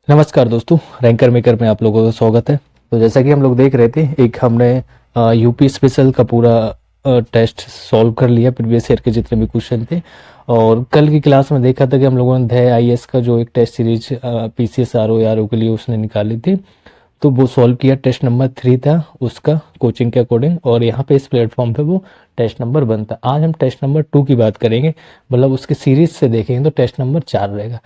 नमस्कार दोस्तों, ranker maker में आप लोगों का स्वागत है। तो जैसा कि हम लोग देख रहे थे, एक हमने यूपी स्पेशल का पूरा टेस्ट सॉल्व कर लिया, प्रीवियस ईयर के जितने भी क्वेश्चन थे। और कल की क्लास में देखा था कि हम लोगों ने ध्याय आईएएस का जो एक टेस्ट सीरीज पीसीएस आरओ के लिए उसने निकाली थी, तो वो सॉल्व किया। टेस्ट नंबर 3 था उसका कोचिंग के अकॉर्डिंग, और यहाँ पे इस प्लेटफॉर्म पे वो टेस्ट नंबर 1 था। आज हम टेस्ट नंबर 2 की बात करेंगे, मतलब उसके सीरीज से देखेंगे तो टेस्ट नंबर 4 रहेगा।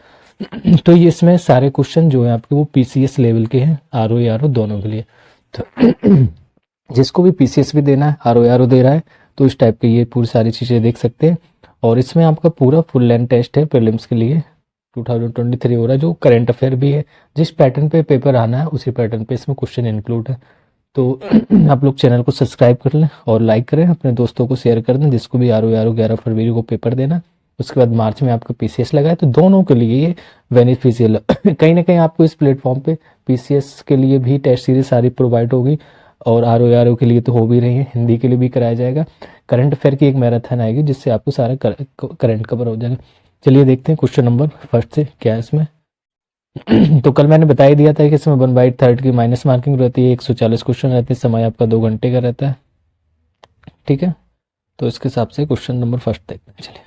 तो ये इसमें सारे क्वेश्चन जो है आपके वो पीसीएस लेवल के हैं, आरओ दोनों के लिए। तो जिसको भी पीसीएस भी देना है, आरओ दे रहा है, तो इस टाइप के ये पूरी सारी चीज़ें देख सकते हैं। और इसमें आपका पूरा फुल लेंथ टेस्ट है प्रीलिम्स के लिए, 2023 हो रहा है, जो करंट अफेयर भी है। जिस पैटर्न पे पेपर आना है उसी पैटर्न पे इसमें क्वेश्चन इंक्लूड है। तो आप लोग चैनल को सब्सक्राइब कर लें और लाइक करें, अपने दोस्तों को शेयर कर दें जिसको भी आरओ 11 फरवरी को पेपर देना। उसके बाद मार्च में आपका पीसीएस लगा है, तो दोनों के लिए ये बेनिफिशियल कहीं ना कहीं आपको इस प्लेटफॉर्म पे पीसीएस के लिए भी टेस्ट सीरीज सारी प्रोवाइड होगी, और आरओ के लिए तो हो भी रही है, हिंदी के लिए भी कराया जाएगा। करंट अफेयर की एक मैराथन आएगी जिससे आपको सारा करंट कवर हो जाएगा। चलिए देखते हैं क्वेश्चन नंबर फर्स्ट से क्या है इसमें। तो कल मैंने बता ही दिया था कि इसमें 1/3 की माइनस मार्किंग रहती है, 140 क्वेश्चन रहते हैं, समय आपका 2 घंटे का रहता है। ठीक है, तो इसके हिसाब से क्वेश्चन नंबर फर्स्ट देखते हैं। चलिए,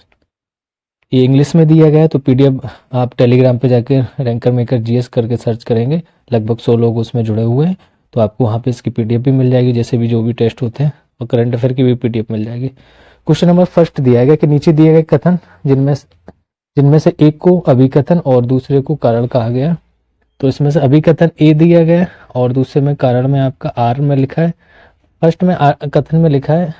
ये इंग्लिश में दिया गया है, तो पीडीएफ आप टेलीग्राम पे जाकर रैंकर मेकर जीएस करके सर्च करेंगे, लगभग 100 लोग उसमें जुड़े हुए हैं, तो आपको वहाँ पे इसकी पीडीएफ भी मिल जाएगी, जैसे भी जो भी टेस्ट होते हैं, और करंट अफेयर की भी पीडीएफ मिल जाएगी। क्वेश्चन नंबर फर्स्ट दिया गया कि नीचे दिए गए कथन जिनमें जिनमें से एक को अभिकथन और दूसरे को कारण कहा गया। तो इसमें से अभिकथन ए दिया गया और दूसरे में कारण में आपका आर में लिखा है। फर्स्ट में कथन में लिखा है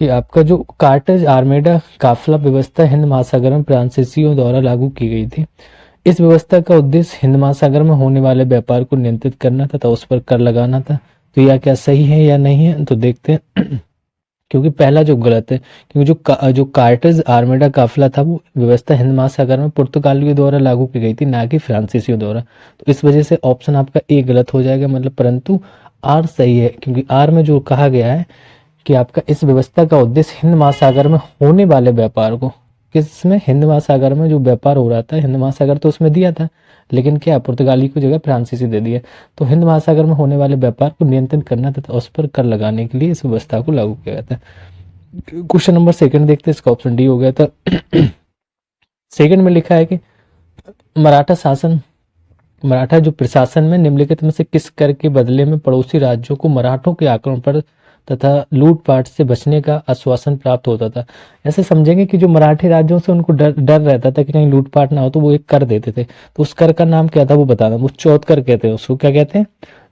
कि आपका जो कार्टेज आर्मेडा काफिला व्यवस्था हिंद महासागर में फ्रांसीसियों द्वारा लागू की गई थी। इस व्यवस्था का उद्देश्य हिंद महासागर में होने वाले व्यापार को नियंत्रित करना तथा उस पर कर लगाना था। तो यह क्या सही है या नहीं है, तो देखते हैं। क्योंकि पहला जो गलत है, क्योंकि जो कार्टेज आर्मेडा काफिला था वो व्यवस्था हिंद महासागर में पुर्तगालियों द्वारा लागू की गई थी, ना कि फ्रांसीसियों द्वारा। तो इस वजह से ऑप्शन आपका ए गलत हो जाएगा, मतलब परंतु आर सही है, क्योंकि आर में जो कहा गया है कि आपका इस व्यवस्था का उद्देश्य हिंद महासागर में होने वाले व्यापार को, किसमें, हिंद महासागर में जो व्यापार हो रहा था, हिंद महासागर तो उसमें दिया था, लेकिन क्या पुर्तगाली की जगह फ्रांसीसी दे दिया। तो हिंद महासागर में होने वाले व्यापार को नियंत्रित करना तथा उस पर कर लगाने के लिए इस व्यवस्था को लागू किया गया था। क्वेश्चन नंबर सेकंड देखते हैं, इसका ऑप्शन डी हो गया था। सेकंड में लिखा है कि मराठा जो प्रशासन में निम्नलिखित में से किस कर के बदले में पड़ोसी राज्यों को मराठों के आक्रमण पर तथा लूटपाट से बचने का आश्वासन प्राप्त होता था। ऐसे समझेंगे कि जो मराठी राज्यों से उनको डर डर रहता था कि कहीं लूटपाट ना हो, तो वो एक कर देते थे। तो उस कर का नाम क्या था वो बताना, वो चौथ कर कहते हैं उसको। क्या कहते हैं?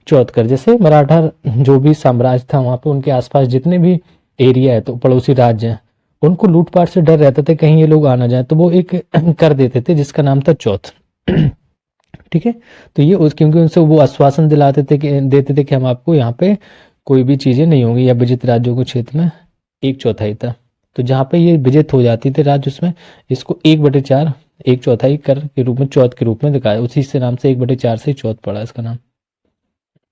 चौथ कर। जैसे मराठा जो भी साम्राज्य था वहां पे उनके आसपास जितने भी एरिया है, तो पड़ोसी राज्य हैं, उनको लूटपाट से डर रहता था कहीं ये लोग आना जाए, तो वो एक कर देते थे जिसका नाम था चौथ। ठीक है, तो ये क्योंकि उनसे वो आश्वासन दिलाते थे कि देते थे कि हम आपको यहाँ पे कोई भी चीजें नहीं होंगी, या विजित राज्यों के क्षेत्र में 1/4 था। तो जहाँ पे ये विजित हो जाती थी राज्य, उसमें इसको 1/4 1/4 कर के रूप में, चौथ के रूप में दिखाया, उसी से नाम से 1/4 से चौथ पड़ा इसका नाम।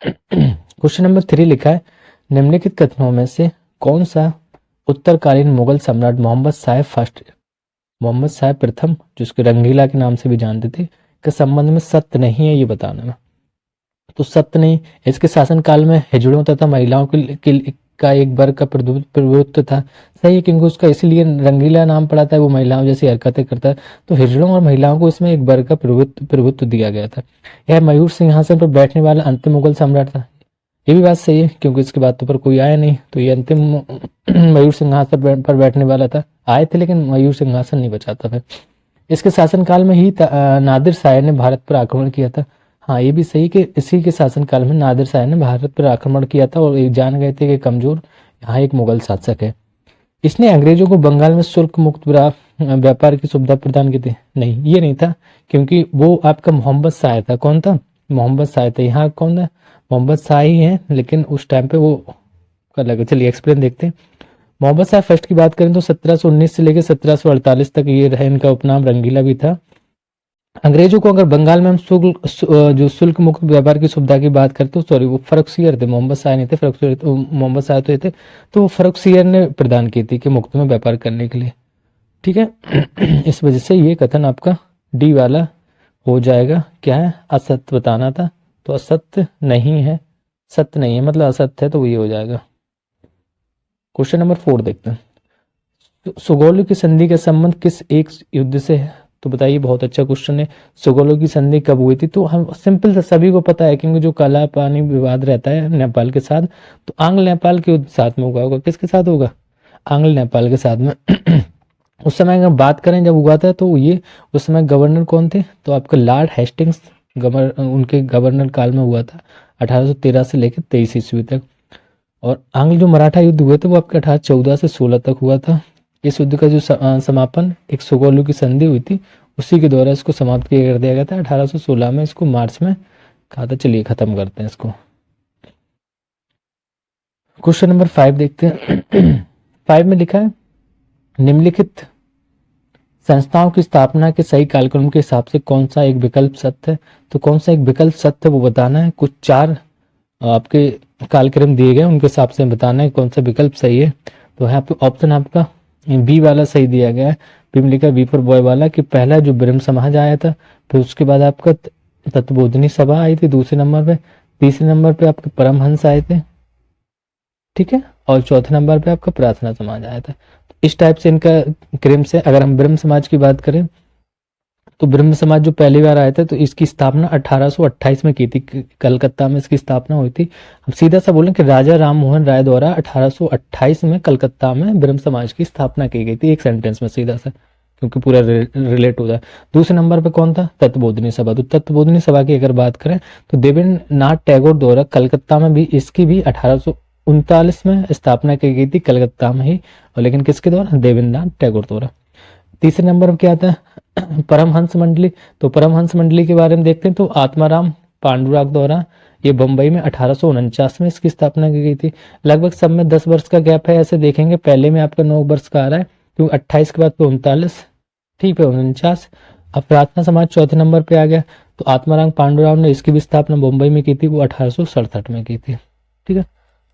क्वेश्चन नंबर 3 लिखा है, निम्नलिखित कथनों में से कौन सा उत्तरकालीन मुगल सम्राट मोहम्मद शाह प्रथम, जिसको रंगीला के नाम से भी जानते थे, के संबंध में सत्य नहीं है, ये बताना है। तो सत्य नहीं, इसके शासनकाल में हिजड़ों तथा महिलाओं का एक वर्ग का प्रभुत्व था। सही है, क्योंकि उसका इसलिए रंगीला नाम पड़ा था, वो महिलाओं जैसी हरकतें करता है, तो हिजड़ों और महिलाओं को इसमें एक वर्ग का प्रभुत्व दिया गया था। यह मयूर सिंहासन पर बैठने वाला अंतिम मुगल सम्राट था। ये भी बात सही है, क्योंकि इसके बाद तो पर कोई आया नहीं, तो ये अंतिम मयूर सिंहासन पर बैठने वाला था। आए थे लेकिन मयूर सिंहासन नहीं बचा था फिर। इसके शासनकाल में ही नादिर शाह ने भारत पर आक्रमण किया था। हाँ, ये भी सही कि इसी के शासनकाल में नादिर शाह ने भारत पर आक्रमण किया था, और जान गए थे कि कमजोर यहाँ एक मुगल शासक है। इसने अंग्रेजों को बंगाल में शुल्क मुक्त व्यापार की सुविधा प्रदान की थी। नहीं, ये नहीं था, क्योंकि वो आपका मोहम्मद शाह था। कौन था? मोहम्मद शाह था। यहाँ कौन था? मोहम्मद शाह ही है, लेकिन उस टाइम पे वो कर लगे। चलिए एक्सप्लेन देखते हैं। मोहम्मद शाह फर्स्ट की बात करें तो 1719 से लेकर 1748 तक ये रहे, इनका उपनाम रंगीला भी था। अंग्रेजों को अगर बंगाल में हम जो शुल्क मुक्त व्यापार की सुविधा की बात करते, सॉरी वो फर्रुखसियर थे, मोहम्मद शाह नहीं थे, फर्रुखसियर, मोहम्मद शाह तो ये थे, तो वो फर्रुखसियर ने प्रदान की थी कि मुफ्त में व्यापार करने के लिए। ठीक है, इस वजह से ये कथन आपका डी वाला हो जाएगा, क्या है, असत्य बताना था, तो असत्य नहीं है, सत्य नहीं है मतलब असत्य है, तो ये हो जाएगा। क्वेश्चन नंबर 4 देखते हैं। सुगौली की संधि का संबंध किस एक युद्ध से है? तो बताइए, बहुत अच्छा क्वेश्चन है। सुगौली की संधि कब हुई थी? तो हम सिंपल से सभी को पता है, क्योंकि जो काला पानी विवाद रहता है नेपाल के साथ, तो आंग्ल नेपाल के युद्ध साथ में हुआ होगा। किसके साथ होगा? आंग्ल नेपाल के साथ में। उस समय अगर बात करें जब हुआ था, तो ये उस समय गवर्नर कौन थे? तो आपका लॉर्ड हेस्टिंग्स उनके गवर्नर काल में हुआ था, 1813 से लेकर 23 ईस्वी तक। और आंग्ल जो मराठा युद्ध हुए थे वो आपके 1814 से 16 तक हुआ था। इस युद्ध का जो समापन एक सुगौली की संधि हुई थी, उसी के द्वारा इसको समाप्त किया कर दिया गया था 1816 में। इसको मार्च में कहा था। चलिए खत्म करते हैं इसको। क्वेश्चन नंबर 5 देखते हैं। 5 में लिखा है, निम्नलिखित संस्थाओं की स्थापना के सही कालक्रम के हिसाब से कौन सा एक विकल्प सत्य है? तो कौन सा एक विकल्प सत्य वो बताना है। कुछ 4 आपके कालक्रम दिए गए, उनके हिसाब से बताना है कौन सा विकल्प सही है। तो यहाँ पे ऑप्शन आपका बी वाला सही दिया गया है। बी में लिखा बी फॉर बॉय वाला, कि पहला जो ब्रह्म समाज आया था, फिर उसके बाद आपका तत्वबोधिनी सभा आई थी दूसरे नंबर पे, तीसरे नंबर पे आपके परमहंस आए थे, ठीक है, और चौथे नंबर पे आपका प्रार्थना समाज आया था। तो इस टाइप से इनका क्रम से, अगर हम ब्रह्म समाज की बात करें, तो ब्रह्म समाज जो पहली बार आए थे, तो इसकी स्थापना 1828 में की थी, कलकत्ता में इसकी स्थापना हुई थी। हम सीधा सा बोलें कि राजा राम मोहन राय द्वारा 1828 में कलकत्ता में ब्रह्म समाज की स्थापना की गई थी, एक सेंटेंस में सीधा सा, क्योंकि पूरा रिलेट होता है। दूसरे नंबर पे कौन था? तत्वबोधिनी सभा। तो तत्वबोधिनी सभा की अगर बात करें, तो देवेंद्रनाथ टैगोर द्वारा कलकत्ता में भी इसकी भी 1839 में स्थापना की गई थी, कलकत्ता में ही, और लेकिन किसके द्वारा? देवेंद्रनाथ टैगोर द्वारा। तीसरे नंबर पर क्या आता है? परमहंस मंडली। तो परमहंस मंडली के बारे में देखते हैं, तो आत्माराम पांडुरंग द्वारा ये बम्बई में 1849 में इसकी स्थापना की गई थी। लगभग सब में 10 वर्ष का गैप है, ऐसे देखेंगे। पहले में आपका 9 वर्ष का आ रहा है, क्योंकि 28 के बाद पे 39, ठीक है, 49। अब प्रार्थना समाज चौथे नंबर पे आ गया। तो आत्माराम पांडुरंग ने इसकी भी स्थापना मुंबई में की थी, वो 1867 में की थी, ठीक है।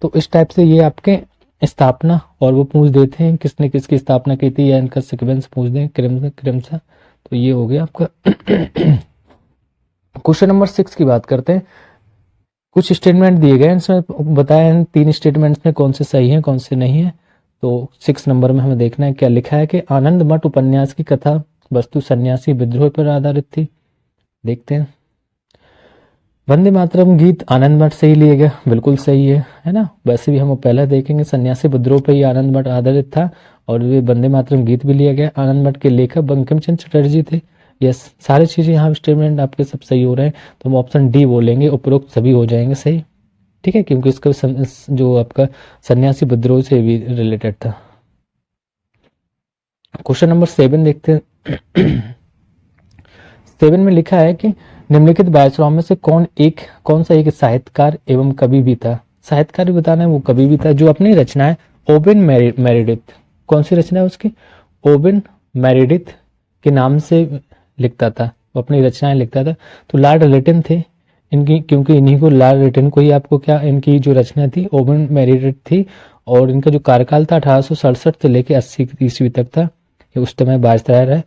तो इस टाइप से ये आपके स्थापना, और वो पूछ देते हैं किसने किसकी स्थापना की थी, या इनका सीक्वेंस पूछ दें क्रम से। तो ये हो गया आपका। क्वेश्चन नंबर 6 की बात करते हैं। कुछ स्टेटमेंट दिए गए, इसमें बताया है 3 स्टेटमेंट्स में कौन से सही हैं कौन से नहीं है। तो 6 नंबर में हमें देखना है क्या लिखा है, कि आनंद मठ उपन्यास की कथा वस्तु सन्यासी विद्रोह पर आधारित थी। देखते हैं। वंदे मातरम गीत आनंद मठ से ही लिया गया, बिल्कुल सही है ना। वैसे भी हम पहले देखेंगे, सन्यासी विद्रोह पे ही आनंद मठ आधारित था, और ये वंदे मातरम गीत भी लिया गया। आनंद मठ के लेखक बंकिम चंद्र चटर्जी थे। यस, सारी चीजें यहाँ स्टेटमेंट आपके सब सही हो रहे हैं, तो हम ऑप्शन डी बोलेंगे, उपरोक्त सभी हो जाएंगे सही, ठीक है, क्योंकि इसका जो आपका सन्यासी विद्रोह से भी रिलेटेड था। क्वेश्चन नंबर 7 देखते हैं। 7 में लिखा है कि निम्नलिखित वायसराय में से कौन सा एक साहित्यकार एवं कवि भी था। साहित्यकार भी बताना है, वो कवि भी था, जो अपनी रचनाएं ओबिन मेरिडिथ, कौन सी रचना है उसकी? ओबिन मेरिडिथ के नाम से लिखता था, वो अपनी रचनाएं लिखता था। तो लॉर्ड लिटन थे इनकी, क्योंकि इन्हीं को, लॉर्ड लिटन को ही आपको क्या, इनकी जो रचना थी ओबिन मेरिडिथ थी, और इनका जो कार्यकाल था 1867 से लेकर 80 ईस्वी तक था। ये उस समय वायसराय रहे।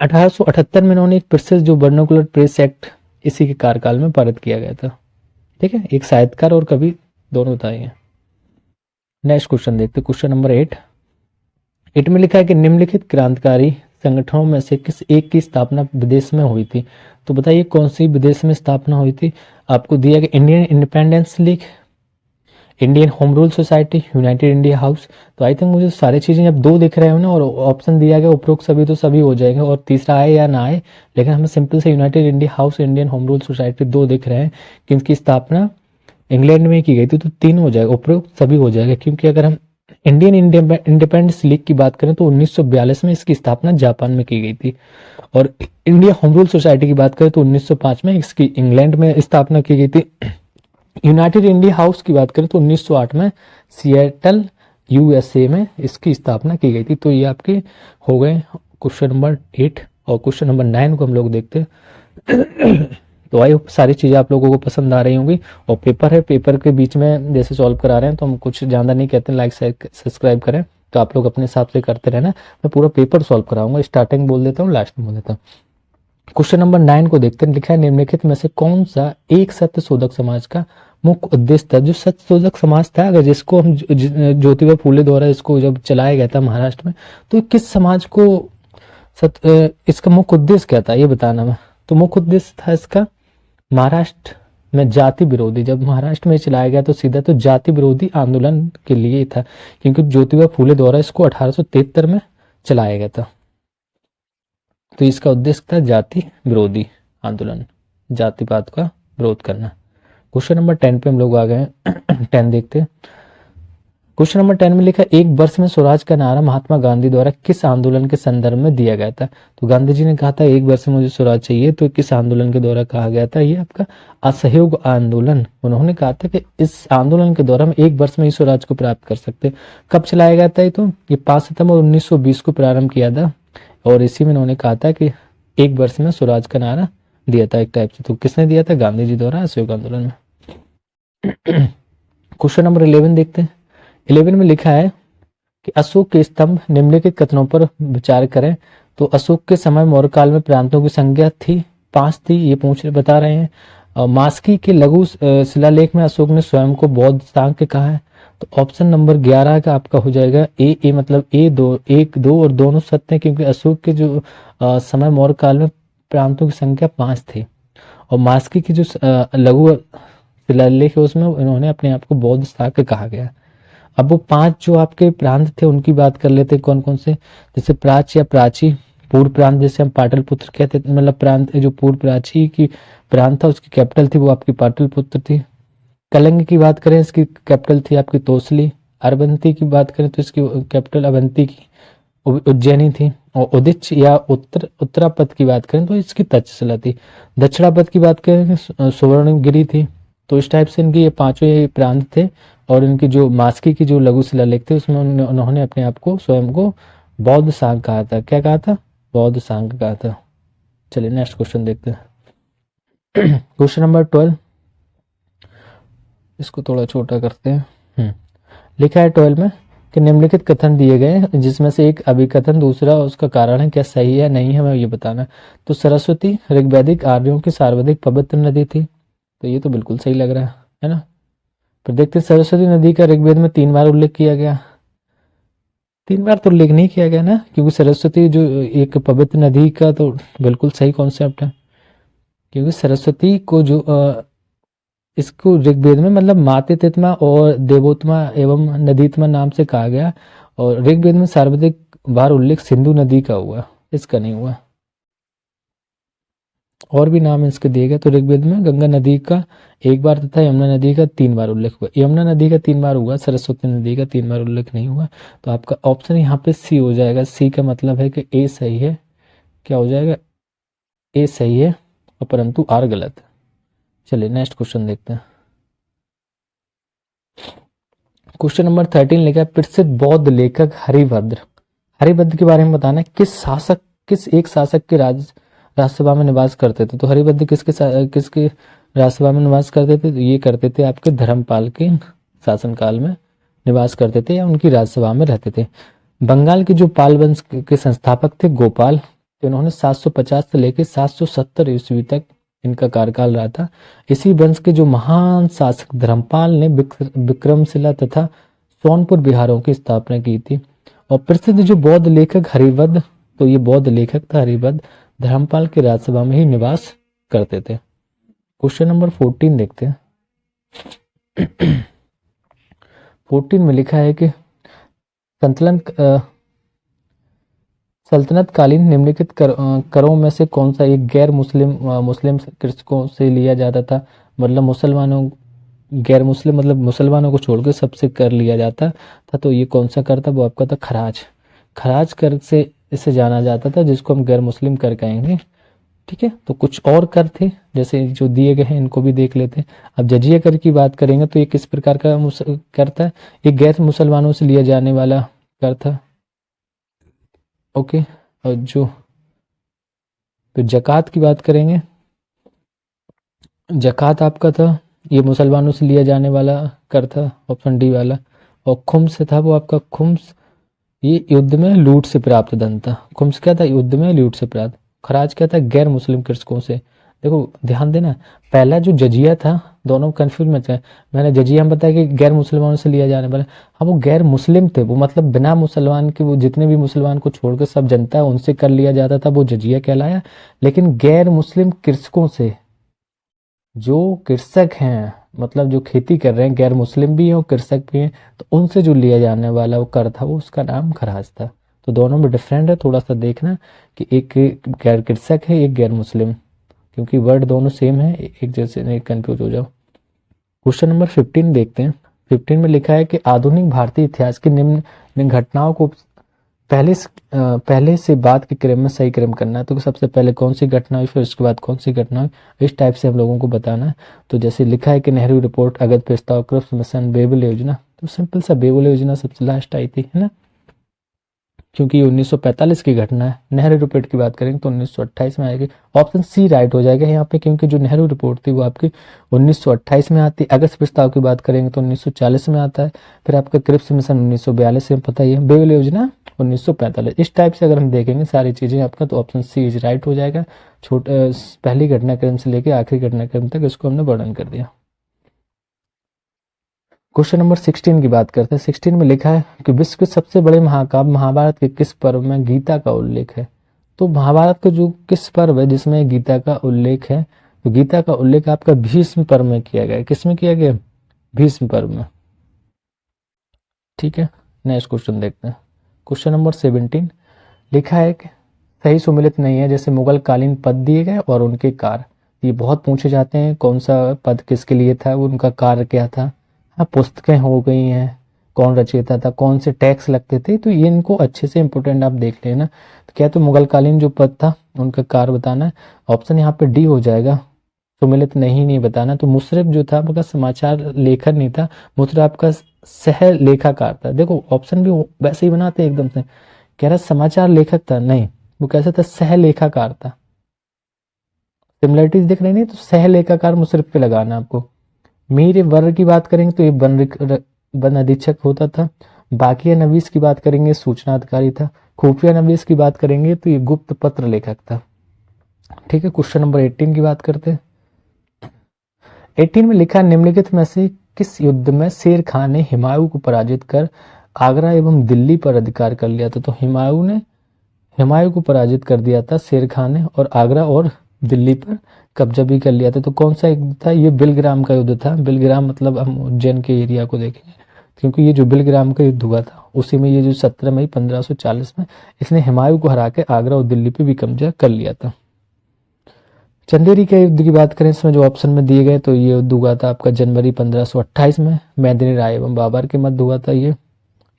1878 में इन्होंने एक प्रेस, जो वर्नाकुलर प्रेस एक्ट, इसी के कार्यकाल में पारित किया गया था, ठीक है। एक साहित्यकार और कवि दोनों था ये। नेक्स्ट क्वेश्चन देखते, क्वेश्चन नंबर 8 में लिखा है कि निम्नलिखित क्रांतिकारी संगठनों में से किस एक की स्थापना विदेश में हुई थी। तो बताइए कौन सी विदेश में स्थापना हुई थी। आपको दिया कि Indian independence league, Indian home rule society, United India house. तो आई थिंक मुझे सारी चीजें जब 2 दिख रहे हो ना, और ऑप्शन दिया गया उपरोक्त सभी, तो सभी हो जाएंगे, और तीसरा आए या ना आए, लेकिन हमें सिंपल से United India house, Indian home rule society 2 दिख रहे हैं, कि इनकी स्थापना इंग्लैंड में की गई थी, तो 3 हो जाएगा, उपरोक्त सभी हो जाएगा। क्योंकि अगर हम इंडियन इंडिपेंडेंस लीग की बात करें, तो 1942 में इसकी स्थापना जापान में की गई थी, और इंडिया होम रूल सोसाइटी की बात करें तो 1905 में इसकी इंग्लैंड में स्थापना की गई थी। यूनाइटेड इंडिया हाउस की बात करें तो 1908 में सिएटल यूएसए में इसकी स्थापना की गई थी। तो ये आपके हो गए क्वेश्चन नंबर 8, और क्वेश्चन नंबर 9 को हम लोग देखते हैं। तो आई होप सारी चीजें आप लोगों को पसंद आ रही होंगी, और पेपर है, पेपर के बीच में जैसे सॉल्व करा रहे हैं, तो हम कुछ ज्यादा नहीं कहते, लाइक सब्सक्राइब करें, तो आप लोग अपने हिसाब से करते रहना। मैं पूरा पेपर सॉल्व कराऊंगा, स्टार्टिंग बोल देता हूँ, लास्ट में बोल देता हूँ। क्वेश्चन नंबर 9 को देखते हैं। लिखा है निम्नलिखित में से कौन सा एक सत्य शोधक समाज का मुख्य उद्देश्य था। जो सत्य शोधक समाज था, अगर जिसको हम ज्योतिबा फूले द्वारा इसको जब चलाया गया था महाराष्ट्र में, तो किस समाज को इसका मुख्य उद्देश्य क्या था ये बताना है। तो मुख्य उद्देश्य था इसका महाराष्ट्र में जाति विरोधी, जब महाराष्ट्र में चलाया गया तो सीधा तो जाति विरोधी आंदोलन के लिए था, क्योंकि ज्योतिबा फूले द्वारा इसको 1873 में चलाया गया था। तो इसका उद्देश्य था जाति विरोधी आंदोलन, जातिवाद का विरोध करना। क्वेश्चन नंबर 10 पे हम लोग आ गए हैं। 10 देखते हैं। क्वेश्चन नंबर 10 में लिखा एक वर्ष में स्वराज का नारा महात्मा गांधी द्वारा किस आंदोलन के संदर्भ में दिया गया था। तो गांधी जी ने कहा था एक वर्ष में मुझे स्वराज चाहिए, तो किस आंदोलन के द्वारा कहा गया था, ये आपका असहयोग आंदोलन। उन्होंने कहा था कि इस आंदोलन के द्वारा हम एक वर्ष में ही स्वराज को प्राप्त कर सकते। कब चलाया गया था, तो ये 5 सितंबर 1920 को प्रारंभ किया था, और इसी में उन्होंने कहा था कि एक वर्ष में स्वराज का नारा दिया था एक टाइप से। तो किसने दिया था, गांधी जी द्वारा असहयोग आंदोलन में। क्वेश्चन नंबर 11 देखते हैं। 11 में लिखा है कि अशोक के स्तंभ निम्नलिखित कथनों पर विचार करें। तो अशोक के समय मौर्य काल में प्रांतों की संख्या थी 5 थी, ये बता रहे हैं। मास्की के लघु शिलालेख में अशोक ने स्वयं को बौद्ध सांख्य कहा है। तो ऑप्शन नंबर 11 का आपका हो जाएगा ए मतलब ए दो, 1 2 और दोनों सत्य हैं, क्योंकि अशोक के जो समय मौर्य काल में प्रांतों की संख्या 5 थी, और मास्की की जो लघु शिलालेख है उसमें इन्होंने अपने आप को बौद्ध शाक्य कहा गया। अब वो 5 जो आपके प्रांत थे उनकी बात कर लेते हैं, कौन कौन से, जैसे प्राच या प्राची पूर्व प्रांत, जैसे हम पाटलिपुत्र कहते थे, मतलब प्रांत जो पूर्व प्राची की प्रांत था उसकी कैपिटल थी वो आपकी पाटलिपुत्र थी। कलिंग की बात करें इसकी कैपिटल थी आपकी तोसली। अरबंती की बात करें तो इसकी कैपिटल अवंती की उज्जैनी थी। और उदिच या उत्तरापद की बात करें तो इसकी तक्षशिला थी। दक्षिणापद की बात करें सुवर्णगिरी थी। तो इस टाइप से इनके ये 5 प्रांत थे, और इनकी जो मास्की की जो लघु शिलालेख थे उसमें उन्होंने अपने आप को स्वयं को बौद्ध सांग कहा था। क्या कहा था, बौद्ध सांग कहा था। चलिए नेक्स्ट क्वेश्चन देखते हैं। क्वेश्चन नंबर 12, इसको थोड़ा छोटा करते हैं। लिखा है 12 में कि निम्नलिखित कथन दिए गए जिसमें से एक अभिकथन, दूसरा उसका कारण है, क्या सही है नहीं है हमें ये बताना। तो सरस्वती ऋग्वैदिक आर्यों की सर्वाधिक पवित्र नदी थी, तो ये तो बिल्कुल सही लग रहा है ना। फिर देखते सरस्वती नदी का ऋग्वेद में 3 बार उल्लेख किया गया। 3 बार तो उल्लेख नहीं किया गया ना, क्योंकि सरस्वती जो एक पवित्र नदी का तो बिल्कुल सही कॉन्सेप्ट है, क्योंकि सरस्वती को जो इसको ऋग्वेद में मतलब मातृत्मा और देवोत्मा एवं नदीत्मा नाम से कहा गया, और ऋग्वेद में सर्वाधिक बार उल्लेख सिंधु नदी का हुआ, इसका नहीं हुआ। और भी नाम इसके दिए गए, तो ऋग्वेद में गंगा नदी का 1 बार तथा यमुना नदी का 3 बार उल्लेख हुआ। यमुना नदी का 3 बार हुआ, सरस्वती नदी का 3 बार उल्लेख नहीं हुआ। तो आपका ऑप्शन यहाँ पे सी हो जाएगा। सी का मतलब है कि ए सही है। क्या हो जाएगा, ए सही है और परंतु आर गलत है। चलिए नेक्स्ट क्वेश्चन देखते हैं। क्वेश्चन नंबर 13 लिखा है प्रसिद्ध बौद्ध लेखक हरिभद्र। हरिभद्र के बारे में बताना है किस एक शासक के राज्यसभा में निवास करते थे। तो हरिभद्र किसके राज्यसभा में निवास करते थे, तो ये करते थे आपके धर्मपाल के शासनकाल में निवास करते थे, या उनकी राज्यसभा में रहते थे। बंगाल के जो पाल वंश के संस्थापक थे गोपाल, तो इन्होंने 750 से लेकर 770 ईस्वी तक इनका कार्यकाल रहा था। इसी वंश के जो महान शासक धर्मपाल ने विक्रमशिला तथा सोनपुर बिहारों की स्थापना की थी। और प्रसिद्ध जो बौद्ध लेखक हरिभद्र, तो ये बौद्ध लेखक था हरिभद्र, धर्मपाल के राज्यसभा में ही निवास करते थे। क्वेश्चन नंबर 14 देखते हैं। 14 में लिखा है कि सल्तनत कालीन निम्नलिखित करों में से कौन सा एक गैर मुस्लिम कृषकों से लिया जाता था। मतलब गैर मुस्लिम मतलब मुसलमानों को छोड़कर सबसे कर लिया जाता था। तो ये कौन सा कर था, वो आपका था खराज। खराज कर से इसे जाना जाता था, जिसको हम गैर मुस्लिम कर कहेंगे। ठीक है, तो कुछ और कर थे जैसे जो दिए गए हैं, इनको भी देख लेते हैं। अब जजिया कर की बात करेंगे तो ये किस प्रकार का कर था, ये गैर मुसलमानों से लिया जाने वाला कर था। ओके, और जो तो जकात की बात करेंगे, जकात आपका था, ये मुसलमानों से लिया जाने वाला कर था, ऑप्शन डी वाला। और खुम्स था वो आपका खुम्स, ये युद्ध में लूट से प्राप्त धन था। खुम्स क्या था, युद्ध में लूट से प्राप्त। खराज क्या था, गैर मुस्लिम कृषकों से। देखो ध्यान देना, पहला जो जजिया था, दोनों कंफ्यूज मत है। मैंने जजिया में बताया कि गैर मुसलमानों से लिया जाने वाला, हाँ वो गैर मुस्लिम थे, वो मतलब बिना मुसलमान के, वो जितने भी मुसलमान को छोड़कर सब जनता है उनसे कर लिया जाता था, वो जजिया कहलाया। लेकिन गैर मुस्लिम कृषकों से, जो कृषक हैं, मतलब जो खेती कर रहे हैं, गैर मुस्लिम भी हैं और कृषक भी हैं, तो उनसे जो लिया जाने वाला वो कर था, वो उसका नाम खराज था। तो दोनों में डिफरेंट है, थोड़ा सा देखना कि एक गैर कृषक है, एक गैर मुस्लिम, क्योंकि वर्ड दोनों सेम है, एक जैसे नहीं कंफ्यूज हो जाओ। क्वेश्चन नंबर 15 देखते हैं। 15 में लिखा है कि आधुनिक भारतीय इतिहास की निम्न निम्न घटनाओं को पहले से बाद के क्रम में सही क्रम करना है। तो सबसे पहले कौन सी घटना हुई, फिर उसके बाद कौन सी घटना हुई, इस टाइप से हम लोगों को बताना है। तो जैसे लिखा है कि नेहरू रिपोर्ट, अगस्त प्रस्ताव, क्रिप्स मिशन, बेबल योजना, तो सिंपल सा बेबल योजना सबसे लास्ट आई थी, है ना, क्योंकि ये 1945 की घटना है। नेहरू रिपोर्ट की बात करेंगे तो 1928 में आएगी। ऑप्शन सी राइट हो जाएगा यहाँ पे, क्योंकि जो नेहरू रिपोर्ट थी वो आपकी 1928 में आती है। अगस्त प्रस्ताव की बात करेंगे तो 1940 में आता है। फिर आपका क्रिप्स मिशन 1942 में, पता ही है। बेबल योजना 1945। इस टाइप से अगर हम देखेंगे सारी चीजें आपका, तो ऑप्शन सी इज राइट हो जाएगा। पहली घटनाक्रम से लेकर आखिरी घटनाक्रम तक इसको हमने वर्णन कर दिया। क्वेश्चन नंबर 16 की बात करते हैं। 16 में लिखा है कि विश्व के सबसे बड़े महाकाव्य महाभारत के किस पर्व में गीता का उल्लेख है। तो महाभारत का जो किस पर्व है जिसमें गीता का उल्लेख है, तो गीता का उल्लेख आपका भीष्म पर्व में किया गया है। किस में किया गया, भीष्म पर्व में। ठीक है, नेक्स्ट क्वेश्चन देखते हैं। क्वेश्चन नंबर 17 लिखा है कि सही सुमेलित नहीं है, जैसे मुगल कालीन पद दिए गए और उनके कार्य, ये बहुत पूछे जाते हैं, कौन सा पद किसके लिए था, उनका कार्य क्या था। हाँ, पुस्तकें हो गई हैं, कौन रचयिता था, कौन से टैक्स लगते थे, तो ये इनको अच्छे से इंपोर्टेंट आप देख लेना। तो क्या, तो मुगल कालीन जो पद था उनका कार्य बताना है। ऑप्शन यहाँ पे डी हो जाएगा, सुमेलित नहीं बताना। तो मुशर्रफ जो था आपका समाचार लेखक नहीं था, मुशर्रफ आपका सह लेखाकार था। देखो ऑप्शन भी वैसे ही बनाते हैं एकदम से, कह रहा समाचार लेखक था, नहीं, वो कैसा था, सह लेखाकार था। सिमिलरिटीज दिख रही नहीं, तो सह लेखाकार मुशर्रफ पे लगाना आपको। मीर वर्ग की बात करेंगे तो ये वन अधीक्षक होता था। बाकिया नवीस की बात करेंगे, सूचना अधिकारी था। खुफिया नवीस की बात करेंगे तो ये गुप्त पत्र लेखक था। ठीक है, क्वेश्चन नंबर 18 की बात करते हैं। 18 में लिखा, निम्नलिखित में से किस युद्ध में शेर खान ने हुमायूं को पराजित कर आगरा एवं दिल्ली पर अधिकार कर लिया था। तो हुमायूं को पराजित कर दिया था शेर खान ने, और आगरा और दिल्ली पर कब्जा भी कर लिया था। तो कौन सा युद्ध था, ये बिलग्राम का युद्ध था। बिलग्राम मतलब हम उज्जैन के एरिया को देखेंगे, क्योंकि ये जो बिलग्राम का युद्ध हुआ था उसी में ये जो 17 मई 1540 में इसने हुमायूं को हरा के आगरा और दिल्ली पे भी कब्जा कर लिया था। चंदेरी के युद्ध की बात करें, इसमें जो ऑप्शन में दिए गए, तो ये युद्ध हुआ था आपका जनवरी 1528 में, मैदिनी राय एवं बाबर के मध्य हुआ था ये।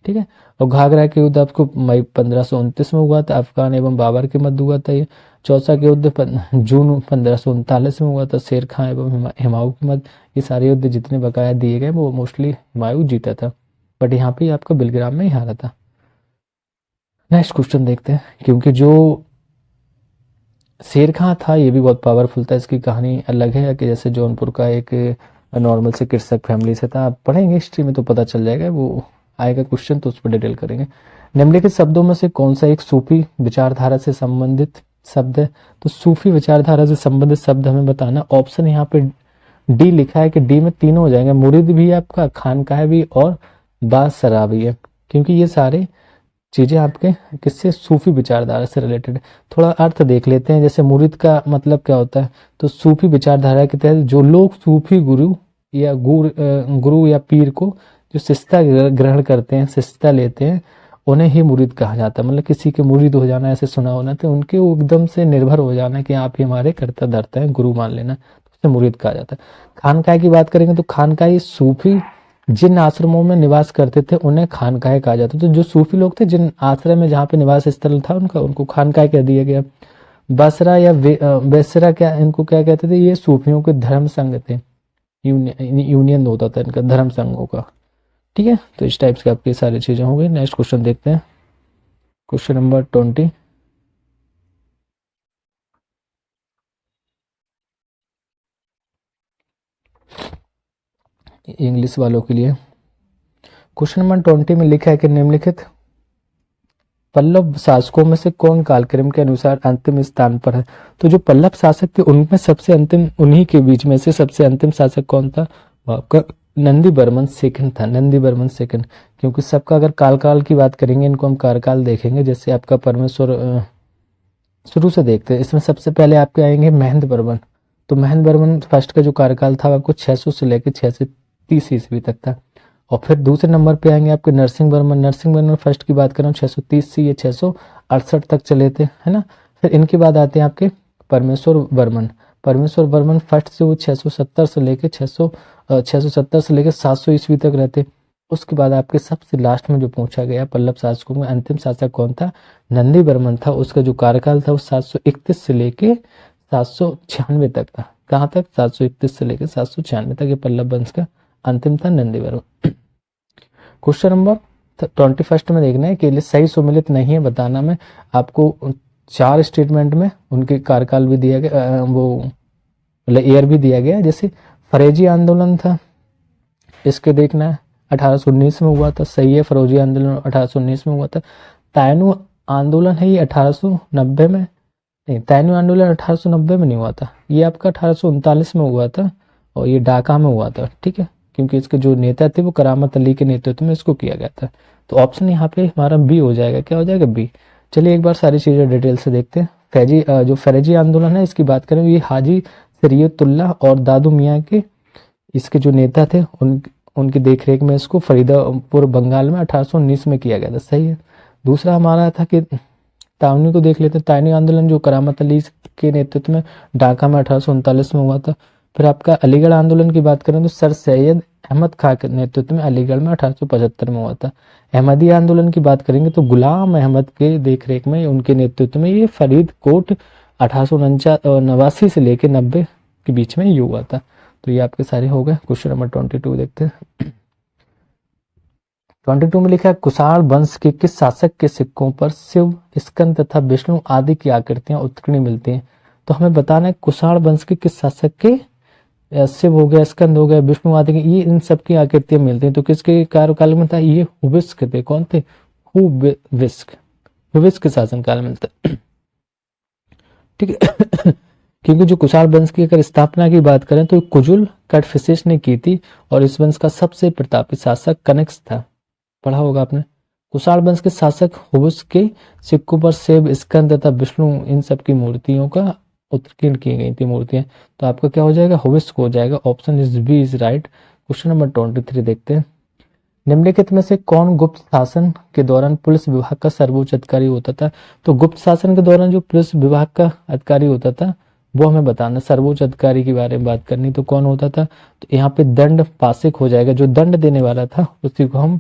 ठीक है, और घाघरा के युद्ध आपको मई 1529 में हुआ था, अफगान एवं बाबर के मध्य हुआ था ये। चौसा के युद्ध जून 1539 में हुआ था, शेर खां एवं हुमायूं के मध्य। ये सारे युद्ध जितने बकाया दिए गए वो मोस्टली हुमायूं जीता था, बट यहाँ पे आपका बिलग्राम में ही हारा था। नेक्स्ट क्वेश्चन देखते हैं, क्योंकि जो शेर खां था ये भी बहुत पावरफुल था, इसकी कहानी अलग है, कि जैसे जौनपुर का एक नॉर्मल से कृषक फैमिली से था। आप पढ़ेंगे हिस्ट्री में तो पता चल जाएगा, वो आएगा क्वेश्चन तो उस पर डिटेल करेंगे। निम्नलिखित शब्दों में से कौन सा एक सूफी विचारधारा से संबंधित शब्द है। तो सूफी विचारधारा से संबंधित शब्द हमें बताना। ऑप्शन यहाँ पे डी लिखा है, कि डी में तीनों हो जाएंगे, मुरीद भी है आपका, खानकाह भी और बासरा भी है, क्योंकि ये सारे चीजें आपके किससे, सूफी विचारधारा से रिलेटेड। थोड़ा अर्थ देख लेते हैं, जैसे मुरीद का मतलब क्या होता है, तो सूफी विचारधारा के तहत जो लोग सूफी गुरु या गुरु या पीर को जो शिष्यता ग्रहण करते हैं, शिष्यता लेते हैं, उन्हें ही मुरीद कहा जाता है। मतलब किसी के मुरीद हो जाना, ऐसे सुना होना, तो उनके वो एकदम से निर्भर हो जाना कि आप ही हमारे कर्ता धर्ता हैं, गुरु मान लेना, तो उसे मुरीद कहा जाता है। खानकाह की बात करेंगे तो खानकाह सूफी जिन आश्रमों में निवास करते थे उन्हें खानकाह कहा जाता। तो जो सूफी लोग थे, जिन आश्रम में जहाँ पे निवास स्थल था उनका, उनको खानकाह कह दिया गया। बसरा या बेसरा, क्या इनको क्या कहते थे, ये सूफियों के धर्म संघ थे, यूनियन होता था इनका धर्म संघों का। ठीक है, तो इस टाइप से आपकी सारी चीजें हो गई। नेक्स्ट क्वेश्चन देखते हैं, क्वेश्चन नंबर 20। इंग्लिश वालों के लिए क्वेश्चन नंबर 20 में लिखा है कि निम्नलिखित पल्लव शासकों में से कौन कालक्रम के अनुसार अंतिम स्थान पर है? तो जो पल्लव शासक थे उनमें सबसे अंतिम, उन्हीं के बीच में से सबसे अंतिम शासक कौन था? वो आपका नंदी बर्मन सेकंड था, नंदी बर्मन सेकंड। क्योंकि सबका अगर काल की बात करेंगे, इनको हम कार्यकाल देखेंगे, जैसे आपका परमेश्वर शुरू से देखते हैं। इसमें सबसे पहले आपके आएंगे महेंद्र बर्मन। तो महेंद्र बर्मन फर्स्ट का जो कार्यकाल था आपको 600 से लेकर 630 ईस्वी तक था। और फिर दूसरे नंबर पे आएंगे आपके नरसिंह वर्मन। नरसिंह वर्मन फर्स्ट की बात करें 630 से ये 668 तक चले थे, है ना। फिर इनके बाद आते हैं आपके परमेश्वर वर्मन। परमेश्वर वर्मन फर्स्ट से वो 670 से लेके 670 से लेकर 700 ईस्वी तक रहते। उसके बाद आपके सबसे लास्ट में जो पूछा गया पल्लव शासकों में अंतिम शासक कौन था? नंदी बर्मन था। उसका जो कार्यकाल था वो 731 से लेके 796 तक था। कहाँ तक? 731 से लेकर 796 तक ये पल्लव वंश का अंतिम था, नंदी बर्मन। क्वेश्चन नंबर 21 में देखना है कि सही सुमेलित नहीं है बताना में। आपको 4 स्टेटमेंट में उनके कार्यकाल भी दिया गया, वो मतलब ईयर भी दिया गया। जैसे फरेजी आंदोलन था, इसके देखना है 1819 में हुआ था, सही है। फरोजी आंदोलन 1819 में हुआ था। ताइनू आंदोलन है ये 1890 में, नहीं, ताइनू आंदोलन 1890 में नहीं हुआ था, ये आपका 1839 में हुआ था और ये ढाका में हुआ था, ठीक है। क्योंकि इसके जो नेता थे वो करामत अली के नेतृत्व में इसको किया गया था। तो ऑप्शन यहाँ पे हमारा बी हो जाएगा। क्या हो जाएगा? बी। चलिए एक बार सारी चीजें डिटेल से देखते हैं। जो फरेजी आंदोलन है इसकी बात करें, ये हाजी शरीयतुल्लाह और दादू मियाँ के इसके जो नेता थे उनकी देखरेख में इसको फरीदापुर बंगाल में 1819 में किया गया था, सही है। दूसरा हमारा था कि तावनी को देख लेते हैं। तावनी आंदोलन जो करामत अली के नेतृत्व में ढाका में 1839 में हुआ था। फिर आपका अलीगढ़ आंदोलन की बात करें तो सर सैयद अहमद खां के नेतृत्व में अलीगढ़ में 1875 में हुआ था। अहमदी आंदोलन की बात करेंगे तो गुलाम अहमद के देखरेख में, उनके नेतृत्व में ये फरीदकोट 1889 से लेकर 90 के बीच में ये हुआ था। तो ये आपके सारे हो गए। क्वेश्चन नंबर 22 देखते हैं। 22 में लिखा है कुषाण वंश के किस शासक के सिक्कों पर शिव, स्कंद तथा विष्णु आदि की आकृतियां उत्कीर्ण मिलती हैं? तो हमें बताना है कुषाण वंश के किस शासक के शिव हो गया, स्कंद हो गया, विष्णु आदि की, ये इन सब की आकृतियां मिलती हैं। तो किसके कार्यकाल में था? ये हुविस्क थे। कौन थे? हुविस्क के शासनकाल में था, ठीक है। क्योंकि जो कुषाण वंश की अगर स्थापना की बात करें तो कुजुल कटफिशिस ने की थी और इस वंश का सबसे प्रतापी शासक कनिष्क था। पढ़ा होगा आपने। कुषाण वंश के शासक हुविस्क के सिक्कों पर शिव, स्कंद तथा विष्णु इन सब की मूर्तियों का उत्कीर्ण की गई थी मूर्तियां। तो आपका क्या हो जाएगा? हुविस्क हो जाएगा। Option is B is right. Question number 23 देखते हैं। निम्नलिखित में से कौन गुप्त शासन के दौरान पुलिस विभाग का सर्वोच्च अधिकारी होता था? तो गुप्त शासन के दौरान जो पुलिस विभाग का अधिकारी होता था वो हमें बताना। सर्वोच्च अधिकारी के बारे में बात करनी तो कौन होता था? तो यहाँ पे दंड पासिक हो जाएगा। जो दंड देने वाला था उसी को हम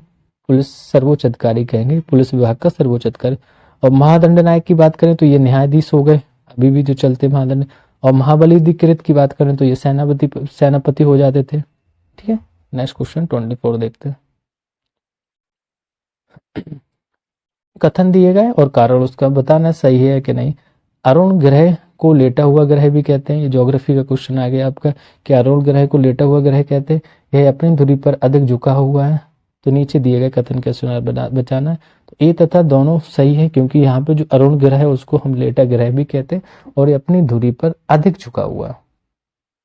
पुलिस सर्वोच्च अधिकारी कहेंगे, पुलिस विभाग का सर्वोच्च अधिकारी। और महादंड नायक की बात करें तो ये न्यायाधीश हो गए, अभी भी जो चलते महादंड। और महाबलीधिकृत की बात करें तो ये सेनापति हो जाते थे, ठीक है। नेक्स्ट क्वेश्चन 24 देखते हैं। कथन दिए गए और कारण उसका बताना सही है कि नहीं। अरुण ग्रह को लेटा हुआ ग्रह भी कहते हैं। ये ज्योग्राफी का क्वेश्चन आ गया आपका कि अरुण ग्रह को लेटा हुआ ग्रह कहते हैं। यह अपनी धुरी पर अधिक झुका हुआ है। तो नीचे दिए गए कथन के सुनार बचाना है। तो ए तथा दोनों सही है क्योंकि यहाँ पे जो अरुण ग्रह है उसको हम लेटा ग्रह भी कहते हैं और ये अपनी धुरी पर अधिक झुका हुआ है,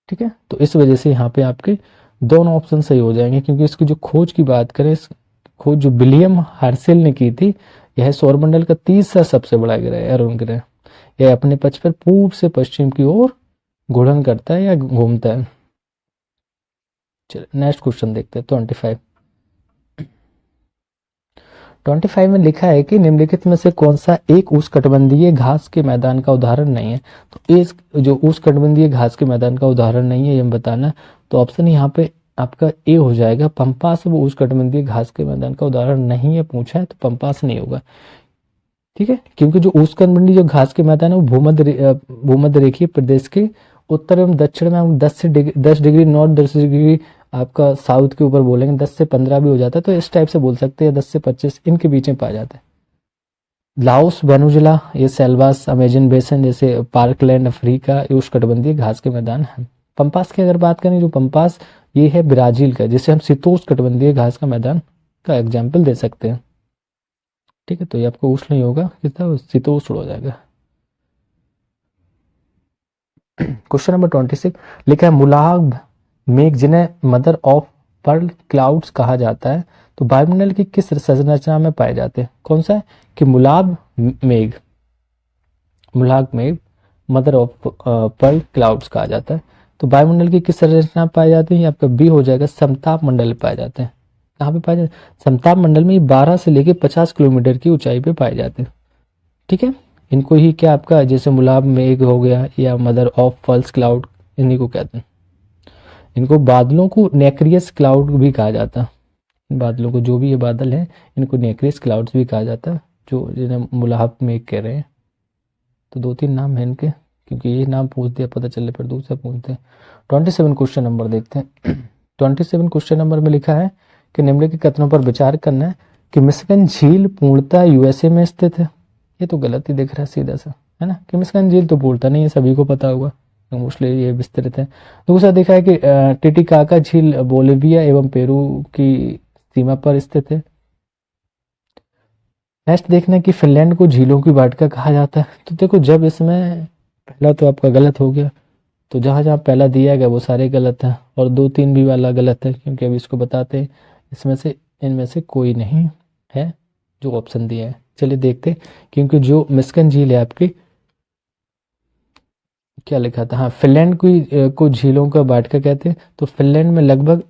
ठीक है। तो इस वजह से यहाँ पे आपके दोनों ऑप्शन सही हो जाएंगे। क्योंकि इसकी जो खोज की बात करें, खोज जो विलियम हर्सेल ने की थी, यह सौरमंडल का तीसरा सबसे बड़ा ग्रह है अरुण ग्रह। यह अपने पक्ष पर पूर्व से पश्चिम की ओर घूर्णन करता है या घूमता है। चलिए नेक्स्ट क्वेश्चन देखते हैं 25 में लिखा है कि निम्नलिखित में से कौन सा एक उष्णकटिबंधीय घास के मैदान का उदाहरण नहीं है? तो इस जो उष्णकटिबंधीय घास के मैदान का उदाहरण नहीं है ये बताना। तो ऑप्शन यहाँ पे आपका ए हो जाएगा। पंपास वो उष्णकटिबंधीय घास के मैदान का उदाहरण नहीं है पूछा है, तो पंपास नहीं होगा, ठीक है। क्योंकि जो उष्णकटिबंधीय जो घास के मैदान है वो भूमध्य रेखीय प्रदेश के उत्तर एवं दक्षिण में हम 10 डिग्री नॉर्थ, 10 डिग्री आपका साउथ के ऊपर बोलेंगे, 10 से 15 भी हो जाता है। तो इस टाइप से बोल सकते हैं 10 से 25 इनके बीच में पाया जाता है। लाओस, वेनेजुला, ये सेल्वास, अमेजन बेसन जैसे पार्कलैंड अफ्रीका, ये उष्णकटिबंधीय घास के मैदान है। पंपास की अगर बात करें, जो पंपास ये है ब्राजील का, जिसे हम शीतोष्णकटिबंधीय घास का मैदान का एग्जाम्पल दे सकते हैं। ठीक है, तो ये आपका उष्ण नहीं होगा, कितना शीतोष्ण हो जाएगा। क्वेश्चन नंबर 26 लिखा है मुलाग मेघ जिन्हें मदर ऑफ पर्ल क्लाउड्स कहा जाता है, तो वायुमंडल की किस संरचना में पाए जाते हैं? कौन सा है कि मुलाग मेघ, मुलाग मेघ मदर ऑफ पर्ल क्लाउड्स कहा जाता है, तो वायुमंडल की किस संरचना में पाए जाते हैं? आपका बी हो जाएगा, समताप मंडल में पाए जाते हैं। कहाँ पे पाए जाते हैं? समताप मंडल में 12 से लेके 50 किलोमीटर की ऊंचाई पे पाए जाते हैं। ठीक है, इनको ही क्या आपका जैसे मुलाब मेघ हो गया या मदर ऑफ पल्स क्लाउड, इन्हीं को कहते हैं। इनको बादलों को नेक्रियस क्लाउड भी कहा जाता है। इन बादलों को, जो भी ये बादल हैं, इनको नेक्रियस क्लाउड्स भी कहा जाता है, जो जिन्हें मुलाब मेघ कह रहे हैं। तो 2-3 नाम हैं इनके, क्योंकि ये नाम पूछ दिया पता चले फिर दूसरा पूछते हैं। 27 क्वेश्चन नंबर देखते हैं। 27 क्वेश्चन नंबर में लिखा है कि निम्नलिखित कथनों पर विचार करना है कि मिशिगन झील पूर्णतः यूएसए में स्थित है। ये तो गलत ही दिख रहा है सीधा सा, है ना, कि मिशिगन झील तो पूर्णतः नहीं है, सभी को पता होगा, मोस्टली ये विस्तृत है। दूसरा देखा है कि टिटिकाका झील बोलिविया एवं पेरू की सीमा पर स्थित है। नेक्स्ट देखना है कि फिनलैंड को झीलों की वाटिका कहा जाता है। तो देखो, जब इसमें पहला तो आपका गलत हो गया, तो जहाँ जहाँ पहला दिया गया वो सारे गलत हैं, और 2-3 भी वाला गलत है, क्योंकि अभी इसको बताते हैं इसमें से इनमें से कोई नहीं है जो ऑप्शन दिया है। चलिए देखते हैं, क्योंकि जो मिस्कन झील है आपकी, क्या लिखा था, हाँ, फिनलैंड को झीलों का वाटिका कहते हैं। तो फिनलैंड में लगभग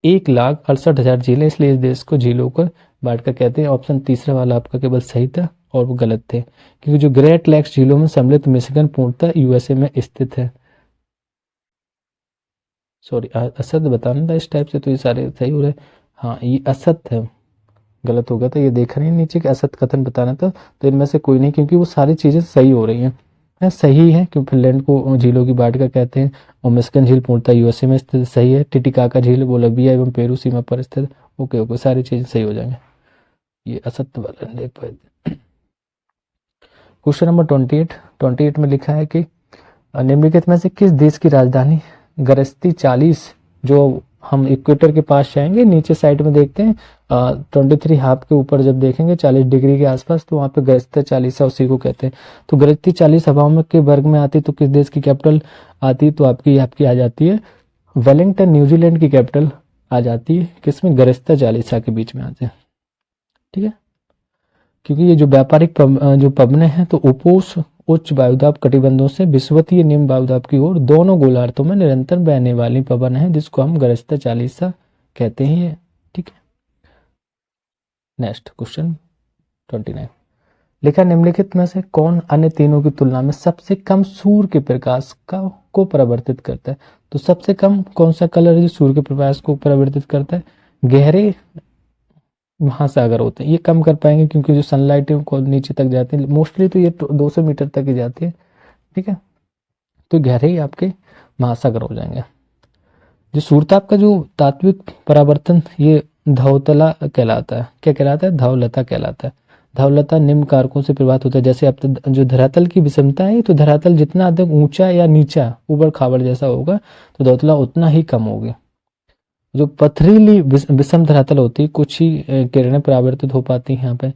1,68,000 झीलें, इसलिए इस देश को झीलों का वाटिका कहते हैं। ऑप्शन तीसरा वाला आपका केवल सही था और वो गलत थे, क्योंकि जो ग्रेट लेक्स झीलों में सम्मिलित मिशिगन पूर्णतः यूएसए में स्थित है। सॉरी, असद बताना था इस टाइप से, तो ये सारे सही हो रहे। हाँ, ये असद है, गलत हो गया था, ये देखा नहीं नीचे कि असद कथन बताना था, तो इनमें से कोई नहीं, क्योंकि वो सारी चीज़ें सही हो रही हैं। सही है, क्योंकि फिनलैंड को झीलों की वाटिका कहते हैं, और मिस्कन झील पूर्णतः यूएसए में स्थित, सही है। टिटिकाका झील बोलिविया एवं पेरू सीमा पर स्थित, ओके ओके, सारी चीज़ें सही हो जाएंगे। ये असत्य वाला नहीं देख पाए। क्वेश्चन नंबर 28 में लिखा है कि निम्नलिखित में से किस देश की राजधानी गरस्ती 40, जो हम इक्वेटर के पास जाएंगे नीचे साइड में देखते हैं 23 हाफ के ऊपर जब देखेंगे 40 डिग्री के आसपास, तो वहाँ पे गरस्ती 40 है, उसी को कहते हैं। तो गरस्ती 40 हवाओं में के वर्ग में आती, तो किस देश की कैपिटल आती? तो आपकी आपकी आ जाती है वेलिंगटन, न्यूजीलैंड की कैपिटल आ जाती है, किसमें? गरस्ता 40 के बीच में आते हैं। ठीक है, क्योंकि ये जो व्यापारिक जो पवने हैं, तो उपोष उच्च वायुदाब कटिबंधों से विषुवतीय निम्न वायुदाब की ओर दोनों गोलार्धों में निरंतर बहने वाली पवन है, जिसको हम गरजता 40 कहते हैं। ठीक है, नेक्स्ट क्वेश्चन 29 लिखा, निम्नलिखित में से कौन अन्य तीनों की तुलना में सबसे कम सूर्य के प्रकाश का को परावर्तित करता है? तो सबसे कम कौन सा कलर है जो सूर्य के प्रकाश को परावर्तित करता है? गहरे महासागर होते हैं, ये कम कर पाएंगे, क्योंकि जो सनलाइट है वो नीचे तक जाती है, मोस्टली तो ये 200 मीटर तक ही जाती है। ठीक है, तो गहरे ही आपके महासागर हो जाएंगे। जो सूर्यताप का जो तात्विक परावर्तन, ये धवतला कहलाता है। क्या कहलाता है? धवलता कहलाता है। धवलता निम्न कारकों से प्रभावित होता है, जैसे आप जो धरातल की विषमता है, तो धरातल जितना अधिक ऊंचा या नीचा ऊबड़ खाबड़ जैसा होगा, तो धवतला उतना ही कम होगी। जो पथरीली विषम धरातल होती है, कुछ ही किरणें परावर्तित हो पाती हैं यहाँ पे।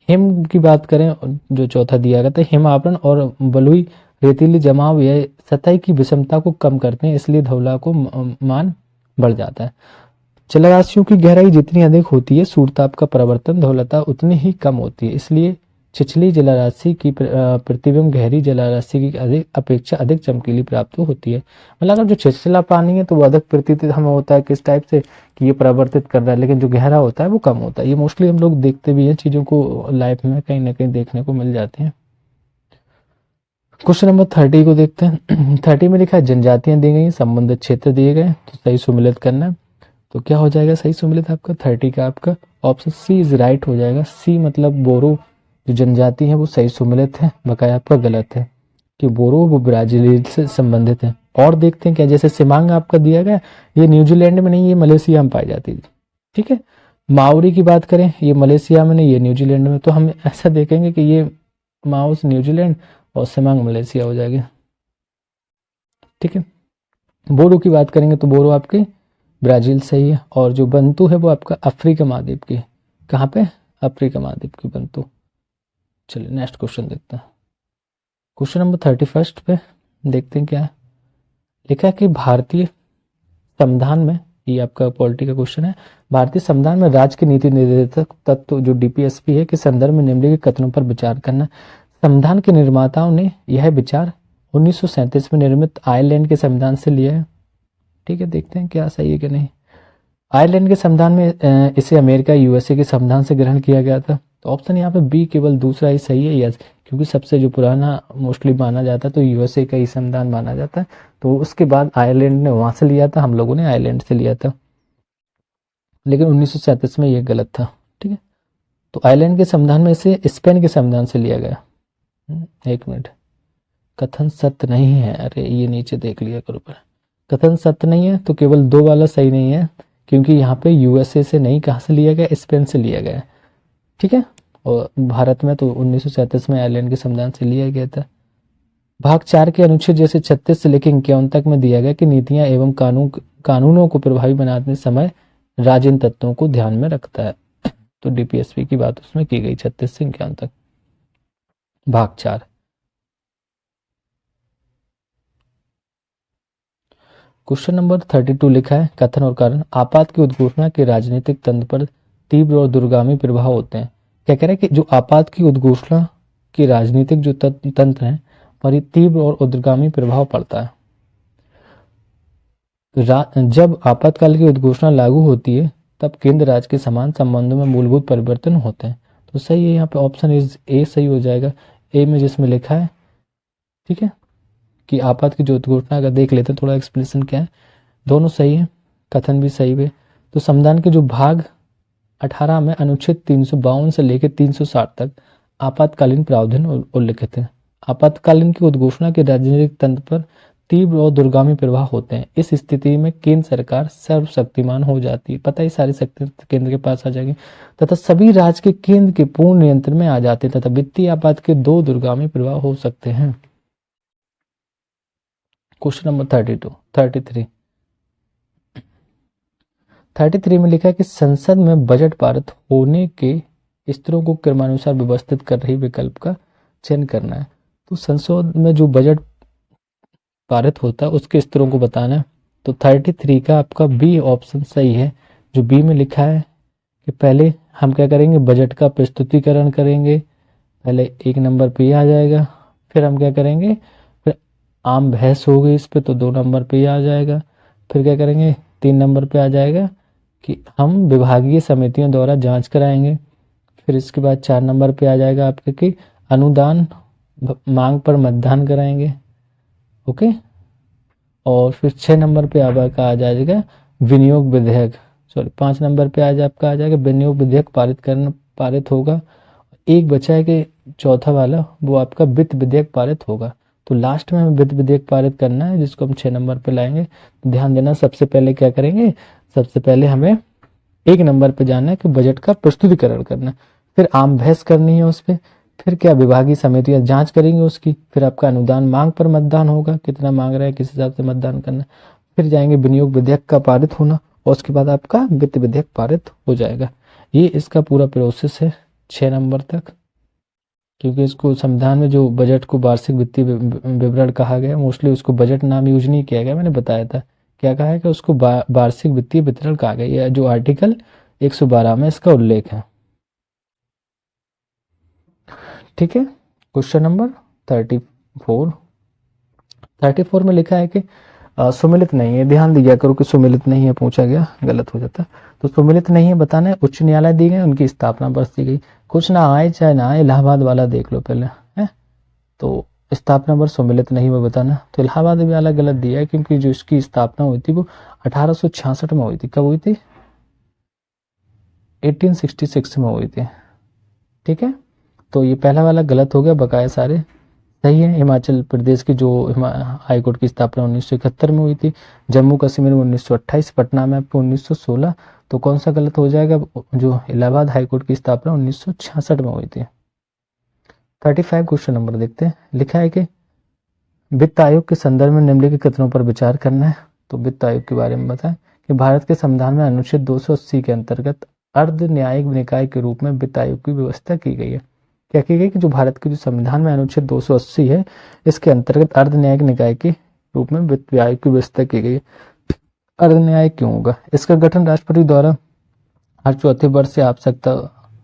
हिम की बात करें, जो चौथा दिया गया था, हिम आवरण और बलुई रेतीली जमाव यह सतह की विषमता को कम करते हैं, इसलिए धवला को मान बढ़ जाता है। जलराशियों की गहराई जितनी अधिक होती है, सूर्यताप का परावर्तन धवलता उतनी ही कम होती है, इसलिए छिछली जलराशि की प्रतिबिंब गहरी जलराशि की अपेक्षा अधिक चमकीली प्राप्त होती है। मतलब अगर जो छिछला पानी है तो वो अधिक प्रतीत हमें होता है किस टाइप से, कि ये परावर्तित कर रहा है, लेकिन जो गहरा होता है वो कम होता है। ये मोस्टली हम लोग देखते भी हैं, चीज़ों को लाइफ में कहीं ना कहीं देखने को मिल जाती हैं। क्वेश्चन नंबर 30 को देखते हैं। 30 में लिखा है जनजातियां दी गई, संबंधित क्षेत्र दिए गए, तो सही सुमिलित करना है। तो क्या हो जाएगा सही सुमिलित आपका? 30 का आपका ऑप्शन सी इज राइट हो जाएगा। सी मतलब बोरो जो जनजाति है वो सही सुमिलित है, बकाया आपका गलत है, कि बोरो वो ब्राजील से संबंधित है। और देखते हैं क्या, जैसे सिमांग आपका दिया गया, ये न्यूजीलैंड में नहीं, ये मलेशिया में पाई जाती है। ठीक है, माओरी की बात करें, ये मलेशिया में नहीं, ये न्यूजीलैंड में, तो हम ऐसा देखेंगे कि ये माओस न्यूजीलैंड और सिमांग मलेशिया हो जाएगी। ठीक है, बोरो की बात करेंगे तो बोरो आपके ब्राजील सही है, और जो बंतु है वो आपका अफ्रीका महाद्वीप की, कहाँ पे? अफ्रीका महाद्वीप की बनतु। चलिए नेक्स्ट क्वेश्चन देखते हैं। क्वेश्चन नंबर 31 पे देखते हैं क्या है। लिखा है कि भारतीय संविधान में, ये आपका पॉलिटी का क्वेश्चन है, भारतीय संविधान में राज्य के नीति निर्देशक तत्व जो डीपीएसपी है के संदर्भ में निम्नलिखित कथनों पर विचार करना। संविधान के निर्माताओं ने यह विचार 1937 में निर्मित आयरलैंड के संविधान से लिया है। ठीक है, देखते हैं क्या सही है कि नहीं। आयरलैंड के संविधान में इसे अमेरिका यूएसए के संविधान से ग्रहण किया गया था। तो ऑप्शन यहाँ पे बी केवल दूसरा ही सही है, यस, क्योंकि सबसे जो पुराना मोस्टली माना जाता है तो यूएसए का ही संविधान माना जाता है। तो उसके बाद आयरलैंड ने वहां से लिया था, हम लोगों ने आयरलैंड से लिया था, लेकिन 1937 में ये गलत था। ठीक है, तो आयरलैंड के संविधान में इसे स्पेन के संविधान से लिया गया। एक मिनट, कथन सत्य नहीं है, अरे ये नीचे देख लिया करो पर, कथन सत्य नहीं है तो केवल दो वाला सही नहीं है, क्योंकि यहाँ पे यूएसए से नहीं, कहाँ से लिया गया, स्पेन से लिया गया। ठीक है, और भारत में तो 1937 में आयरलैंड के संविधान से लिया गया था। भाग 4 के अनुच्छेद जैसे 36 से लेकर 51 तक में दिया गया कि नीतियां एवं कानूनों को प्रभावी बनाते समय राज्य इन तत्वों को ध्यान में रखता है। तो डीपीएसपी की बात उसमें की गई 36 से 51 तक, भाग 4। क्वेश्चन नंबर 32 लिखा है, कथन और कारण, आपात की उद्घोषणा के राजनीतिक तंत्र पर तीव्र और दूरगामी प्रभाव होते हैं। क्या कह रहा है कि जो आपात की उद्घोषणा के राजनीतिक जो तंत्र है पर ये तीव्र और उद्गामी प्रभाव पड़ता है। जब आपातकाल की उद्घोषणा लागू होती है तब केंद्र राज्य के समान संबंधों में मूलभूत परिवर्तन होते हैं। तो सही है, यहाँ पे ऑप्शन इज ए सही हो जाएगा। ए में जिसमें लिखा है, ठीक है, कि आपात की जो उद्घोषणा का देख लेते हैं थोड़ा एक्सप्लेनेशन क्या है, दोनों सही है, कथन भी सही है। तो संविधान के जो भाग 18 में अनुच्छेद 352 से लेकर 360 तक आपातकालीन प्रावधान उल्लिखित है। आपातकालीन की उद्घोषणा के राजनीतिक तंत्र पर तीव्र और दूरगामी प्रभाव होते हैं। इस स्थिति में केंद्र सरकार सर्वशक्तिमान हो जाती है, पता ही सारी शक्ति केंद्र के पास आ जाएगी तथा सभी राज्य के केंद्र के पूर्ण नियंत्रण में आ जाते हैं तथा वित्तीय आपात के दो दूरगामी प्रभाव हो सकते हैं। क्वेश्चन नंबर 33 में लिखा है कि संसद में बजट पारित होने के स्तरों को क्रमानुसार व्यवस्थित कर रही विकल्प का चयन करना है। तो संसद में जो बजट पारित होता है उसके स्तरों को बताना है। तो 33 का आपका बी ऑप्शन सही है। जो बी में लिखा है कि पहले हम क्या करेंगे, बजट का प्रस्तुतिकरण करेंगे, पहले एक नंबर पे आ जाएगा, फिर हम क्या करेंगे, फिर आम बहस होगी इस पे तो 2 नंबर पे आ जाएगा, फिर क्या करेंगे 3 नंबर पे आ जाएगा कि हम विभागीय समितियों द्वारा जांच कराएंगे, फिर इसके बाद 4 नंबर पे आ जाएगा आपके कि अनुदान मांग पर मतदान कराएंगे, ओके, और फिर 6 नंबर पे आपका आ जाएगा विनियोग विधेयक, सॉरी 5 नंबर पे आज आपका आ जाएगा विनियोग विधेयक पारित होगा। एक बचा है कि चौथा वाला वो आपका वित्त विधेयक पारित होगा। तो लास्ट में हमें वित्त विधेयक पारित करना है जिसको हम 6 नंबर पे लाएंगे। तो ध्यान देना, सबसे पहले क्या करेंगे, सबसे पहले हमें 1 नंबर पे जाना है कि बजट का प्रस्तुतिकरण करना है, फिर आम बहस करनी है उस पर, फिर क्या विभागीय समितियां जांच करेंगे उसकी, फिर आपका अनुदान मांग पर मतदान होगा, कितना मांग रहा है किस हिसाब से मतदान करना, फिर जाएंगे विनियोग विधेयक का पारित होना और उसके बाद आपका वित्त विधेयक पारित हो जाएगा। ये इसका पूरा प्रोसेस है 6 नंबर तक। क्योंकि इसको संविधान में जो बजट को वार्षिक वित्तीय विवरण कहा गया, मोस्टली उसको बजट नाम यूज नहीं किया गया, मैंने बताया था क्या कहा है कि उसको वार्षिक वित्तीय वितरण कहा गया, यह जो आर्टिकल 112 में इसका उल्लेख है। ठीक है, क्वेश्चन नंबर 34 में लिखा है कि सुमिलित नहीं है, ध्यान दिया करो कि सुमिलित नहीं है पूछा गया, गलत हो जाता। तो सुमिलित नहीं है बताना है, उच्च न्यायालय दी गए, उनकी स्थापना वर्ष दी गई, कुछ ना आए चाहे ना आए, इलाहाबाद वाला देख लो पहले है। तो स्थापना वर्ष सुमिलित नहीं हुआ बताना, तो इलाहाबाद वाला गलत दिया है क्योंकि जो इसकी स्थापना हुई थी वो 1866 में हुई थी। कब हुई थी, 1866 में हुई थी। ठीक है, तो ये पहला वाला गलत हो गया, बकाया सारे सही है। हिमाचल प्रदेश की जो हाई कोर्ट की स्थापना 1971 में हुई थी, जम्मू कश्मीर में 1928, पटना में आपको 1916। तो कौन सा गलत हो जाएगा, जो इलाहाबाद हाई कोर्ट की स्थापना 1966 में हुई थी। 35 क्वेश्चन नंबर देखते हैं। लिखा है कि वित्त आयोग के संदर्भ में निम्नलिखित कथनों पर विचार करना है। तो वित्त आयोग के बारे में बताएं कि भारत के संविधान में अनुच्छेद 280 के अंतर्गत अर्ध न्यायिक निकाय के रूप में वित्त आयोग की व्यवस्था की गई है। क्या की गई कि जो भारत के जो संविधान में अनुच्छेद 280 है, इसके अंतर्गत अर्ध न्यायिक निकाय के रूप में वित्त आयोग की व्यवस्था की गई है। अर्ध न्यायिक क्यों होगा? इसका गठन राष्ट्रपति द्वारा हर चौथे वर्ष से आवश्यकता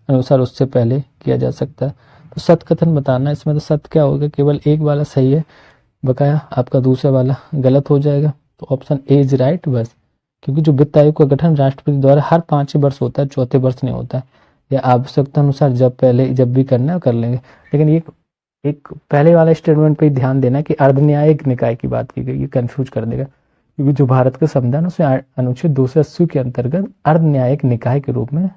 अनुसार उससे पहले किया जा सकता है। तो सत्य कथन बताना, इसमें तो सत्य क्या होगा, केवल एक वाला सही है, बकाया आपका दूसरा वाला गलत हो जाएगा। तो ऑप्शन ए इज राइट बस, क्योंकि जो वित्त आयोग का गठन राष्ट्रपति द्वारा हर 5 वर्ष होता है, चौथे वर्ष नहीं होता है। या आवश्यकता अनुसार जब भी करना है कर लेंगे। लेकिन ये एक पहले वाला स्टेटमेंट पे ध्यान देना कि अर्ध न्यायिक निकाय की बात की गई, ये कंफ्यूज कर देगा, क्योंकि जो भारत का संविधान उसमें अनुच्छेद 280 के अंतर्गत अर्ध न्यायिक निकाय के रूप में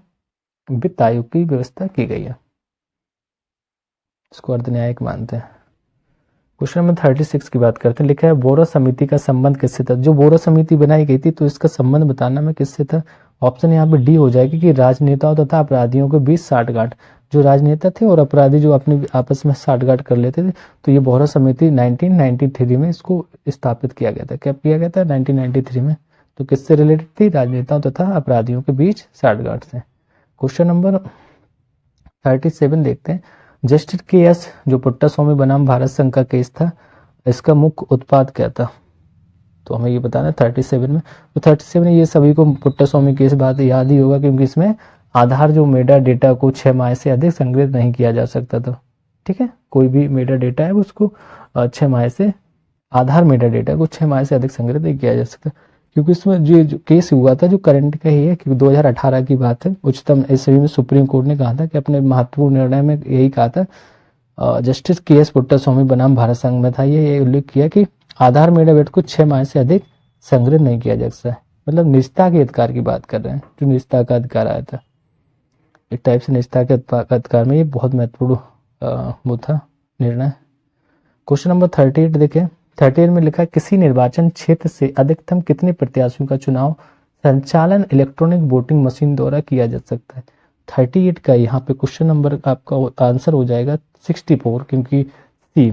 वित्त आयोग की व्यवस्था की गई है, इसको अर्ध न्यायिक मानते हैं। क्वेश्चन नंबर 36 की बात करते हैं। लिखा है बोरा समिति का संबंध किससे था? जो बोरा समिति बनाई गई थी, तो इसका संबंध बताना में किससे था? ऑप्शन यहाँ पे डी हो जाएगी कि राजनेताओं तथा अपराधियों के बीच साठगांठ। जो राजनेता थे और अपराधी जो अपने आपस में साठगांठ कर लेते थे, तो ये बोरा समिति 1993 में इसको स्थापित किया गया था। क्या किया गया था? 1993 में। तो किससे रिलेटेड थी? राजनेताओं तथा अपराधियों के बीच साठगांठ से। क्वेश्चन नंबर 37 देखते हैं। जस्टिस के एस जो पुट्टा स्वामी बनाम भारत संघ का केस था, इसका मुख्य उत्पाद क्या था? तो हमें ये बताना है 37 में। तो 37 ये सभी को पुट्टा स्वामी केस बात याद ही होगा, क्योंकि इसमें आधार जो मेटा डेटा को 6 माह से अधिक संग्रहित नहीं किया जा सकता था। ठीक है, कोई भी मेटा डेटा है उसको 6 माह से, आधार मेटा डेटा को 6 माह से अधिक संग्रहित नहीं किया जा सकता। क्योंकि इसमें जो केस हुआ था जो करंट का ही है, क्योंकि 2018 की बात है। उच्चतम न्यायालय में सुप्रीम कोर्ट ने कहा था कि अपने महत्वपूर्ण निर्णय में यही कहा था, जस्टिस के एस पुट्टा स्वामी बनाम भारत संघ में था, ये उल्लेख किया कि आधार मेटा डेटा को 6 माह से अधिक संग्रहित नहीं किया जा सकता है। मतलब निजता के अधिकार की बात कर रहे हैं, जो निजता का अधिकार आया था, एक टाइप से निजता के अधिकार में ये बहुत महत्वपूर्ण वो था निर्णय। क्वेश्चन नंबर 38 देखें। 38 में लिखा है किसी निर्वाचन क्षेत्र से अधिकतम कितने प्रत्याशियों का चुनाव संचालन इलेक्ट्रॉनिक वोटिंग मशीन द्वारा किया जा सकता है? 38 का यहाँ पे क्वेश्चन नंबर आपका आंसर हो जाएगा 64, क्योंकि सी,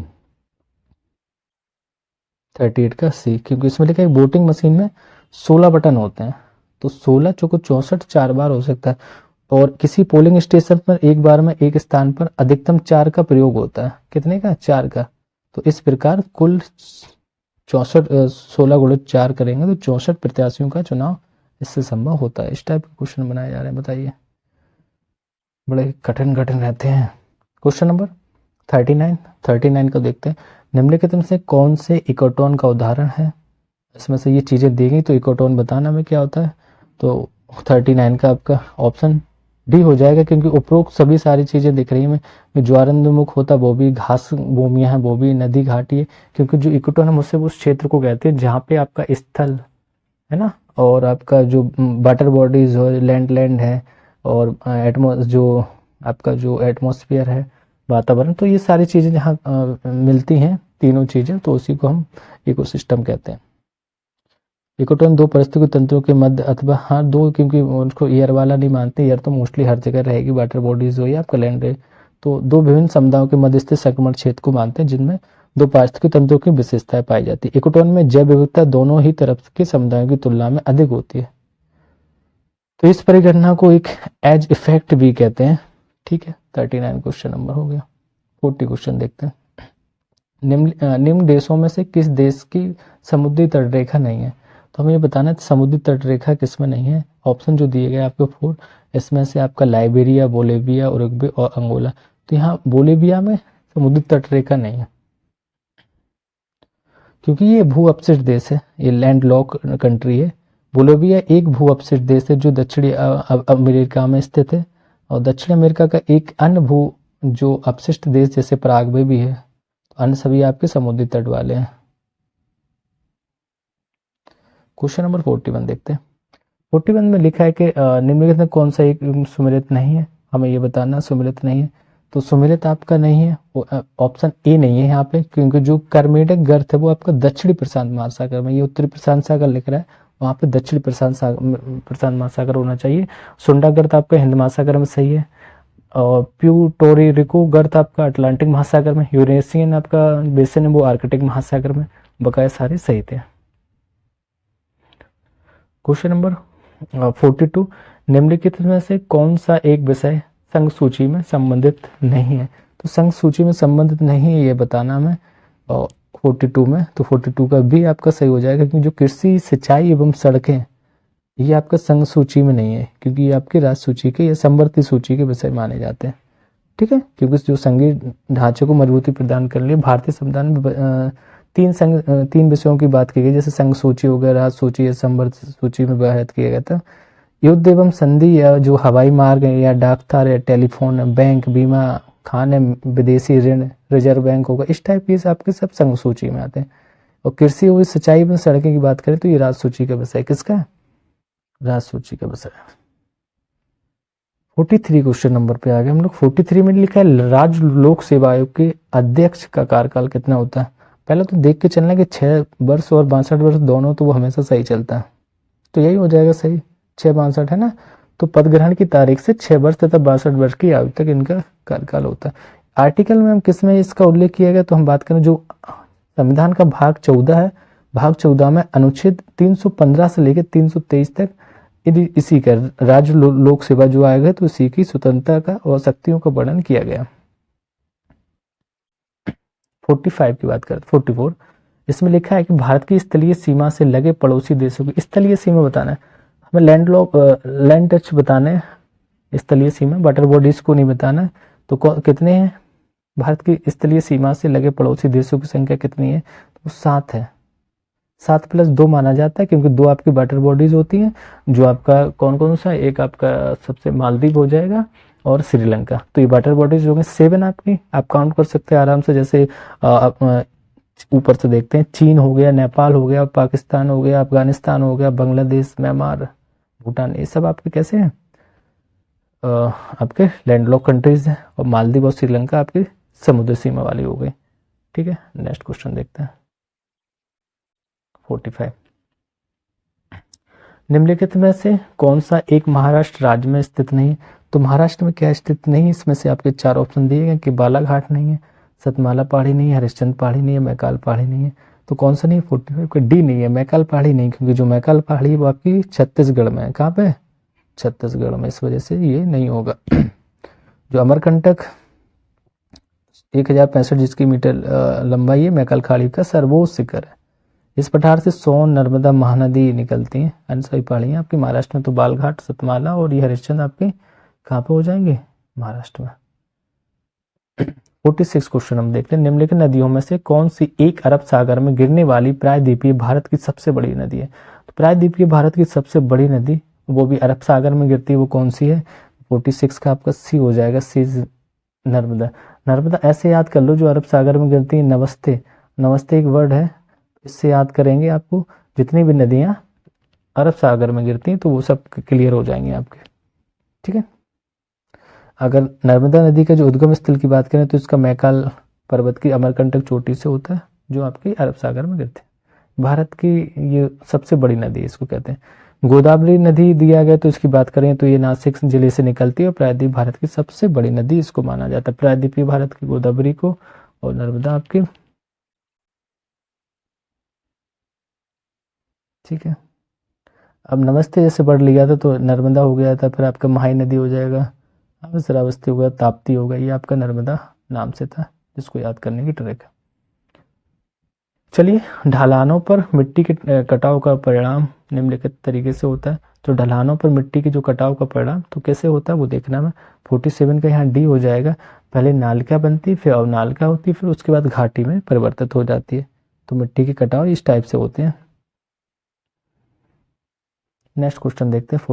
38 का सी, क्योंकि इसमें लिखा है वोटिंग मशीन में 16 बटन होते हैं, तो 16 चौको 64 4 बार हो सकता है। और किसी पोलिंग स्टेशन पर एक बार में एक स्थान पर अधिकतम 4 का प्रयोग होता है। कितने का? 4 का। तो इस प्रकार कुल 64, 16 गुणित 4 करेंगे तो 64 प्रत्याशियों का चुनाव इससे संभव होता है। इस टाइप के क्वेश्चन बनाए जा रहे हैं, बताइए, बड़े कठिन रहते हैं। क्वेश्चन नंबर 39 को देखते हैं। निम्नलिखित में से कौन से इकोटोन का उदाहरण है? इसमें से ये चीजें दी गई, तो इकोटोन बताना में क्या होता है? तो 39 का आपका ऑप्शन डी हो जाएगा, क्योंकि उपरोक्त सभी सारी चीजें दिख रही है। ज्वारंदमुख होता वो भी, घास भूमियां हैं वो भी, नदी घाटी है, क्योंकि जो इकोटोन है उससे उस क्षेत्र को कहते हैं जहाँ पे आपका स्थल है ना, और आपका जो वाटर बॉडीज हो, लैंड है, और जो आपका जो एटमॉस्फेयर है, वातावरण, तो ये सारी चीजें जहाँ मिलती हैं, तीनों चीजें, तो उसी को हम इकोसिस्टम कहते हैं। इकोटोन दो परिस्थितिक तंत्रों के मध्य अथवा, हाँ दो, क्योंकि उनको एयर वाला नहीं मानते, एयर तो मोस्टली हर जगह रहेगी, वाटर बॉडीज हो या आपका लैंड है, तो दो विभिन्न समुदायों के मध्य स्थित संक्रमण क्षेत्र को मानते हैं, जिनमें दो पारिस्थितिक तंत्रों की विशेषताएं पाई जाती है। इकोटोन में जैव विविधता दोनों ही तरफ के समुदायों की तुलना में अधिक होती है, तो इस परिघटना को एक एज इफेक्ट भी कहते हैं। ठीक है, 39 क्वेश्चन नंबर हो गया। 40 क्वेश्चन देखते हैं। निम्न देशों में से किस देश की समुद्री तटरेखा नहीं है? तो हमें ये बताना है समुद्री तटरेखा किसमें नहीं है। ऑप्शन जो दिए गए आपको 4, इसमें से आपका लाइबेरिया, बोलिविया, उरुग्वे और अंगोला। तो यहाँ बोलिविया में समुद्री तटरेखा नहीं है, क्योंकि ये भू अपशिष्ट देश है, ये लैंड लॉक कंट्री है। बोलिविया एक भू अपशिष्ट देश है जो दक्षिणी अमेरिका में स्थित है, और दक्षिण अमेरिका का एक अन्य भू जो अपशिष्ट देश जैसे पराग्वे भी है, तो अन्य सभी आपके समुद्री तट वाले हैं। क्वेश्चन नंबर 41 देखते हैं। 41 में लिखा है कि निम्नलिखित में कौन सा एक सुमेलित नहीं है? हमें ये बताना सुमेलित नहीं है, तो सुमेलित आपका नहीं है, ऑप्शन ए नहीं है यहाँ पे, क्योंकि जो कर्मेटक गर्त है वो आपका दक्षिणी प्रशांत महासागर में, ये उत्तरी प्रशांत सागर लिख रहा है, वहाँ पे दक्षिणी प्रशांत महासागर होना चाहिए। सुंडा गर्त आपका हिंद महासागर में सही है, और प्यूटोरिको गर्त आपका अटलांटिक महासागर में, यूरेशियन आपका बेसिन है वो आर्कटिक महासागर में, बकाया सारे सही थे। क्वेश्चन नंबर 42, निम्नलिखित में से कौन सा एक विषय संघ सूची में संबंधित नहीं है? तो संघ सूची में संबंधित नहीं है ये बताना हमें। और 42 में, तो 42 का भी आपका सही हो जाएगा, क्योंकि जो कृषि, सिंचाई एवं सड़कें ये आपका संघ सूची में नहीं है, क्योंकि ये आपकी राज्य सूची के या समवर्ती सूची के विषय माने जाते हैं। ठीक है, क्योंकि जो संघीय ढांचे को मजबूती प्रदान करने के लिए भारतीय संविधान में तीन विषयों की बात की गई, जैसे संघ सूची हो गया, राज्य सूची या समवर्ती सूची में बहस किया गया था। युद्ध एवं संधि या जो हवाई मार्ग है, या डाकतार, या टेलीफोन, बैंक, बीमा, खान, विदेशी ऋण, रिजर्व बैंक होगा, इस टाइप के आपके सब संघ सूची में आते हैं। और कृषि और सिंचाई एवं सड़कें की बात करें तो ये राज्य सूची का विषय किसका है? राज्य सूची का विषय। 43 क्वेश्चन नंबर पे आ गए हम लोग। 43 में लिखा है राज्य लोक सेवा आयोग के अध्यक्ष का कार्यकाल कितना होता है? पहले तो देख के चलना कि 6 वर्ष और 62 वर्ष दोनों, तो वो हमेशा सही चलता है, तो यही हो जाएगा सही। 6-62 है ना, तो पद ग्रहण की तारीख से 6 वर्ष तथा 62 वर्ष की आयु तक इनका कार्यकाल होता है। आर्टिकल में हम किस में इसका उल्लेख किया गया, तो हम बात करें जो संविधान का भाग 14 है, भाग 14 में अनुच्छेद 315 से लेकर 323 तक इसी का राज्य लोक सेवा जो आयोग है, तो इसी की स्वतंत्रता का और शक्तियों का वर्णन किया गया। 45 की बात करते 44, इसमें लिखा है कि भारत की स्थलीय सीमा से लगे पड़ोसी देशों की स्थलीय सीमा बताना है हमें, लैंड टच बताना है स्थलीय सीमा, वाटर बॉडीज को नहीं बताना है। तो कितने हैं भारत की स्थलीय सीमा से लगे पड़ोसी देशों की संख्या कितनी है? तो 7 है। 7 + 2 माना जाता है, क्योंकि 2 आपकी वाटर बॉडीज होती हैं, जो आपका कौन कौन सा, एक आपका सबसे मालदीव हो जाएगा और श्रीलंका, तो ये वाटर बॉडीज हो गए 7 आपकी। आप काउंट कर सकते हैं आराम से, जैसे ऊपर से देखते हैं, चीन हो गया, नेपाल हो गया, पाकिस्तान हो गया, अफगानिस्तान हो गया, बांग्लादेश, म्यांमार, भूटान, ये सब आपके कैसे हैं, आपके लैंडलॉक कंट्रीज हैं। और मालदीव और श्रीलंका आपकी समुद्र सीमा वाली हो गई। ठीक है, नेक्स्ट क्वेश्चन देखते हैं। 45, निम्नलिखित में से कौन सा एक महाराष्ट्र राज्य में स्थित नहीं? तो महाराष्ट्र में क्या स्थित नहीं? इसमें से आपके 4 ऑप्शन दिए गए कि बालाघाट नहीं है, सतमाला पहाड़ी नहीं है, हरिश्चंद्र पहाड़ी नहीं है, मैकाल पहाड़ी नहीं है। तो कौन सा नहीं? 45 का डी नहीं है, मैकाल पहाड़ी नहीं, क्योंकि जो मैकाल पहाड़ी है वो आपकी छत्तीसगढ़ में है। कहाँ पे? छत्तीसगढ़ में, इस वजह से ये नहीं होगा। जो अमरकंटक 1065 जिसकी मीटर लंबाई है, मैकाल खाड़ी का सर्वोच्च शिखर है। इस पठार से सोन, नर्मदा, महानदी निकलती हैं। अन्य सभी पहाड़ियाँ आपकी महाराष्ट्र में तो बालघाट, सतमाला और ये हरिश्चंद्र आपके कहाँ पे हो जाएंगे? महाराष्ट्र में। 46 क्वेश्चन हम देखते हैं, निम्नलिखित नदियों में से कौन सी एक अरब सागर में गिरने वाली प्रायद्वीपीय भारत की सबसे बड़ी नदी है? तो प्रायद्वीपीय भारत की सबसे बड़ी नदी, वो भी अरब सागर में गिरती है, वो कौन सी है? 46 का आपका सी हो जाएगा, सी नर्मदा। नर्मदा ऐसे याद कर लो, जो अरब सागर में गिरती है, नमस्ते, नमस्ते एक वर्ड है, इससे याद करेंगे आपको। जितनी भी नदियां अरब सागर में गिरती हैं तो वो सब क्लियर हो जाएंगे आपके। ठीक है, अगर नर्मदा नदी का जो उद्गम स्थल की बात करें तो इसका मैकाल पर्वत की अमरकंटक चोटी से होता है, जो आपकी अरब सागर में गिरती है। भारत की ये सबसे बड़ी नदी इसको कहते हैं। गोदावरी नदी दिया गया तो इसकी बात करें तो ये नासिक जिले से निकलती है, और प्रायद्वीप भारत की सबसे बड़ी नदी इसको माना जाता है, प्रायद्वीपीय भारत की गोदावरी को, और नर्मदा आपकी। ठीक है, अब नमस्ते जैसे वर्ड लिया था तो नर्मदा हो गया था, फिर आपका महाई नदी हो जाएगा, श्रावस्ती हो गया, ताप्ती हो गया, ये आपका नर्मदा नाम से था, जिसको याद करने की ट्रिक है। चलिए, ढलानों पर मिट्टी के कटाव का परिणाम निम्नलिखित तरीके से होता है। तो ढलानों पर मिट्टी के जो कटाव का परिणाम तो कैसे होता है वो देखना है। 47 का यहाँ डी हो जाएगा, पहले नालिका बनती, फिर अवनालिका होती, फिर उसके बाद घाटी में परिवर्तित हो जाती है। तो मिट्टी के कटाव इस टाइप से होते हैं। नेक्स्ट क्वेश्चन देखते हैं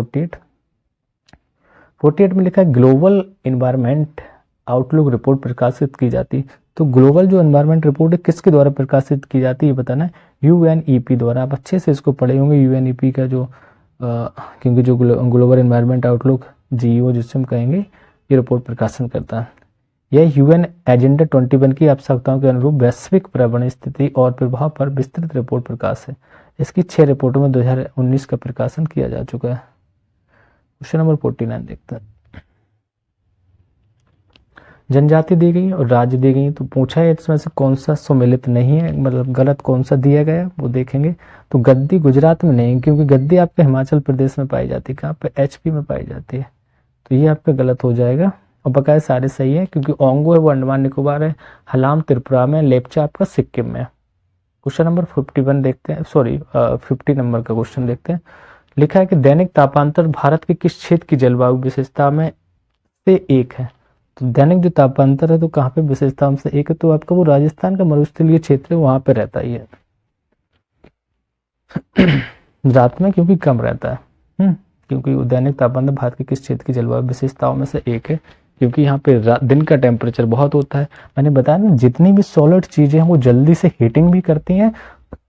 48 में लिखा है ग्लोबल एनवायरनमेंट आउटलुक रिपोर्ट प्रकाशित की जाती। तो ग्लोबल जो एनवायरनमेंट रिपोर्ट है किसके द्वारा प्रकाशित की जाती है बताना है, यूएनईपी द्वारा। आप अच्छे से इसको पढ़े होंगे, यूएनईपी का जो क्योंकि जो ग्लोबल एनवायरनमेंट आउटलुक जीईओ जिससे हम कहेंगे, ये रिपोर्ट प्रकाशन करता है। यह यूएन एजेंडा 21 की आवश्यकताओं के अनुरूप वैश्विक पर्यावरण स्थिति और प्रभाव पर विस्तृत रिपोर्ट प्रकाश है। इसकी 6 रिपोर्टों में 2019 का प्रकाशन किया जा चुका है। क्वेश्चन नंबर 49 देखते हैं। जनजाति दी गई और राज्य दी गई। तो पूछा है इसमें से कौन सा सम्मिलित नहीं है, मतलब गलत कौन सा दिया गया वो देखेंगे। तो गद्दी गुजरात में नहीं, क्योंकि गद्दी आपके हिमाचल प्रदेश में पाई जाती है, कहाँ पे, एचपी में पाई जाती है। तो ये आपका गलत हो जाएगा। और बकाया सारे सही है, क्योंकि ओंगो है वो अंडमान निकोबार है, हलाम त्रिपुरा में, लेप्चा आपका सिक्किम में। क्वेश्चन नंबर 51 देखते हैं, सॉरी 50 नंबर का क्वेश्चन देखते हैं। लिखा है कि दैनिक तापांतर भारत के किस क्षेत्र की जलवायु विशेषता में से एक है। तो दैनिक जो तापांतर है तो कहाँ पे विशेषता से एक है, तो आपका वो राजस्थान का मरुस्थलीय क्षेत्र है, वहां पे रहता ही है रात में, क्योंकि कम रहता है। क्योंकि दैनिक तापमान भारत के किस क्षेत्र की जलवायु विशेषताओं में से एक है, क्योंकि यहाँ पे दिन का टेम्परेचर बहुत होता है। मैंने बताया ना, जितनी भी सॉलिड चीजें हैं वो जल्दी से हीटिंग भी करती हैं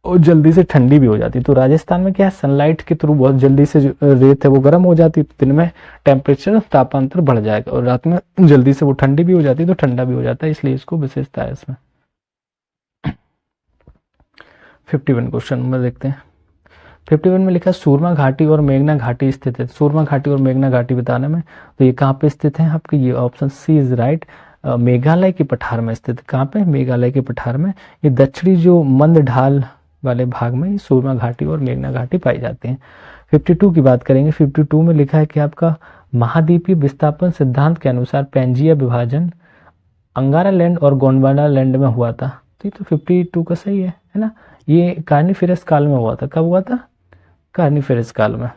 और जल्दी से ठंडी भी हो जाती है। तो राजस्थान में क्या है, सनलाइट के थ्रू बहुत जल्दी से जो रेत है वो गर्म हो जाती है, तो दिन में टेम्परेचर तापांतर बढ़ जाएगा और रात में जल्दी से वो ठंडी भी हो जाती है, तो ठंडा भी हो जाता है, इसलिए इसको विशेषता है इसमें। 51 क्वेश्चन में देखते हैं। 51 में लिखा सूरमा घाटी और मेघना घाटी स्थित है। सूरमा घाटी और मेघना घाटी बताने में, तो ये कहाँ पे स्थित है आपके, ये option C is right, Meghalaya के पठार में स्थित। कहाँ पे, मेघालय के पठार में। ये दक्षिणी जो मंद ढाल वाले भाग में सूरमा घाटी और मेघना घाटी पाई जाती हैं। 52 की बात करेंगे। 52 में लिखा है कि आपका महाद्वीपीय विस्थापन सिद्धांत के अनुसार पैंजिया विभाजन अंगारा लैंड और गोंडवाना लैंड में हुआ था। तो ये तो 52 का सही है ना। ये कार्निफेरस काल में हुआ था। कब हुआ था, कार्निफेरस काल में।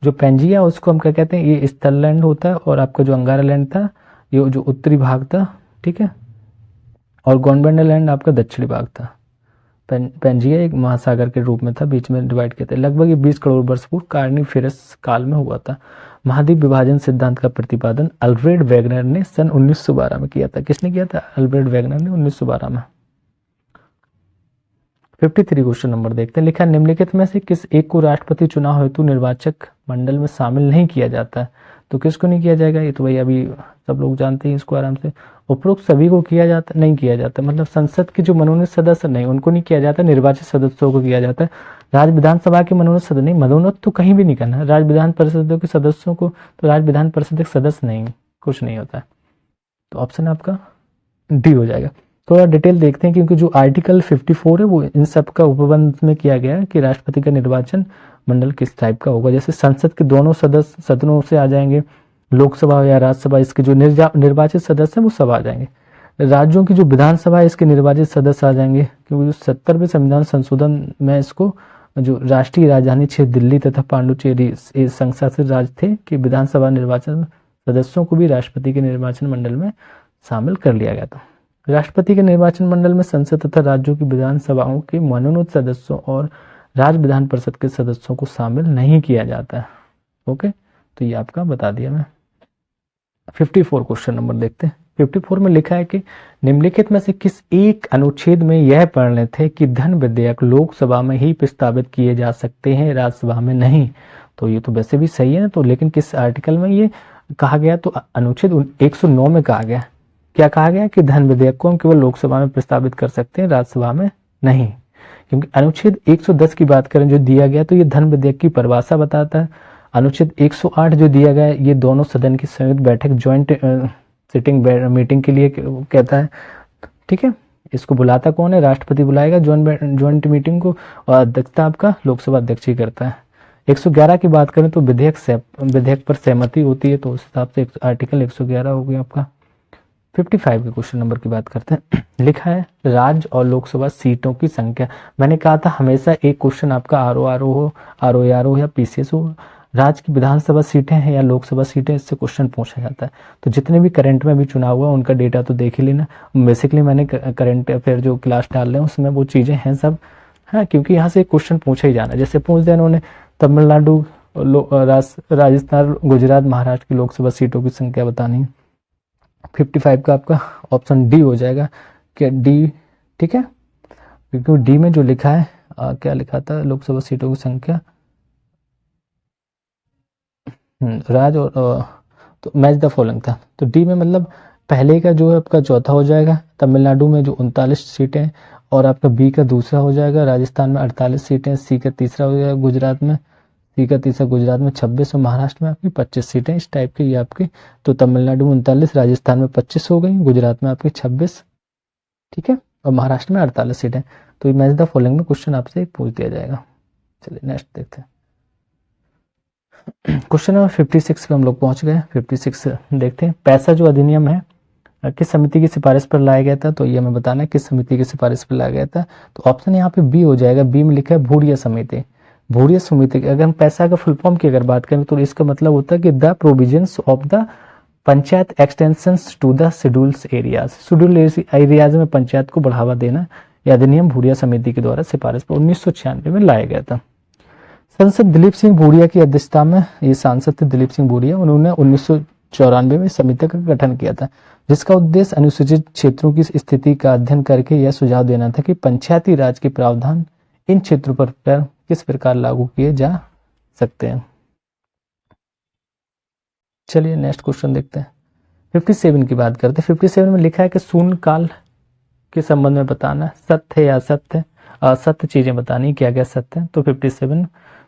जो पेंजिया उसको हम क्या कहते हैं, ये स्थल लैंड होता है, और आपका जो अंगारा लैंड था ये जो उत्तरी भाग था, ठीक है, और गोंडवाना लैंड आपका दक्षिणी भाग था। पेंजिया एक महासागर के रूप में था, बीच में डिवाइड किया था। लगभग ये 20 करोड़ वर्ष पूर्व कार्निफेरस काल में हुआ था। महाद्वीप विभाजन सिद्धांत का प्रतिपादन अल्फ्रेड वेगनर ने सन 1912 में किया था। किसने किया था, अल्फ्रेड वेगनर ने 1912 में। 53 क्वेश्चन नंबर देखते हैं। लिखा निम्नलिखित में से किस एक को राष्ट्रपति चुनाव हेतु निर्वाचक मंडल में शामिल नहीं किया जाता है। तो किसको नहीं किया जाएगा, ये तो भाई अभी सब लोग जानते हैं इसको आराम से। उपरोक्त सभी को किया जाता, नहीं किया जाता, मतलब संसद के जो मनोनीत सदस्य नहीं उनको नहीं किया जाता, निर्वाचित सदस्यों को किया जाता है। राज्य विधानसभा के मनोनीत सदस्य नहीं, मनोनीत तो कहीं भी नहीं करना है। राज्य विधान परिषद के सदस्यों को, तो राज्य विधान परिषद के सदस्य नहीं, कुछ नहीं होता है। तो ऑप्शन आपका डी हो जाएगा। थोड़ा डिटेल देखते हैं, क्योंकि जो आर्टिकल 54 है वो इन सब का उपबंध में किया गया है कि राष्ट्रपति का निर्वाचन मंडल किस टाइप का होगा। जैसे संसद के दोनों सदस्य सदनों से आ जाएंगे, लोकसभा या राज्यसभा इसके जो निर्वाचित सदस्य हैं वो सब आ जाएंगे। राज्यों की जो विधानसभा है इसके निर्वाचित सदस्य आ जाएंगे, क्योंकि 70वें संविधान संशोधन में इसको जो राष्ट्रीय राजधानी क्षेत्र दिल्ली तथा पांडुचेरी संशासित राज्य थे कि विधानसभा निर्वाचन सदस्यों को भी राष्ट्रपति के निर्वाचन मंडल में शामिल कर लिया गया था। राष्ट्रपति के निर्वाचन मंडल में संसद तथा राज्यों की विधानसभाओं के मनोनीत सदस्यों और राज्य विधान परिषद के सदस्यों को शामिल नहीं किया जाता है। ओके, तो ये आपका बता दिया मैं। 54 क्वेश्चन नंबर देखते हैं। 54 में लिखा है कि निम्नलिखित में से किस एक अनुच्छेद में यह परिणत है कि धन विधेयक लोकसभा में ही प्रस्तावित किए जा सकते हैं, राज्यसभा में नहीं। तो ये तो वैसे भी सही है, तो लेकिन किस आर्टिकल में ये कहा गया, तो अनुच्छेद 109 में कहा गया। क्या कहा गया कि धन विधेयक को हम केवल लोकसभा में प्रस्तावित कर सकते हैं, राज्यसभा में नहीं। क्योंकि अनुच्छेद 110 की बात करें जो दिया गया, तो ये धन विधेयक की परिभाषा बताता है। अनुच्छेद 108 जो दिया गया ये दोनों सदन की संयुक्त बैठक ज्वाइंट सिटिंग मीटिंग के लिए कहता है, ठीक है। इसको बुलाता कौन है, राष्ट्रपति बुलाएगा ज्वाइंट मीटिंग को, और अध्यक्षता आपका लोकसभा अध्यक्ष ही करता है। 111 की बात करें तो विधेयक पर सहमति होती है, तो उस हिसाब से आर्टिकल 111 हो गया आपका। 55 के क्वेश्चन नंबर की बात करते हैं। लिखा है राज्य और लोकसभा सीटों की संख्या। मैंने कहा था हमेशा एक क्वेश्चन आपका आरओ या पीसीएस हो, राज्य की विधानसभा सीटें हैं या लोकसभा सीटें, इससे क्वेश्चन पूछा जाता है। तो जितने भी करंट में भी चुनाव हुआ उनका डेटा तो देख ही लेना। बेसिकली मैंने करंट अफेयर जो क्लास डाल रहे हैं उसमें वो चीजें हैं सब, हाँ, क्योंकि यहाँ से क्वेश्चन पूछा ही जाना। जैसे पूछ दिया उन्होंने तमिलनाडु, राजस्थान, गुजरात, महाराष्ट्र की लोकसभा सीटों की संख्या बतानी है। 55 का आपका ऑप्शन डी हो जाएगा, क्या डी, ठीक है। क्योंकि डी में जो लिखा है क्या लिखा था, लोकसभा सीटों की संख्या राज और तो मैच द फॉलोइंग था। तो डी में मतलब पहले का जो है आपका चौथा हो जाएगा, तमिलनाडु में जो 39 सीटें, और आपका बी का दूसरा हो जाएगा, राजस्थान में 48 सीटें, सी का तीसरा हो जाएगा, गुजरात में सी का तीसरा गुजरात में 26 और महाराष्ट्र में आपकी 25 सीटें इस टाइप की ये आपकी। तो तमिलनाडु में 39, राजस्थान में 25 हो गई, गुजरात में आपकी 26, ठीक है, और महाराष्ट्र में 48 सीटें। तो मैच द फॉलोइंग में क्वेश्चन आपसे एक पूछ दिया जाएगा। चलिए नेक्स्ट देखते हैं। क्वेश्चन नंबर 56 पे हम लोग पहुंच गए। 56 देखते हैं। पैसा जो अधिनियम है किस समिति की सिफारिश पर लाया गया था, तो ये हमें बताना है किस समिति की सिफारिश पर लाया गया था। तो ऑप्शन यहाँ पे बी हो जाएगा। बी में लिखा है भूरिया समिति। भूरिया समिति, अगर हम पैसा का फुल फॉर्म की अगर बात करें तो इसका मतलब होता है कि the provisions of the panchayat extensions to the schedules areas. Schedule areas में पंचायत को बढ़ावा देना, यह अधिनियम भूरिया समिति के द्वारा सिफारिश पर 1996 में लाया गया था। सांसद दिलीप सिंह भूरिया की अध्यक्षता में ये सांसद थे दिलीप सिंह भूरिया, उन्होंने 1994 में समिति का गठन किया था, जिसका उद्देश्य अनुसूचित क्षेत्रों की स्थिति का अध्ययन करके यह सुझाव देना था कि पंचायती राज के प्रावधान इन क्षेत्रों पर किस प्रकार लागू किए जा सकते हैं। चलिए नेक्स्ट क्वेश्चन देखते हैं। 57 की बात करते हैं। 57 में लिखा है कि शून्य काल के संबंध में बताना सत्य है या असत्य, असत्य चीजें बतानी, क्या क्या सत्य है। तो 57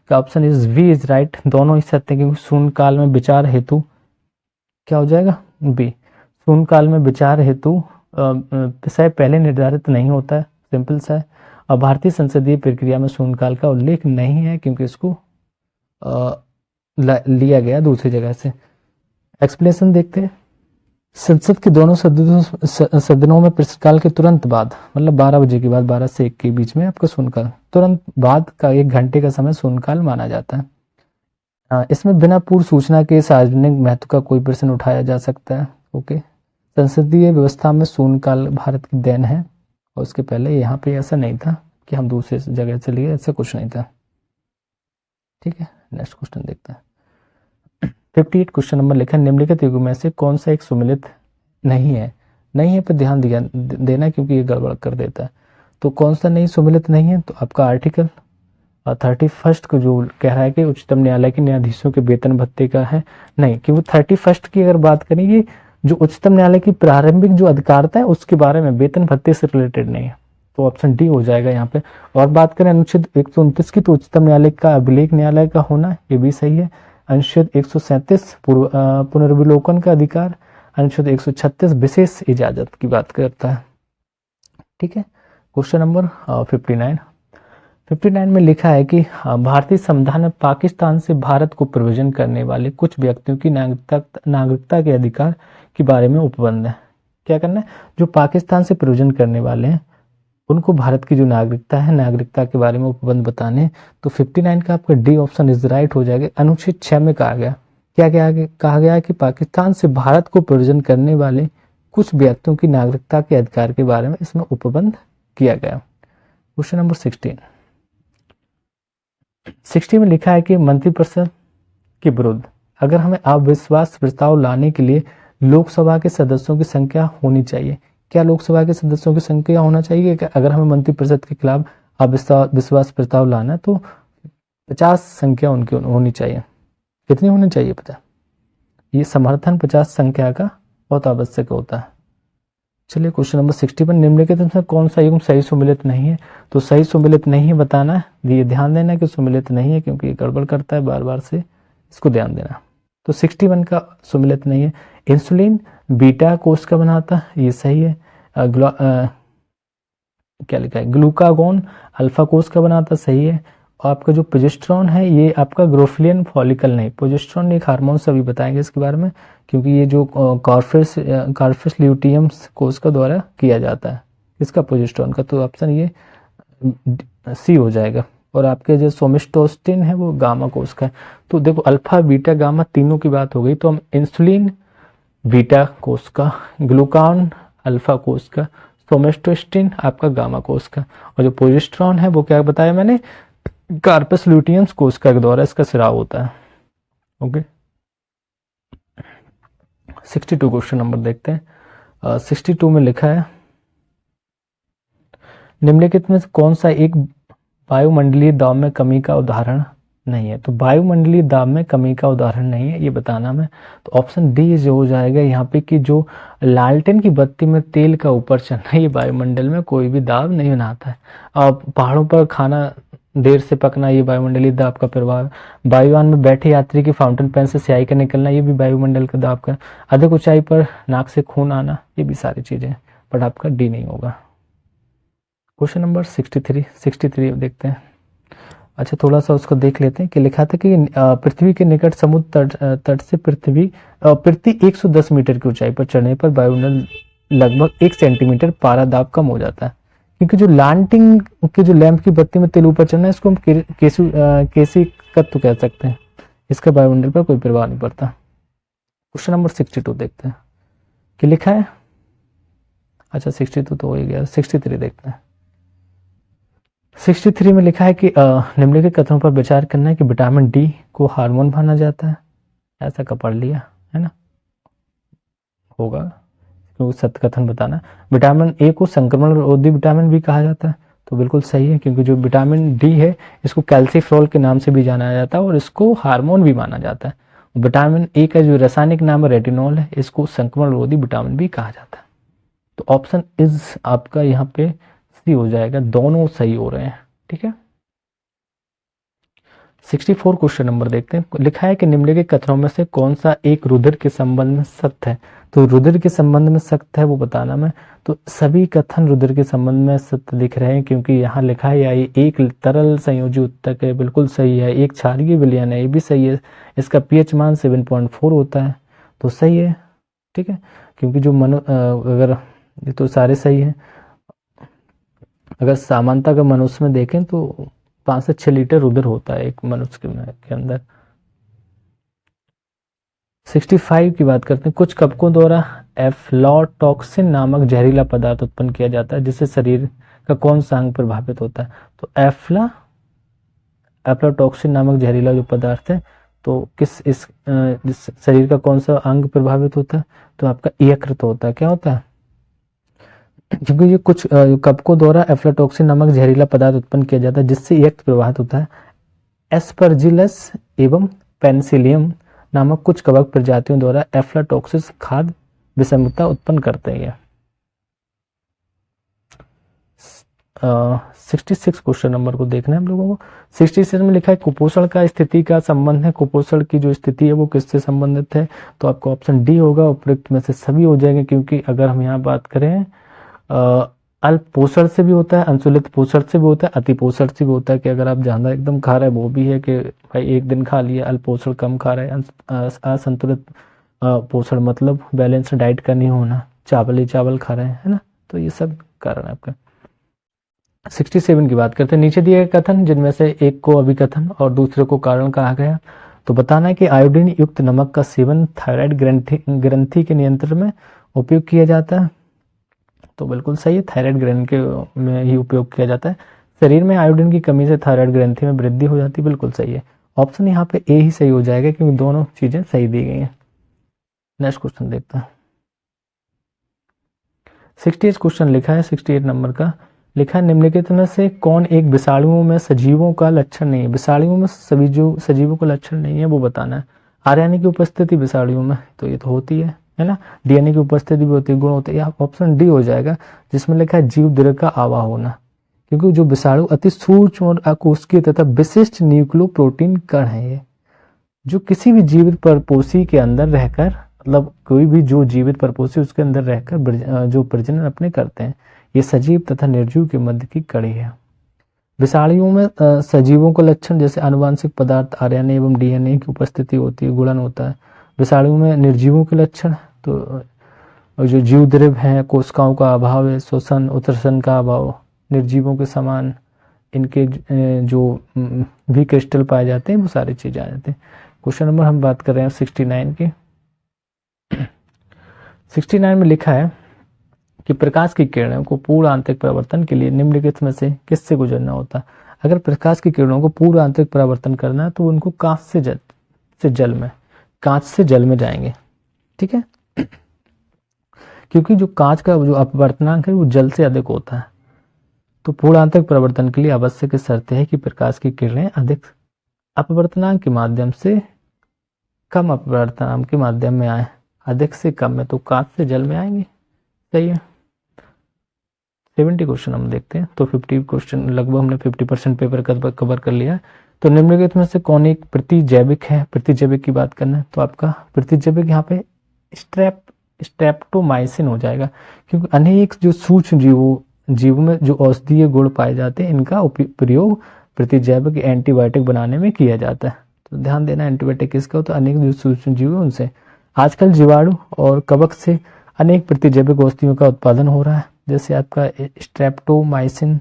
का option is B is right, दोनों ही सत्य है, क्योंकि शून्य काल में विचार हेतु क्या हो जाएगा, बी। शून्य काल में विचार हेतु विषय पहले निर्धारित नहीं होता है, सिंपल सा है। और भारतीय संसदीय प्रक्रिया में शून्य काल का उल्लेख नहीं है, क्योंकि इसको लिया गया दूसरी जगह से। एक्सप्लेनेशन देखते हैं। संसद के दोनों सदनों में प्रश्नकाल के तुरंत बाद, मतलब 12 बजे के बाद 12 से 1 के बीच में आपका शून्यकाल, तुरंत बाद का 1 घंटे का समय शून्यकाल माना जाता है। इसमें बिना पूर्व सूचना के सार्वजनिक महत्व का कोई प्रश्न उठाया जा सकता है। ओके, संसदीय व्यवस्था में शून्यकाल भारत की देन है, और उसके पहले यहाँ पे ऐसा नहीं था कि हम दूसरे जगह से लिए, ऐसा कुछ नहीं था। ठीक है, नेक्स्ट क्वेश्चन देखते हैं। 58 क्वेश्चन नंबर लिखा है, निम्नलिखित युग्म में से कौन सा एक सुमेलित नहीं है। नहीं है पर ध्यान देना, क्योंकि ये गड़बड़ कर देता है। तो कौन सा नहीं सुमेलित नहीं है, तो आपका आर्टिकल 31 को जो कह रहा है कि उच्चतम न्यायालय के न्यायाधीशों के वेतन भत्ते का है, नहीं, क्योंकि 31 की अगर बात करेंगे, जो उच्चतम न्यायालय की प्रारंभिक जो अधिकारता है उसके बारे में, वेतन भत्ते से रिलेटेड नहीं है। तो ऑप्शन डी हो जाएगा यहाँ पे। और बात करें अनुच्छेद 129 की, तो उच्चतम न्यायालय का अभिलेख न्यायालय का होना, ये भी सही है। अनुच्छेद 137 पुनर्विलोकन का अधिकार, अनुच्छेद 136 विशेष इजाजत की बात करता है। ठीक है, क्वेश्चन नंबर 59 में लिखा है कि भारतीय संविधान में पाकिस्तान से भारत को प्रव्रजन करने वाले कुछ व्यक्तियों की नागरिकता के अधिकार के बारे में उपबंध है। क्या करना है, जो पाकिस्तान से प्रव्रजन करने वाले हैं उनको भारत की जो नागरिकता है, नागरिकता के बारे में उपबंध बताने। तो 59 का आपका डी ऑप्शन इज राइट हो जाएगा। अनुच्छेद 6 में कहा गया, क्या कहा गया है कि पाकिस्तान से भारत को प्रव्रजन करने वाले कुछ व्यक्तियों की नागरिकता के अधिकार के बारे में इसमें उपबंध किया गया। क्वेश्चन नंबर 60 में लिखा है कि मंत्रिपरिषद के विरुद्ध अगर हमें अविश्वास प्रस्ताव लाने के लिए लोकसभा के सदस्यों की संख्या होनी चाहिए। क्या लोकसभा के सदस्यों की संख्या होना चाहिए कि अगर हमें मंत्रिपरिषद के खिलाफ अविश्वास प्रस्ताव लाना है, तो 50 संख्या उनकी होनी चाहिए। कितनी होनी चाहिए पता, ये समर्थन 50 संख्या का बहुत आवश्यक होता है। चलिए क्वेश्चन नंबर 60 पर, निम्नलिखित में कौन सा युग्म सही सुमेलित नहीं है। तो सही सुमेलित नहीं बताना है, ये ध्यान देना कि सुमेलित नहीं है, क्योंकि ये गड़बड़ करता है बार बार से, इसको ध्यान देना। तो 61 का सुमेलित नहीं है। इंसुलिन बीटा कोष का बनाता, ये सही है। क्या लिखा है, ग्लूकागोन अल्फा कोष का बनाता, सही है। और आपका जो प्रोजेस्टेरॉन है, ये आपका ग्रोफिलियन फॉलिकल नहीं, प्रोजेस्टेरॉन एक हार्मोन से अभी बताएंगे इसके बारे में, क्योंकि ये जो कॉर्पस ल्यूटियम कोष का द्वारा किया जाता है, इसका प्रोजेस्टेरॉन का। तो ऑप्शन ये सी हो जाएगा। और आपके जो सोमेस्टोस्टिन है वो गामा कोष का है। तो देखो अल्फा बीटा गामा तीनों की बात हो गई, तो हम इंसुलिन बीटा कोष का, ग्लूकान अल्फा कोष का, सोमेस्टोस्टिन आपका गामा कोष का, और जो प्रोजेस्टेरॉन है वो क्या बताया मैंने, कार्पस ल्यूटियम कोष का द्वारा इसका स्राव होता है। ओके, 62 क्वेश्चन नंबर देखते हैं। 62 में लिखा है, निम्नलिखित में कौन सा एक वायुमंडलीय दाब में कमी का उदाहरण नहीं है। तो वायुमंडलीय दाब में कमी का उदाहरण नहीं है, ये बताना में। तो ऑप्शन डी जो हो जाएगा यहाँ पे कि जो लालटेन की बत्ती में तेल का ऊपर चढ़ना, ये वायुमंडल में कोई भी दाब नहीं बनाता है। अब पहाड़ों पर खाना देर से पकना ये वायुमंडलीय दाब का प्रभाव है। वायुयान में बैठे यात्री की फाउंटेन पेन से स्याही का निकलना ये भी वायुमंडल के दाब का। अधिक ऊंचाई पर नाक से खून आना ये भी सारी चीजें, बट आपका डी नहीं होगा। क्वेश्चन नंबर 63 देखते हैं। अच्छा थोड़ा सा उसको देख लेते हैं कि लिखा था कि पृथ्वी के निकट समुद्र तट से प्रति 110 मीटर की ऊंचाई पर चढ़ने पर वायुमंडल लगभग 1 सेंटीमीटर पारा दाब कम हो जाता है। क्योंकि जो लांटिंग के जो लैंप की बत्ती में तेल ऊपर चढ़ना है इसको हम केसी तत्व कह सकते हैं। इसका वायुमंडल पर कोई प्रभाव नहीं पड़ता। क्वेश्चन नंबर 62 देखते हैं कि लिखा है। अच्छा 62 तो हो ही गया, 63 देखते हैं। 63 में लिखा है कि निम्नलिखित कथनों पर विचार करना है कि विटामिन डी को हार्मोन माना जाता है। ऐसा का पढ़ लिया है ना, होगा क्योंकि सत्य कथन बताना। विटामिन ए को संक्रमण रोधी विटामिन भी कहा जाता है, तो बिल्कुल सही है क्योंकि जो विटामिन डी है इसको कैल्सीफ्लोल के नाम से भी जाना जाता है और इसको हार्मोन भी माना जाता है। विटामिन ए का जो रासायनिक नाम है रेटिनॉल है, इसको संक्रमण रोधी विटामिन भी कहा जाता है। तो ऑप्शन इज आपका यहाँ पे सी हो जाएगा, दोनों सही हो रहे हैं। ठीक है 64 क्वेश्चन नंबर देखते हैं। लिखा है कि निम्नलिखित कथनों में से कौन सा एक रुधिर के संबंध में सत्य है। तो रुधिर के संबंध में सत्य है वो बताना मैं। तो सभी कथन रुधिर के संबंध में सत्य दिख रहे हैं क्योंकि यहाँ लिखा है या एक तरल संयोजी उत्तक है, बिल्कुल सही है। एक क्षारीय विलयन है, ये भी सही है। इसका पीएच मान 7.4 होता है, तो सही है। ठीक है क्योंकि जो अगर ये तो सारे सही है। अगर सामान्यता का मनुष्य में देखें तो 5 से 6 लीटर रुधिर होता है एक मनुष्य के अंदर। 65 की बात करते हैं। कुछ कवकों द्वारा एफ्लॉटॉक्सिन नामक जहरीला पदार्थ उत्पन्न किया जाता है जिससे शरीर का कौन सा अंग प्रभावित होता है। तो एफ्लॉटॉक्सिन नामक जहरीला जो पदार्थ है तो जिस शरीर का कौन सा अंग प्रभावित होता है, तो आपका यकृत होता है। क्या होता है, क्योंकि ये कुछ कवकों द्वारा एफ्लाटॉक्सिन नामक जहरीला पदार्थ उत्पन्न किया जाता है जिससे यकृत प्रभावित होता है। एस्परजिलस एवं पेनिसिलियम नामक कुछ कवक प्रजातियों द्वारा एफ्लाटॉक्सिस खाद्य विषमता उत्पन्न करते हैं। 66 क्वेश्चन नंबर को देखना है हम लोगों को। 66 में लिखा है कुपोषण का स्थिति का संबंध है। कुपोषण की जो स्थिति है वो किससे संबंधित है, तो आपका ऑप्शन डी होगा। उपयुक्त में से सभी हो जाएंगे क्योंकि अगर हम यहाँ बात करें अल्प पोषण से भी होता है, अंशुलित पोषण से भी होता है, अति पोषण से भी होता है कि अगर आप ज्यादा एकदम खा रहे हैं वो भी है कि भाई एक दिन खा लिया। अल्प पोषण कम खा रहे हैं, असंतुलित पोषण मतलब बैलेंस डाइट का नहीं होना, चावल ही चावल खा रहे हैं, है ना। तो ये सब कारण है आपका। 67 की बात करते हैं। नीचे दिए गए कथन जिनमें से एक को अभिकथन और दूसरे को कारण कहा गया, तो बताना है कि आयोडीन युक्त नमक का सेवन थायराइड ग्रंथि के नियंत्रण में उपयोग किया जाता है। तो बिल्कुल सही है, थायराइड ग्रंथि में ही उपयोग किया जाता है। शरीर में आयोडीन की कमी से थायराइड ग्रंथि में वृद्धि हो जाती है, बिल्कुल सही है। ऑप्शन यहाँ पे ए ही सही हो जाएगा क्योंकि दोनों चीजें सही दी गई हैं। नेक्स्ट क्वेश्चन देखते हैं। 68 क्वेश्चन लिखा है, 68 नंबर का लिखा है निम्नलिखित में से कौन एक विषाणुओं में सजीवों का लक्षण नहीं है। विषाणुओं में सभी जो सजीवों का लक्षण नहीं है वो बताना है। आरएनए की उपस्थिति विषाणुओं में तो ये तो होती है ना। डीएनए की उपस्थिति भी होती है, गुण होते हैं। ऑप्शन डी हो जाएगा जिसमें लिखा है जीव द्रव्य का आवाह होना, क्योंकि जो विषाणु अति सूक्ष्म और अकोशिकीय तथा विशिष्ट न्यूक्लियोप्रोटीन कण है ये, जो किसी भी जीवित परपोषी के अंदर रहकर, मतलब कोई भी जो जीवित परपोषी उसके अंदर रहकर जो प्रजनन अपने करते हैं। ये सजीव तथा निर्जीव के मध्य की कड़ी है। विषाणुओं में सजीवों का लक्षण जैसे आनुवांशिक पदार्थ आरएनए एवं डीएनए की उपस्थिति होती है, गुणन होता है। विषाणुओं में निर्जीवों के लक्षण तो जो जीव द्रव्य है, कोशिकाओं का अभाव है, श्वसन उत्सर्जन का अभाव, निर्जीवों के समान इनके जो भी क्रिस्टल पाए जाते हैं वो सारी चीजें आ जाती हैं। क्वेश्चन नंबर हम बात कर रहे हैं 69 की। 69 में लिखा है कि प्रकाश की किरणों को पूर्ण आंतरिक परावर्तन के लिए निम्नलिखित में से किससे गुजरना होता है। अगर प्रकाश की किरणों को पूर्ण आंतरिक परावर्तन करना है तो उनको कांच से जल में जाएंगे। ठीक है क्योंकि जो कांच का जो अपवर्तनांक है वो जल से अधिक होता है। तो पूर्ण आंतरिक परावर्तन के लिए आवश्यक शर्त है कि प्रकाश की किरणें अधिक अपवर्तनांक के माध्यम से कम अपवर्तनांक के माध्यम में आए। अधिक से कम में तो कांच से जल में आएंगे। सही है। 70 क्वेश्चन हम देखते हैं। तो 50 क्वेश्चन लगभग हमने 50% पेपर कवर कर लिया है। तो निम्नलिखित में से कौन एक प्रतिजैविक है? प्रतिजैविक की बात करना है तो आपका प्रतिजैविक यहाँ पे स्ट्रेप्टोमाइसिन हो जाएगा, क्योंकि अनेक जो सूक्ष्म जीवों में जो औषधीय गुण पाए जाते हैं इनका प्रयोग प्रतिजैविक एंटीबायोटिक बनाने में किया जाता है। तो ध्यान देना, एंटीबायोटिक किसका होता है? अनेक जो सूक्ष्म जीव है उनसे। आजकल जीवाणु और कवक से अनेक प्रतिजैविक औषधियों का उत्पादन हो रहा है, जैसे आपका स्ट्रेप्टोमाइसिन,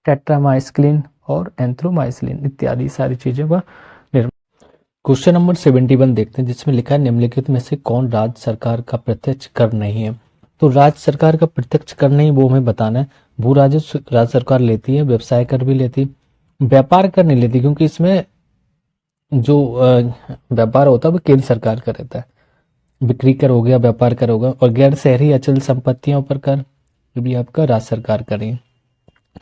टेट्रामाइसिन और एंथ्रोमाइसिन इत्यादि सारी चीजों का निर्माण। क्वेश्चन नंबर 71 देखते हैं, जिसमें लिखा है निम्नलिखित में से कौन राज्य सरकार का प्रत्यक्ष कर नहीं है? तो राज्य सरकार का प्रत्यक्ष कर नहीं, वो हमें बताना है। भू राजस्व राज्य सरकार लेती है, व्यवसाय कर भी लेती, व्यापार कर नहीं लेती, क्योंकि इसमें जो व्यापार होता है वो केंद्र सरकार का रहता है। बिक्री कर हो गया, व्यापार कर होगा, और गैर शहरी अचल संपत्तियों पर कर ये भी आपका राज्य सरकार करें।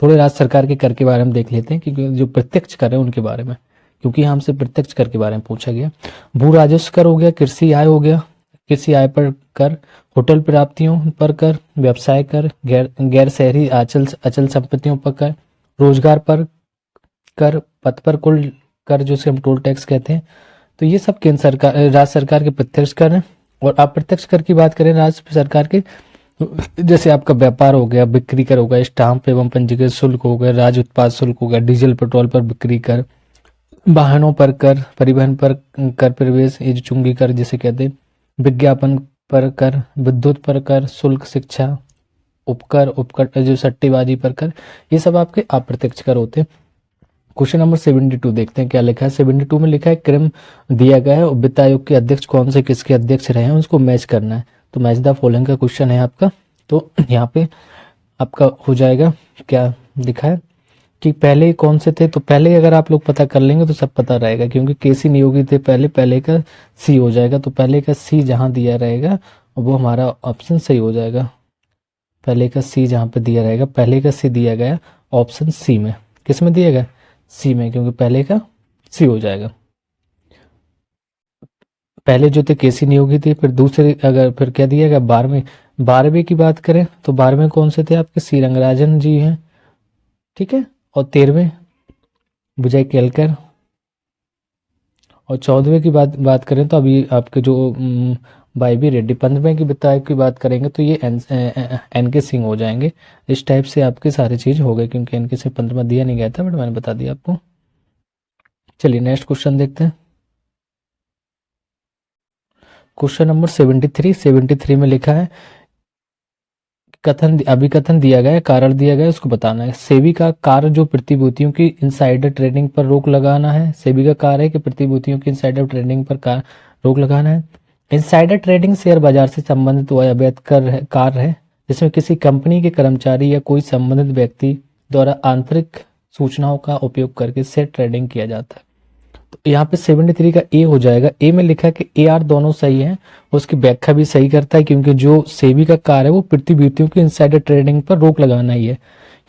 थोड़े राज्य सरकार के कर के बारे में देख लेते हैं, क्योंकि जो प्रत्यक्ष कर है उनके बारे में, क्योंकि हमसे प्रत्यक्ष कर के बारे में पूछा गया। भू राजस्व कर हो गया, कृषि आय हो गया, कृषि आय पर कर, होटल प्राप्तियों पर कर, व्यवसाय कर, गैर शहरी अचल संपत्तियों पर कर, रोजगार पर कर, पथ पर कुल कर जिसे हम टोल टैक्स कहते हैं। तो ये सब केंद्र सरकार राज्य सरकार के प्रत्यक्ष कर हैं। और अप्रत्यक्ष कर की बात करें राज्य सरकार के, जैसे आपका व्यापार हो गया, बिक्री कर हो गया, स्टाम्प एवं पंजीकृत शुल्क हो गया, राज्य उत्पाद शुल्क हो गया, डीजल पेट्रोल पर बिक्री कर, वाहनों पर कर, परिवहन पर कर, प्रवेश ये जो चुंगी कर जिसे कहते हैं, विज्ञापन पर कर, विद्युत पर कर, शुल्क, शिक्षा, उपकर जो सट्टेबाजी पर कर, ये सब आपके अप्रत्यक्ष कर होते हैं। क्वेश्चन नंबर 72 देखते हैं क्या लिखा है। 72 में लिखा है क्रम दिया गया है, वित्त आयोग के अध्यक्ष कौन से किसके अध्यक्ष रहे हैं उसको मैच करना है। तो मैच द फॉलोइंग का क्वेश्चन है आपका। तो यहाँ पे आपका हो जाएगा, क्या लिखा है कि पहले कौन से थे। तो पहले अगर आप लोग पता कर लेंगे तो सब पता रहेगा, क्योंकि केसी नियोगी थे पहले का सी हो जाएगा। तो पहले का सी जहां दिया रहेगा वो हमारा ऑप्शन सही हो जाएगा। पहले का सी जहां पे दिया रहेगा, पहले का सी दिया गया ऑप्शन सी में। किस में दिया गया? सी में, क्योंकि पहले का सी हो जाएगा। पहले जो थे केसी नियोगी थे, फिर दूसरे अगर फिर क्या दिया गया 12वें की बात करें तो 12वें कौन से थे आपके? सी रंगराजन जी हैं, ठीक है। और 13वें विजय केलकर, और 14वें की बात करें तो अभी आपके जो वाई बी रेड्डी। 15वें की वित्त आयोग की बात करेंगे तो ये एन के सिंह हो जाएंगे। इस टाइप से आपके सारी चीज हो गए, क्योंकि एन के सिंह 15 दिया नहीं गया था, बट मैंने बता दिया आपको। चलिए नेक्स्ट क्वेश्चन देखते हैं। क्वेश्चन नंबर 73 में लिखा है अभिकथन दिया गया है, कारण दिया गया है, उसको बताना है। सेबी का कार्य जो प्रतिभूतियों की इनसाइडर ट्रेडिंग पर रोक लगाना है। सेबी का कार्य है कि प्रतिभूतियों की इनसाइडर ट्रेडिंग पर रोक लगाना है। इनसाइडर ट्रेडिंग शेयर बाजार से संबंधित वह अवैध कार्य है जिसमें किसी कंपनी के कर्मचारी या कोई संबंधित व्यक्ति द्वारा आंतरिक सूचनाओं का उपयोग करके शेयर ट्रेडिंग किया जाता है। तो यहाँ पे 73 का ए हो जाएगा। ए में लिखा है कि ए आर दोनों सही है, उसकी व्याख्या भी सही करता है, क्योंकि जो सेबी का कार्य है वो प्रतिभूतियों की इनसाइडर ट्रेडिंग पर रोक लगाना ही है।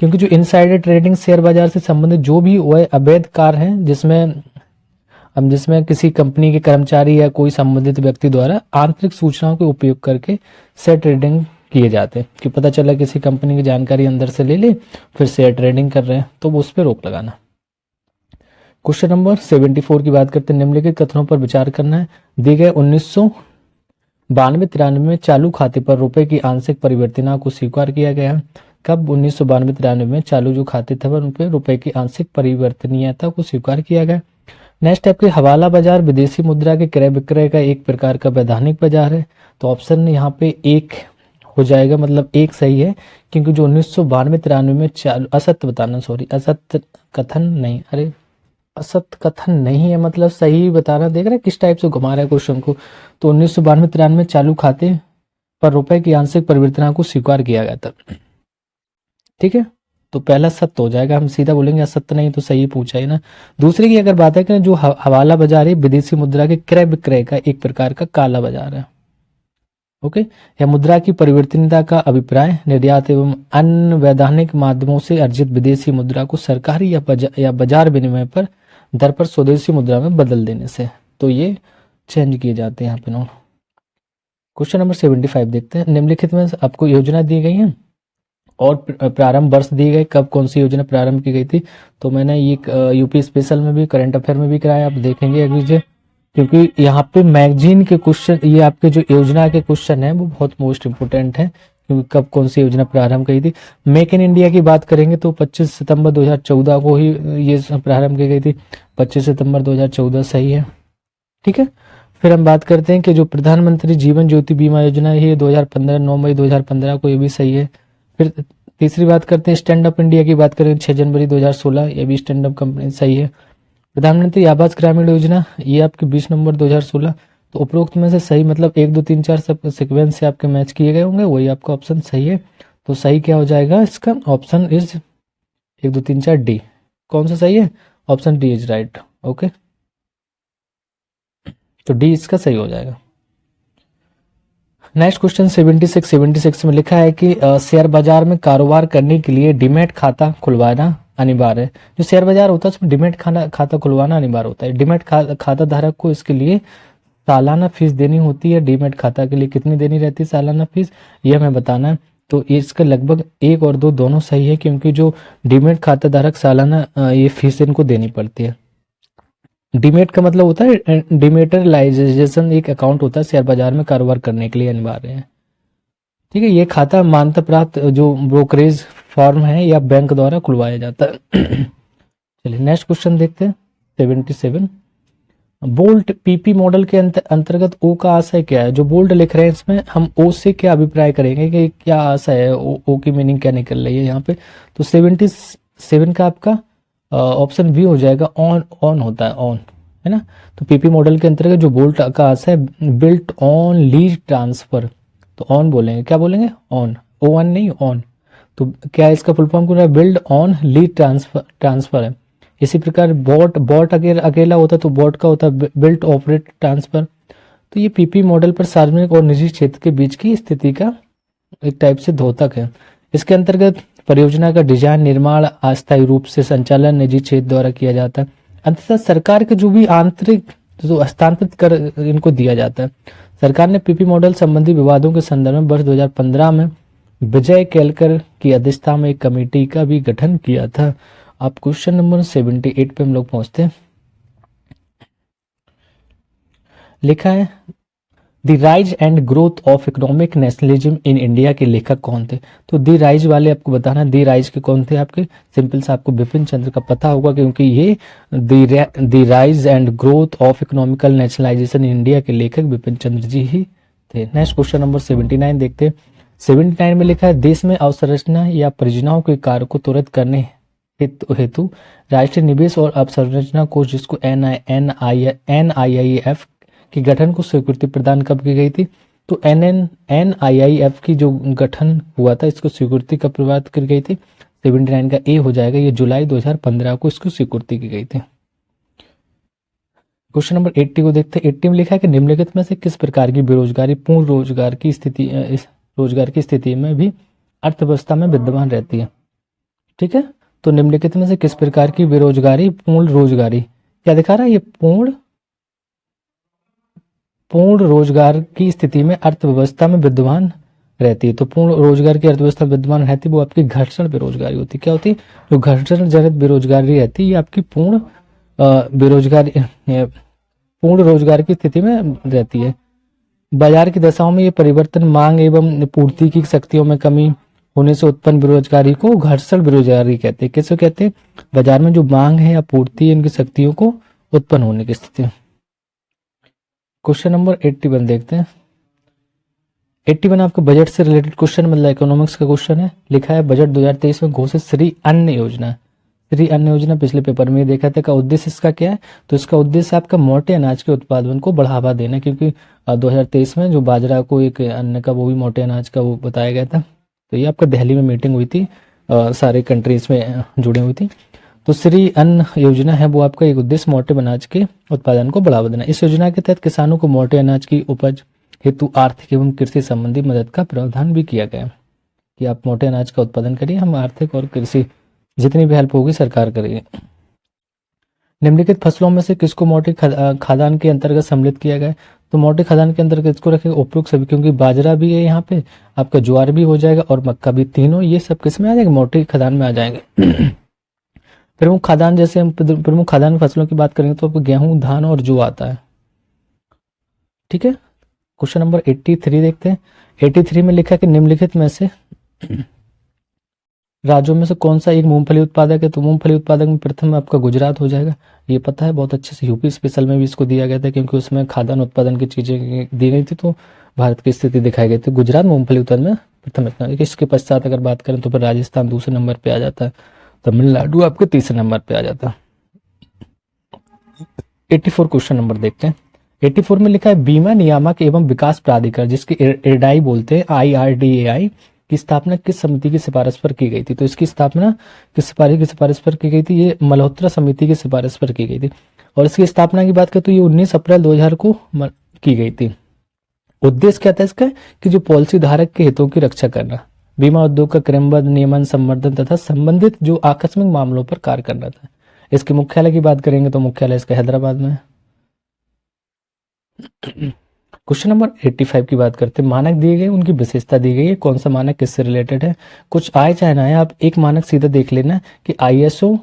क्योंकि जो इनसाइडर ट्रेडिंग शेयर बाजार से संबंधित जो भी वह अवैध कार्य है जिसमें किसी कंपनी के कर्मचारी या कोई संबंधित व्यक्ति द्वारा आंतरिक सूचनाओं के उपयोग करके शेयर ट्रेडिंग किए जाते हैं, कि पता चला किसी कंपनी की जानकारी अंदर से ले ली फिर शेयर ट्रेडिंग कर रहे हैं, तो उस पर रोक लगाना। क्वेश्चन नंबर 74 की बात करते हैं। निम्नलिखित कथनों पर विचार करना है। दिए गए 1992-93 में चालू खाते पर रुपए की आंशिक परिवर्तनता को स्वीकार किया गया। कब? 1992-93 में चालू जो खाते थे उन पे रुपए की आंशिक परिवर्तनीयता को स्वीकार किया गया। नेक्स्ट आपके हवाला बाजार विदेशी मुद्रा के क्रय विक्रय का एक प्रकार का वैधानिक बाजार है। तो ऑप्शन यहाँ पे एक हो जाएगा, मतलब एक सही है, क्योंकि जो 1992-93 में असत्य कथन नहीं है, मतलब सही बताना। देख रहे हैं किस टाइप से घुमा रहा है क्वेश्चन को। तो 1992-93 में चालू खाते पर रुपए की आंशिक परिवर्तनता को स्वीकार किया गया था, ठीक है। तो पहला सत्य हो जाएगा, हम सीधा बोलेंगे असत्य नहीं तो सही पूछा है ना। दूसरे की अगर बात है कि जो हवाला बाजार है विदेशी मुद्रा के क्रय विक्रय का एक प्रकार का काला बाजार है, ओके। या मुद्रा की परिवर्तनीयता का अभिप्राय निर्यात एवं अन्य वैधानिक माध्यमों से अर्जित विदेशी मुद्रा को सरकारी या बाजार विनिमय पर दर पर स्वदेशी मुद्रा में बदल देने से, तो ये चेंज किए जाते हैं यहाँ पे। क्वेश्चन नंबर 75 देखते हैं। निम्नलिखित में आपको योजना दी गई है और प्रारंभ वर्ष दिए गए, कब कौन सी योजना प्रारंभ की गई थी। तो मैंने ये यूपी स्पेशल में भी, करंट अफेयर में भी कराया, आप देखेंगे एक लीजिए, क्योंकि यहाँ पे मैगजीन के क्वेश्चन, ये आपके जो योजना के क्वेश्चन है वो बहुत मोस्ट इंपोर्टेंट है, क्योंकि कब कौन सी योजना प्रारंभ की थी। मेक इन इंडिया की बात करेंगे तो 25 सितंबर 2014 को ही ये प्रारंभ की गई थी। 25 सितंबर 2014 सही है, ठीक है। फिर हम बात करते हैं कि जो प्रधानमंत्री जीवन ज्योति बीमा योजना है, ये 2015 9 मई 2015 को, ये भी सही है। फिर तीसरी बात करते हैं स्टैंड अप इंडिया की, बात करें 6 जनवरी 2016, ये भी स्टैंड अप कंपनी सही है। प्रधानमंत्री आवास ग्रामीण योजना, ये आपके 20 नवंबर 2016। तो उपरोक्त में से सही, मतलब 1 2 3 4 सब सीक्वेंस से आपके मैच किए गए होंगे, वही आपका ऑप्शन सही है। तो सही क्या हो जाएगा इसका, ऑप्शन इज 1 2 3 4 डी। कौन सा सही है, option D is right. Okay, तो डी इसका सही हो जाएगा। नेक्स्ट क्वेश्चन 76 में लिखा है कि शेयर बाजार में कारोबार करने के लिए डीमैट खाता खुलवाना अनिवार्य है। जो शेयर बाजार होता है उसमें डीमैट खाता खुलवाना अनिवार्य होता है। डीमैट खाता धारक को इसके लिए सालाना फीस देनी होती है। डीमैट खाता के लिए कितनी देनी रहती है सालाना फीस, ये हमें बताना है। तो इसका लगभग 1 और 2 दोनों सही है, क्योंकि जो डीमैट खाता धारक सालाना ये फीस इनको देनी पड़ती है। डीमेट का मतलब होता है डिमेटरलाइजेशन, एक अकाउंट होता है शेयर बाजार में कारोबार करने के लिए अनिवार्य है, ठीक है। ये खाता मान्यता प्राप्त जो ब्रोकरेज फर्म है या बैंक द्वारा खुलवाया जाता है। चलिए नेक्स्ट क्वेश्चन देखते हैं 77। बोल्ट पीपी मॉडल के अंतर्गत ओ का आशय क्या है। जो बोल्ट लिख रहे हैं इसमें हम ओ से क्या अभिप्राय करेंगे कि क्या आशय है, ओ की मीनिंग क्या निकल रही है यहाँ पे। तो 77 का आपका ऑप्शन बी हो जाएगा, ऑन होता है, ऑन, है ना। तो पीपी मॉडल के अंतर्गत जो बोल्ट का आशय है बिल्ट ऑन लीड ट्रांसफर, तो ऑन बोलेंगे, क्या बोलेंगे, ऑन, ओ नहीं, ऑन। तो क्या इसका फुल फॉर्म क्या है, बिल्ड ऑन लीड ट्रांसफर है। इसी प्रकार बॉट अकेला होता तो बॉट का होता बिल्ट ऑपरेट ट्रांसफर। तो ये पीपी मॉडल पर सार्वजनिक और निजी क्षेत्र के बीच की स्थिति का एक टाइप से द्योतक है। इसके अंतर्गत परियोजना का डिजाइन, निर्माण अस्थायी रूप से संचालन निजी क्षेत्र द्वारा किया जाता है। अंततः सरकार के जो भी आंतरिक जो हस्तांतरित कर इनको दिया जाता है। सरकार ने पीपी मॉडल संबंधी विवादों के संदर्भ में वर्ष 2015 में विजय केलकर की अध्यक्षता में एक कमेटी का भी गठन किया था। आप क्वेश्चन नंबर 78 पे हम लोग पहुंचते हैं। लिखा है the rise and growth of economic nationalism in India के लेखक कौन थे। तो दी राइज वाले आपको बताना, दी राइज के कौन थे आपके, सिंपल सा आपको बिपिन चंद्र का पता होगा, क्योंकि ये the rise and growth of economical nationalization in India के लेखक बिपिन चंद्र जी ही थे। नेक्स्ट क्वेश्चन नंबर 79 देखते हैं। 79 में लिखा है देश में अवसंरचना या परियोजनाओं के कार्य को त्वरित करने हेतु राष्ट्रीय निवेश और अवसंरचना कोष, जिसको NIIF की गठन को स्वीकृति प्रदान कब की गई थी। तो NIIF की जो गठन हुआ था इसको स्वीकृति कब प्रदान की गई थी। 79 का ए हो जाएगा, ये जुलाई 2015 को इसको स्वीकृति की गई थी। क्वेश्चन नंबर 80 को देखते हैं। 80 में लिखा है कि निम्नलिखित में से किस प्रकार की बेरोजगारी पूर्ण रोजगार की स्थिति में भी अर्थव्यवस्था में विद्यमान रहती है, ठीक है। तो निम्नलिखित में से किस प्रकार की बेरोजगारी पूर्ण रोजगारी, क्या दिखा रहा है ये, पूर्ण रोजगार की स्थिति में अर्थव्यवस्था में विद्यमान रहती है। तो पूर्ण रोजगार की अर्थव्यवस्था विद्यमान रहती है वो आपकी घर्षण बेरोजगारी होती है। क्या होती है, जो घर्षण जनित बेरोजगारी रहती है ये आपकी पूर्ण रोजगार की स्थिति में रहती है। बाजार की दशाओं में ये परिवर्तन मांग एवं पूर्ति की शक्तियों में कमी होने से उत्पन्न बेरोजगारी को घर्षण बेरोजगारी कहते हैं। किसको कहते हैं, बाजार में जो मांग है या पूर्ति इनकी शक्तियों को उत्पन्न होने की स्थिति। क्वेश्चन नंबर 81 देखते हैं। 81 आपका बजट से रिलेटेड क्वेश्चन, मतलब इकोनॉमिक्स का क्वेश्चन है। लिखा है बजट 2023 में घोषित श्री अन्न योजना, श्री अन्न योजना पिछले पेपर में देखा था का उद्देश्य इसका क्या है। तो इसका उद्देश्य आपका मोटे अनाज के उत्पादन को बढ़ावा देना, क्योंकि 2023 में जो बाजरा को एक अन्न का वो भी मोटे अनाज का वो बताया गया था। तो ये आपका दिल्ली में मीटिंग हुई थी, सारे कंट्रीज में जुड़ी हुई थी। तो श्री अन्न योजना है वो आपका एक उद्देश्य मोटे अनाज के उत्पादन को बढ़ावा देना। इस योजना के तहत किसानों को मोटे अनाज की उपज हेतु आर्थिक एवं कृषि संबंधी मदद का प्रावधान भी किया गया कि आप मोटे अनाज का उत्पादन करिए, हम आर्थिक और कृषि जितनी भी हेल्प होगी सरकार करेगी। निम्नलिखित फसलों में से किसको मोटे खाद्यान्न के अंतर्गत सम्मिलित किया गया। तो मोटे खदान के अंदर किसको रखेगा, उपयुक्त सभी, क्योंकि बाजरा भी है यहाँ पे, आपका ज्वार भी हो जाएगा और मक्का भी, तीनों ये सब किस में आ जाएंगे, मोटे खदान में आ जाएंगे। प्रमुख खाद्यान्न, जैसे हम प्रमुख खाद्यान्न फसलों की बात करेंगे तो आपको गेहूं, धान और जौ आता है। ठीक है, क्वेश्चन नंबर 83 देखते हैं। 83 में लिखा है कि निम्नलिखित में से राज्यों में से कौन सा एक मूंगफली उत्पादक है, तो मूंगफली उत्पादक में प्रथम आपका गुजरात हो जाएगा। ये पता है बहुत अच्छे से, यूपी स्पेशल में भी इसको दिया गया था क्योंकि उसमें खाद्यान्न उत्पादन की चीजें दी गई थी, तो भारत की स्थिति दिखाई गई थी। गुजरात मूंगफली उत्पादन में प्रथम इतना। इसके पश्चात अगर बात करें तो फिर राजस्थान दूसरे नंबर पे आ जाता है, तमिलनाडु आपके तीसरे नंबर पे आ जाता है। 84 क्वेश्चन नंबर देखते हैं। 84 में लिखा है बीमा नियामक एवं विकास प्राधिकरण, जिसकी इरडाई बोलते हैं, IRDAI की स्थापना किस समिति की सिफारिश पर की गई थी, तो इसकी स्थापना किस सिफारिश पर की गई थी, ये मल्होत्रा समिति की सिफारिश पर की गई थी। और इसकी स्थापना की बात करें तो ये 19 अप्रैल 2000 को की गई थी। उद्देश्य क्या था इसका, कि जो पॉलिसी धारक के हितों की रक्षा करना, बीमा उद्योग का क्रमबद्ध नियमन, संवर्धन तथा संबंधित जो आकस्मिक मामलों पर कार्य करना था। इसके मुख्यालय की बात करेंगे तो मुख्यालय इसका हैदराबाद में है। क्वेश्चन नंबर 85 की बात करते हैं। मानक दिए गए, उनकी विशेषता दी गई है, कौन सा मानक किससे रिलेटेड है, कुछ आए चाहे ना आए, आप एक मानक सीधा देख लेना कि ISO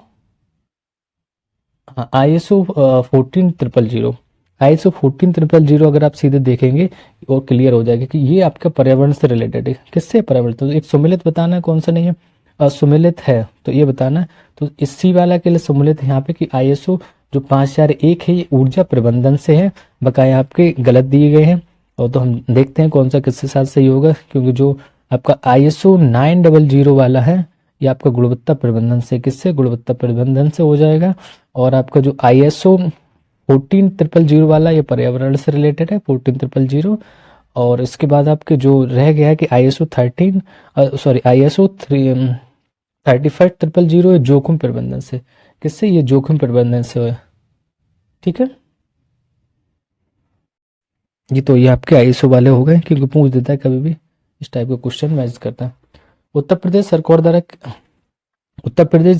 14000 अगर आप सीधे देखेंगे और क्लियर हो जाएगा कि ये आपका पर्यावरण से रिलेटेड है। किससे पर्यावरण, तो एक सुमेलित बताना है, कौन सा नहीं है, असुमेलित है तो ये बताना है। तो इसी वाला के लिए सुमेलित यहाँ पे कि ISO जो 5001 है ये ऊर्जा प्रबंधन से है, बकाया आपके गलत दिए गए हैं। और तो हम देखते हैं कौन सा किसके साथ सही होगा, क्योंकि जो आपका ISO 900 वाला है ये आपका गुणवत्ता प्रबंधन से, किससे, गुणवत्ता प्रबंधन से हो जाएगा। और आपका जो ISO 14000 वाला ये पर्यावरण से रिलेटेड है, 14000। और इसके बाद आपके जो रह गया है कि ISO 35000 जोखिम प्रबंधन से, किससे, ये जोखिम प्रबंधन से है। ठीक है, ये तो ये आपके ISO वाले हो गए, क्योंकि पूछ देता है कभी भी इस टाइप का क्वेश्चन मैच करता है। उत्तर प्रदेश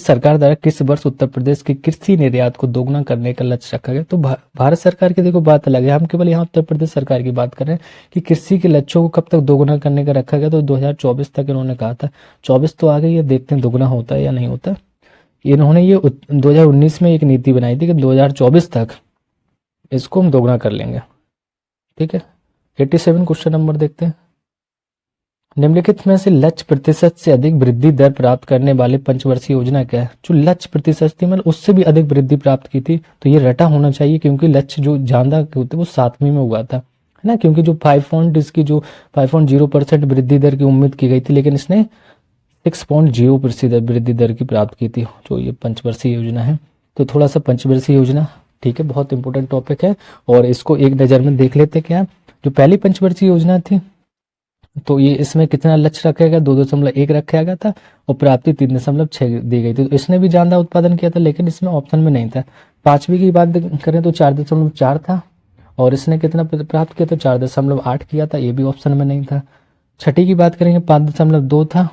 सरकार द्वारा किस वर्ष उत्तर प्रदेश के कृषि निर्यात को दोगुना करने का लक्ष्य रखा गया, तो भारत सरकार की देखो बात अलग है, हम केवल यहाँ उत्तर प्रदेश सरकार की बात कर रहे हैं कि कृषि के लक्ष्यों को कब तक दोगुना करने का रखा गया, तो 2024 तक इन्होंने कहा था। 24 तो आ गई है, देखते हैं दोगुना होता है या नहीं होता। इन्होंने ये 2019 में एक नीति बनाई थी कि 2024 तक इसको हम दोगुना कर लेंगे। ठीक है, 87 क्वेश्चन नंबर देखते हैं। निम्नलिखित में से लक्ष्य प्रतिशत से अधिक वृद्धि दर प्राप्त करने वाले पंचवर्षीय योजना क्या है, जो लक्ष्य प्रतिशत थी मतलब उससे भी अधिक वृद्धि प्राप्त की थी, तो ये रटा होना चाहिए, क्योंकि लक्ष्य जो ज्यादा होते वो 7वीं में हुआ था, है ना, क्योंकि जो 5.0% वृद्धि दर की उम्मीद की गई थी, लेकिन इसने 6.0% वृद्धि दर की प्राप्त की थी, जो ये पंचवर्षीय योजना है। तो थोड़ा सा पंचवर्षीय योजना, ठीक है, बहुत इंपॉर्टेंट टॉपिक है और इसको एक नज़र में देख लेते क्या। जो पहली पंचवर्षीय योजना थी तो ये इसमें कितना लक्ष्य रखा गया, 2.1 रखा गया था और प्राप्ति 3.6 दी गई थी। तो इसने भी ज्यादा उत्पादन किया था, लेकिन इसमें ऑप्शन में नहीं था। 5वीं की बात करें तो 4.4 था और इसने कितना प्राप्त किया था, 4.8 किया था, ये भी ऑप्शन में नहीं था। 6ठी की बात करेंगे 5.2 था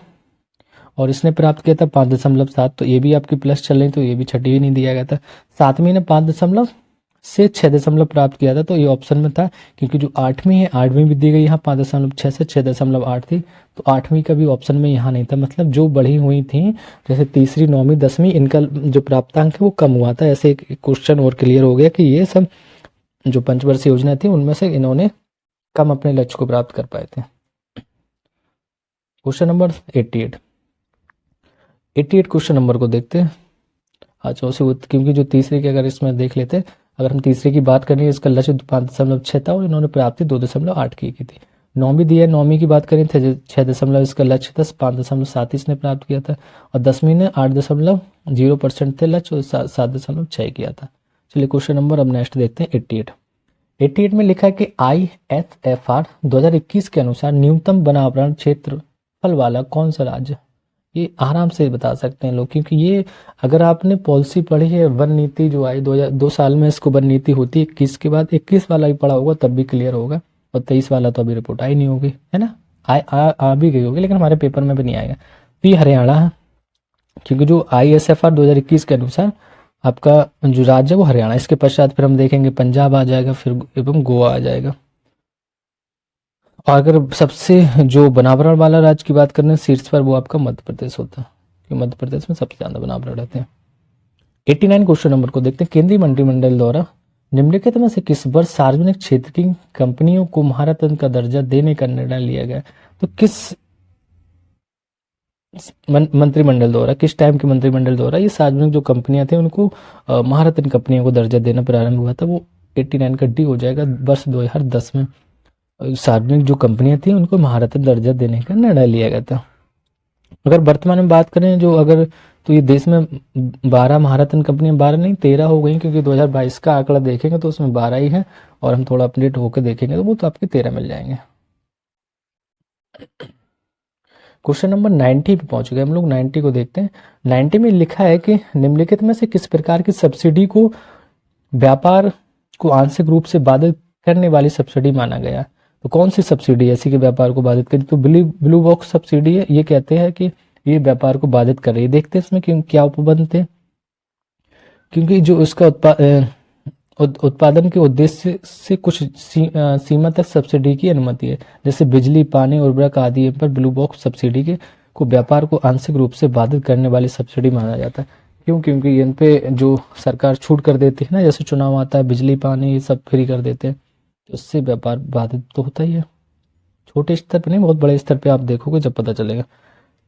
और इसने प्राप्त किया था 5.7, तो ये भी आपकी प्लस चल रही, तो ये भी 6ठी भी नहीं दिया गया था। 7वीं ने 5.6 प्राप्त किया था, तो ये ऑप्शन में था, क्योंकि जो 8वीं है 8वीं भी दी गई यहाँ 5.6 से 6.8 थी, तो 8वीं का भी ऑप्शन में यहाँ नहीं था। मतलब जो बढ़ी हुई थी जैसे तीसरी, 9वीं, 10वीं, इनका जो प्राप्तांक है वो कम हुआ था। ऐसे एक क्वेश्चन और क्लियर हो गया कि ये सब जो पंचवर्षीय योजना थी उनमें से इन्होंने कम अपने लक्ष्य को प्राप्त कर पाए थे। क्वेश्चन नंबर 88 क्वेश्चन नंबर को देखते हैं। अच्छा, उसे क्योंकि जो तीसरे की अगर इसमें देख लेते हैं, अगर हम तीसरे की बात करें, इसका लक्ष्य 5.6 था और इन्होंने प्राप्ति 2.8 की थी। 9वीं दी है, 9वीं की बात करें थे 6 इसका लक्ष्य था, 5.7 इसने प्राप्त किया था और 10वीं ने 8.0% थे लक्ष्य और 7.6 किया था। चलिए क्वेश्चन नंबर अब नेक्स्ट देखते हैं 88 में लिखा है कि ISFR 2021 के अनुसार न्यूनतम वनावरण क्षेत्रफल वाला कौन सा राज्य, ये आराम से बता सकते हैं लोग, क्योंकि ये अगर आपने पॉलिसी पढ़ी है, वन नीति जो आई 2002 साल में, इसको वन नीति होती है 21 के बाद, 21 वाला भी पढ़ा होगा तब भी क्लियर होगा और 23 वाला तो अभी रिपोर्ट आई नहीं होगी, है ना, आ भी गई होगी लेकिन हमारे पेपर में भी नहीं आएगा। तो ये हरियाणा है, क्योंकि जो ISFR 2021 के अनुसार आपका जो राज्य है वो हरियाणा, इसके पश्चात फिर हम देखेंगे पंजाब आ जाएगा, फिर एवं गोवा आ जाएगा। और अगर सबसे जो बनावट वाला राज्य की बात करें शीर्ष पर, वो आपका मध्य प्रदेश होता है, क्योंकि मध्य प्रदेश में सबसे ज्यादा बनावट रहते हैं। 89 क्वेश्चन नंबर को देखते हैं। केंद्रीय मंत्रिमंडल द्वारा निम्नलिखित में से किस वर्ष सार्वजनिक क्षेत्र की कंपनियों को महारत्न का दर्जा देने का निर्णय लिया गया? तो किस मंत्रिमंडल द्वारा, किस टाइम के मंत्रिमंडल द्वारा ये सार्वजनिक जो कंपनियां थी उनको महारत्न कंपनियों को दर्जा देना प्रारंभ हुआ था? वो 89 का डी हो जाएगा, वर्ष 2010 में सार्वजनिक जो कंपनियां थी उनको महारत्न दर्जा देने का निर्णय लिया गया था। अगर वर्तमान में बात करें जो अगर, तो ये देश में 12 महारत्न कंपनियां, 12 नहीं 13 हो गई, क्योंकि 2022 का आंकड़ा देखेंगे तो उसमें 12 ही है, और हम थोड़ा अपडेट होकर देखेंगे तो वो तो आपके 13 मिल जाएंगे। क्वेश्चन नंबर 90 पे पहुंच गए हम लोग। 90 को देखते हैं। 90 में लिखा है कि निम्नलिखित में से किस प्रकार की सब्सिडी को व्यापार को आंशिक रूप से बाधित करने वाली सब्सिडी माना गया? तो कौन सी सब्सिडी ऐसी कि व्यापार को बाधित करी? तो ब्लू बॉक्स सब्सिडी है। ये कहते हैं कि ये व्यापार को बाधित कर रही है। देखते हैं इसमें क्या उपबंध थे। क्योंकि जो इसका उत्पादन के उद्देश्य से कुछ सीमा तक सब्सिडी की अनुमति है, जैसे बिजली, पानी, उर्वरक आदि पर ब्लू बॉक्स सब्सिडी के को व्यापार को आंशिक रूप से बाधित करने वाली सब्सिडी माना जाता है। क्यों? क्योंकि इन पे जो सरकार छूट कर देती है ना, जैसे चुनाव आता है, बिजली पानी ये सब फ्री कर देते हैं, तो उससे व्यापार बाधित तो होता ही है। छोटे स्तर पर नहीं, बहुत बड़े स्तर पर आप देखोगे जब पता चलेगा।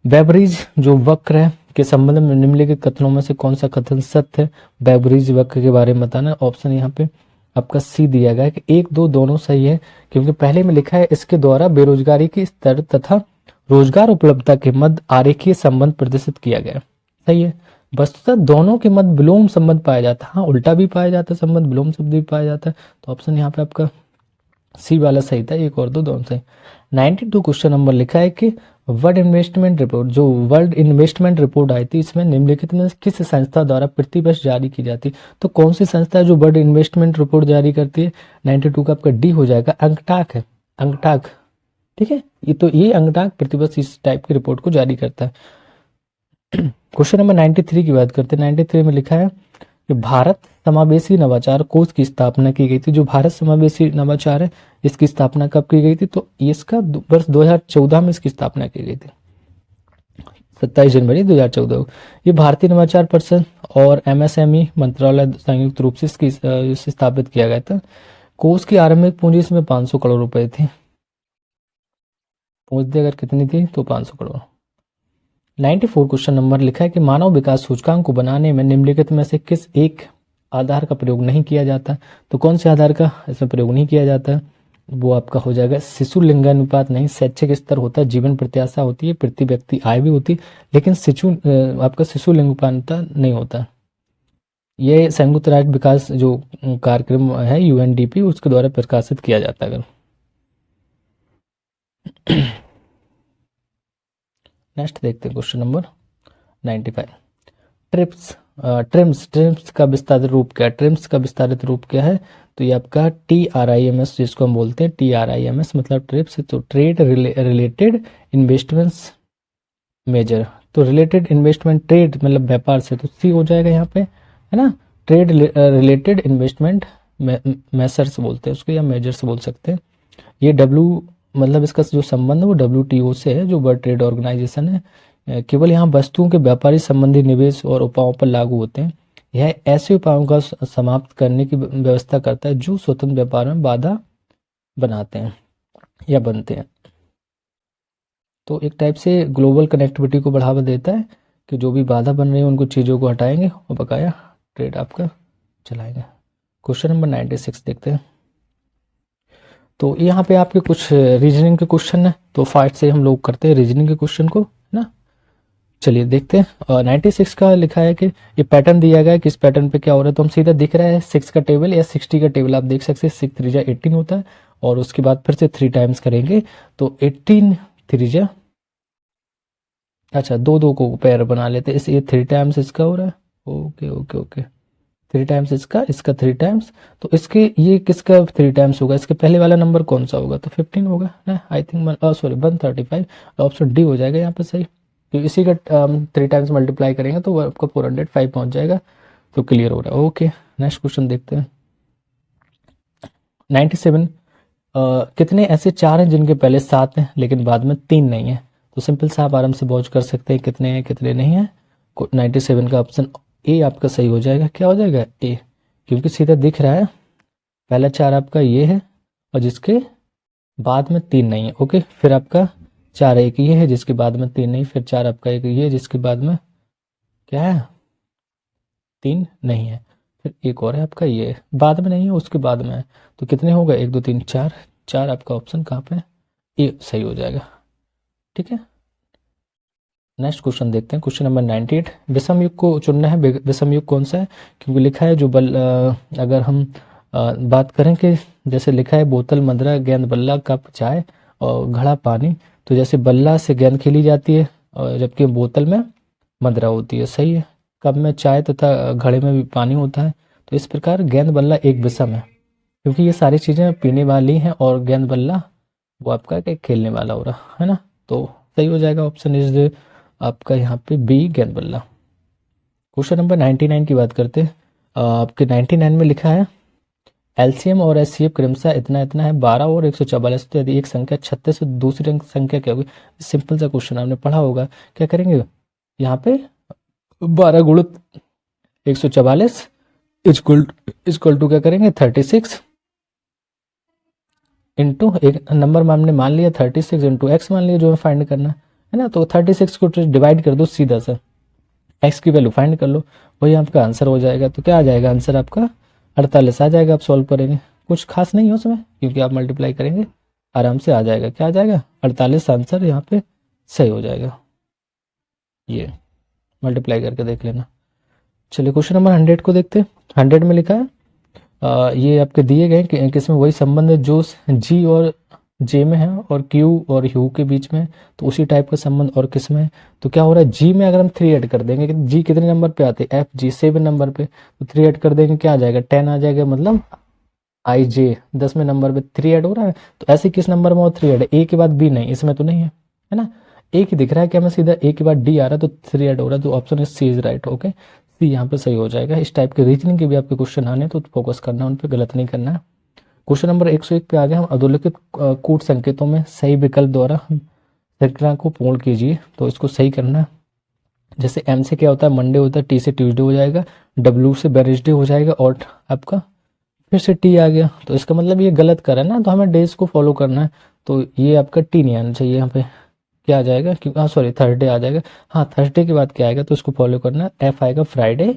बेवरेज जो वक्र है के संबंध में निम्नलिखित कथनों में से कौन सा कथन सत्य है? बेवरेज वक्र के बारे में बताना। ऑप्शन यहाँ पे आपका सी दिया गया है कि 1, 2 दोनों सही है, क्योंकि पहले में लिखा है इसके द्वारा बेरोजगारी की स्तर तथा रोजगार उपलब्धता के मध्य आरेखीय संबंध प्रदर्शित किया गया। सही है। वस्तुतः दोनों के मध्य विलोम संबंध पाया जाता है। हाँ, उल्टा भी पाया जाता है संबंध, विलोम शब्द भी पाया जाता है। तो ऑप्शन यहाँ पे आपका सी वाला सही था। 1 और 2 दोनों सही। 92 क्वेश्चन नंबर लिखा है कि वर्ल्ड इन्वेस्टमेंट रिपोर्ट, जो वर्ल्ड इन्वेस्टमेंट रिपोर्ट आई थी, इसमें निम्नलिखित में किस संस्था द्वारा प्रतिवर्ष जारी की जाती? तो कौन सी संस्था है जो वर्ल्ड इन्वेस्टमेंट रिपोर्ट जारी करती है? 92 का आपका डी हो जाएगा। अंकटाक है, अंकटाक। ठीक है, ये अंकटाक प्रतिवर्ष इस टाइप की रिपोर्ट को जारी करता है। क्वेश्चन नंबर 93 की बात करते हैं। 93 में लिखा है कि भारत समावेशी नवाचार कोष की स्थापना की गई थी। जो भारत समावेशी नवाचार है, इसकी स्थापना कब की गई थी? तो इसका वर्ष 2014 में इसकी स्थापना की गई थी, 27 जनवरी 2014। ये भारतीय नवाचार परिषद और एमएसएमई मंत्रालय संयुक्त रूप से इसकी स्थापित किया गया था। कोष की आरंभिक पूंजी इसमें 500 करोड़ रुपए थी। पूंजी अगर कितनी थी तो 500 करोड़। 94 क्वेश्चन नंबर लिखा है कि मानव विकास सूचकांक को बनाने में निम्नलिखित में से किस एक आधार का प्रयोग नहीं किया जाता? तो कौन से आधार का इसमें प्रयोग नहीं किया जाता? वो आपका हो जाएगा शिशु लिंगानुपात नहीं। शैक्षिक स्तर होता है, जीवन प्रत्याशा होती है, प्रति व्यक्ति आय भी होती, लेकिन आपका शिशु लिंगानुपात नहीं होता। ये संयुक्त राष्ट्र विकास जो कार्यक्रम है यूएनडीपी, उसके द्वारा प्रकाशित किया जाता है। अगर नेक्स्ट देखते हैं क्वेश्चन नंबर 95। ट्रिम्स का विस्तारित रूप क्या है? ट्रिम्स का विस्तारित रूप क्या है? तो ये आपका TRIMS, जिसको हम बोलते हैं TRIMS मतलब ट्रिप्स। तो ट्रेड रिलेटेड इन्वेस्टमेंट्स मेजर। तो रिलेटेड इन्वेस्टमेंट, ट्रेड मतलब व्यापार से, तो सी हो जाएगा यहाँ पे, है ना। ट्रेड रिलेटेड इन्वेस्टमेंट मेसर्स बोलते हैं उसको, या मेजर्स बोल सकते हैं। ये मतलब इसका जो संबंध है वो WTO से है, जो वर्ल्ड ट्रेड ऑर्गेनाइजेशन है। केवल यहाँ वस्तुओं के व्यापारी संबंधी निवेश और उपायों पर लागू होते हैं। यह ऐसे उपायों का समाप्त करने की व्यवस्था करता है जो स्वतंत्र व्यापार में बाधा बनाते हैं या बनते हैं। तो एक टाइप से ग्लोबल कनेक्टिविटी को बढ़ावा देता है कि जो भी बाधा बन रही है उनको चीज़ों को हटाएंगे और बकाया ट्रेड आपका चलाएंगे। क्वेश्चन नंबर 96 देखते हैं। तो यहाँ पे आपके कुछ रीजनिंग के क्वेश्चन है, तो फास्ट से हम लोग करते हैं रीजनिंग के क्वेश्चन को, है ना। चलिए देखते हैं। 96 का लिखा है कि ये पैटर्न दिया गया है, किस पैटर्न पे क्या हो रहा है। तो हम सीधा दिख रहा है 6 का टेबल या 60 का टेबल आप देख सकते हैं। 6 3 18 होता है, और उसके बाद फिर से 3 टाइम्स करेंगे तो 18 3 अच्छा 2 2 को पैर बना लेते हैं। ये 3 टाइम्स इसका हो रहा है। ओके ओके ओके, 3 टाइम्स इसका 3 टाइम्स। तो इसके ये किसका 3 टाइम्स होगा? इसके पहले वाला नंबर कौन सा होगा? तो 15 होगा ना, I think. Sorry 135, option D हो जाएगा यहाँ पे सही। तो इसी का 3 टाइम्स मल्टीप्लाई करेंगे तो वो आपका 405 पहुंच जाएगा। तो क्लियर हो रहा है। ओके, नेक्स्ट क्वेश्चन देखते हैं। 97 कितने ऐसे चार हैं जिनके पहले 7 हैं लेकिन बाद में 3 नहीं है? तो सिंपल सा आप आराम से बॉच कर सकते हैं कितने हैं कितने नहीं है। 97 का ऑप्शन ए आपका सही हो जाएगा। क्या हो जाएगा? ए, क्योंकि सीधा दिख रहा है पहला 4 आपका ये है और जिसके बाद में 3 नहीं है। ओके, फिर आपका 4 एक ये है जिसके बाद में 3 नहीं, फिर 4 आपका एक ये है जिसके बाद में क्या है? 3 नहीं है, फिर एक और है आपका ये बाद में नहीं है उसके बाद में है। तो कितने हो गए? 1 2 3 4, 4 आपका ऑप्शन कहाँ पे? ए सही हो जाएगा। ठीक है, नेक्स्ट क्वेश्चन देखते हैं। क्वेश्चन नंबर 98, विषम युग को चुनना है। विषम युग कौन सा है? क्योंकि लिखा है जो अगर हम बात करें कि जैसे लिखा है बोतल मदरा गेंद बल्ला कप चाय और घड़ा पानी, तो जैसे बल्ला से गेंद खेली जाती है और जबकि बोतल में मदरा होती है। सही है। कप में चाय तथा घड़े में भी पानी होता है। तो इस प्रकार गेंद बल्ला एक विषम है क्योंकि ये सारी चीज़ें पीने वाली हैं और गेंद बल्ला वो आपका एक खेलने वाला हो रहा है ना। तो सही हो जाएगा ऑप्शन इज आपका यहाँ पे बी गेंद बल्ला। क्वेश्चन नंबर 99 की बात करते हैं। आपके 99 में लिखा है एलसीएम और एचसीएफ क्रमशः इतना इतना है 12 और 144। तो यदि एक संख्या 36 है तो दूसरी संख्या क्या होगी? सिंपल सा क्वेश्चन आपने पढ़ा होगा। क्या करेंगे यहाँ पे? 12 गुणित 144 इक्वल टू क्या करेंगे? 36 इंटू एक नंबर में हमने मान लिया 36 इंटू एक्स मान लिया जो हमें फाइंड करना है ना। तो 36 को डिवाइड कर दो सीधा सा, एक्स की वैल्यू फाइंड कर लो, वही आपका आंसर हो जाएगा। तो क्या आ जाएगा आंसर आपका? 48 आ जाएगा। आप सॉल्व करेंगे कुछ खास नहीं हो उसमें क्योंकि आप मल्टीप्लाई करेंगे आराम से आ जाएगा। क्या आ जाएगा? 48 आंसर यहाँ पे सही हो जाएगा। ये मल्टीप्लाई करके देख लेना। चलिए क्वेश्चन नंबर 100 को देखते हैं। 100 में लिखा है ये आपके दिए गए कि किसमें वही संबंध है जो जी और जे में है और क्यू और यू के बीच में, तो उसी टाइप का संबंध और किस में है? तो क्या हो रहा है? जी में अगर हम 3 ऐड कर देंगे, जी कितने नंबर पे आते हैं? एफ जी 7 नंबर पे, तो 3 ऐड कर देंगे क्या आ जाएगा? 10 आ जाएगा। मतलब आई जे 10वें नंबर पे 3 ऐड हो रहा है। तो ऐसे किस नंबर में और 3 ऐड है? ए के बाद बी नहीं, इसमें तो नहीं है ना। ए की दिख रहा है क्या? हमें सीधा ए के बाद डी आ रहा है तो 3 ऐड हो रहा है। तो option is C is right. Okay, C यहाँ पे सही हो जाएगा। इस टाइप के रीजनिंग के भी आपके क्वेश्चन आने तो फोकस करना, उन पर गलत नहीं करना है। क्वेश्चन नंबर 101 पे आ गए हम। अधोलिखित कूट संकेतों में सही विकल्प द्वारा श्रृंखला को पूर्ण कीजिए। तो इसको सही करना है। जैसे एम से क्या होता है? मंडे होता है, टी से ट्यूसडे हो जाएगा, डब्ल्यू से वेडनेसडे हो जाएगा और आपका फिर से टी आ गया। तो इसका मतलब ये गलत कर है ना, तो हमें डेज को फॉलो करना है। तो ये आपका टी नहीं आना चाहिए यहाँ पे। क्या आ जाएगा? क्योंकि हाँ सॉरी थर्सडे आ जाएगा। हाँ थर्सडे के बाद क्या आएगा? तो इसको फॉलो करना है। एफ आएगा फ्राइडे,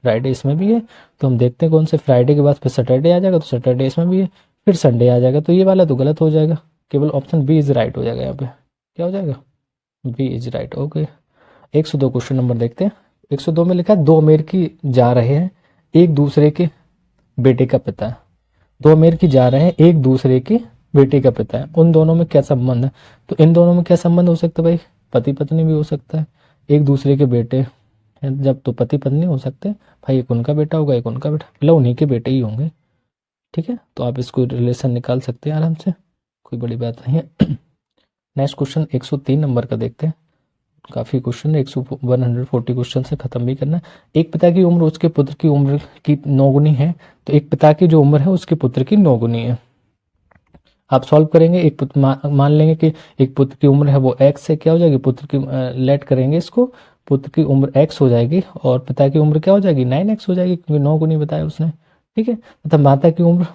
फ्राइडे इसमें भी है। तो हम देखते हैं कौन से फ्राइडे के बाद फिर सैटरडे आ जाएगा, तो सैटरडे इसमें भी है, फिर संडे आ जाएगा। तो ये वाला तो गलत हो जाएगा। केवल ऑप्शन बी इज राइट हो जाएगा यहाँ पे। क्या हो जाएगा? B is right. Okay, 102 question number देखते हैं। 102 में लिखा है दो अमेरिकी जा रहे हैं एक दूसरे के बेटे का पिता है। दो अमेरिकी जा रहे हैं एक दूसरे के बेटे का पिता है, उन दोनों में क्या संबंध है? तो इन दोनों में क्या संबंध हो सकता है भाई? पति पत्नी भी हो सकता है। एक दूसरे के बेटे हैं जब तो पति पत्नी हो सकते हैं भाई, एक उनका बेटा होगा एक उनका बेटा, मतलब उन्हीं के बेटे ही होंगे। ठीक है, तो आप इसको रिलेशन निकाल सकते हैं आराम से, कोई बड़ी बात नहीं है। नेक्स्ट क्वेश्चन 103 नंबर का देखते हैं। काफ़ी क्वेश्चन है, 140 क्वेश्चन से ख़त्म भी करना है। एक पिता की उम्र उसके पुत्र की उम्र की 9 गुनी है, तो एक पिता की जो उम्र है उसके पुत्र की 9 गुनी है। आप सॉल्व करेंगे। एक पुत्र मान लेंगे कि एक पुत्र की उम्र है वो एक्स से क्या हो जाएगी? पुत्र की लेट करेंगे इसको, पुत्र की उम्र एक्स हो जाएगी और पिता की उम्र क्या हो जाएगी? 9x हो जाएगी क्योंकि 9 गुनी बताया उसने। ठीक है, तथा माता की उम्र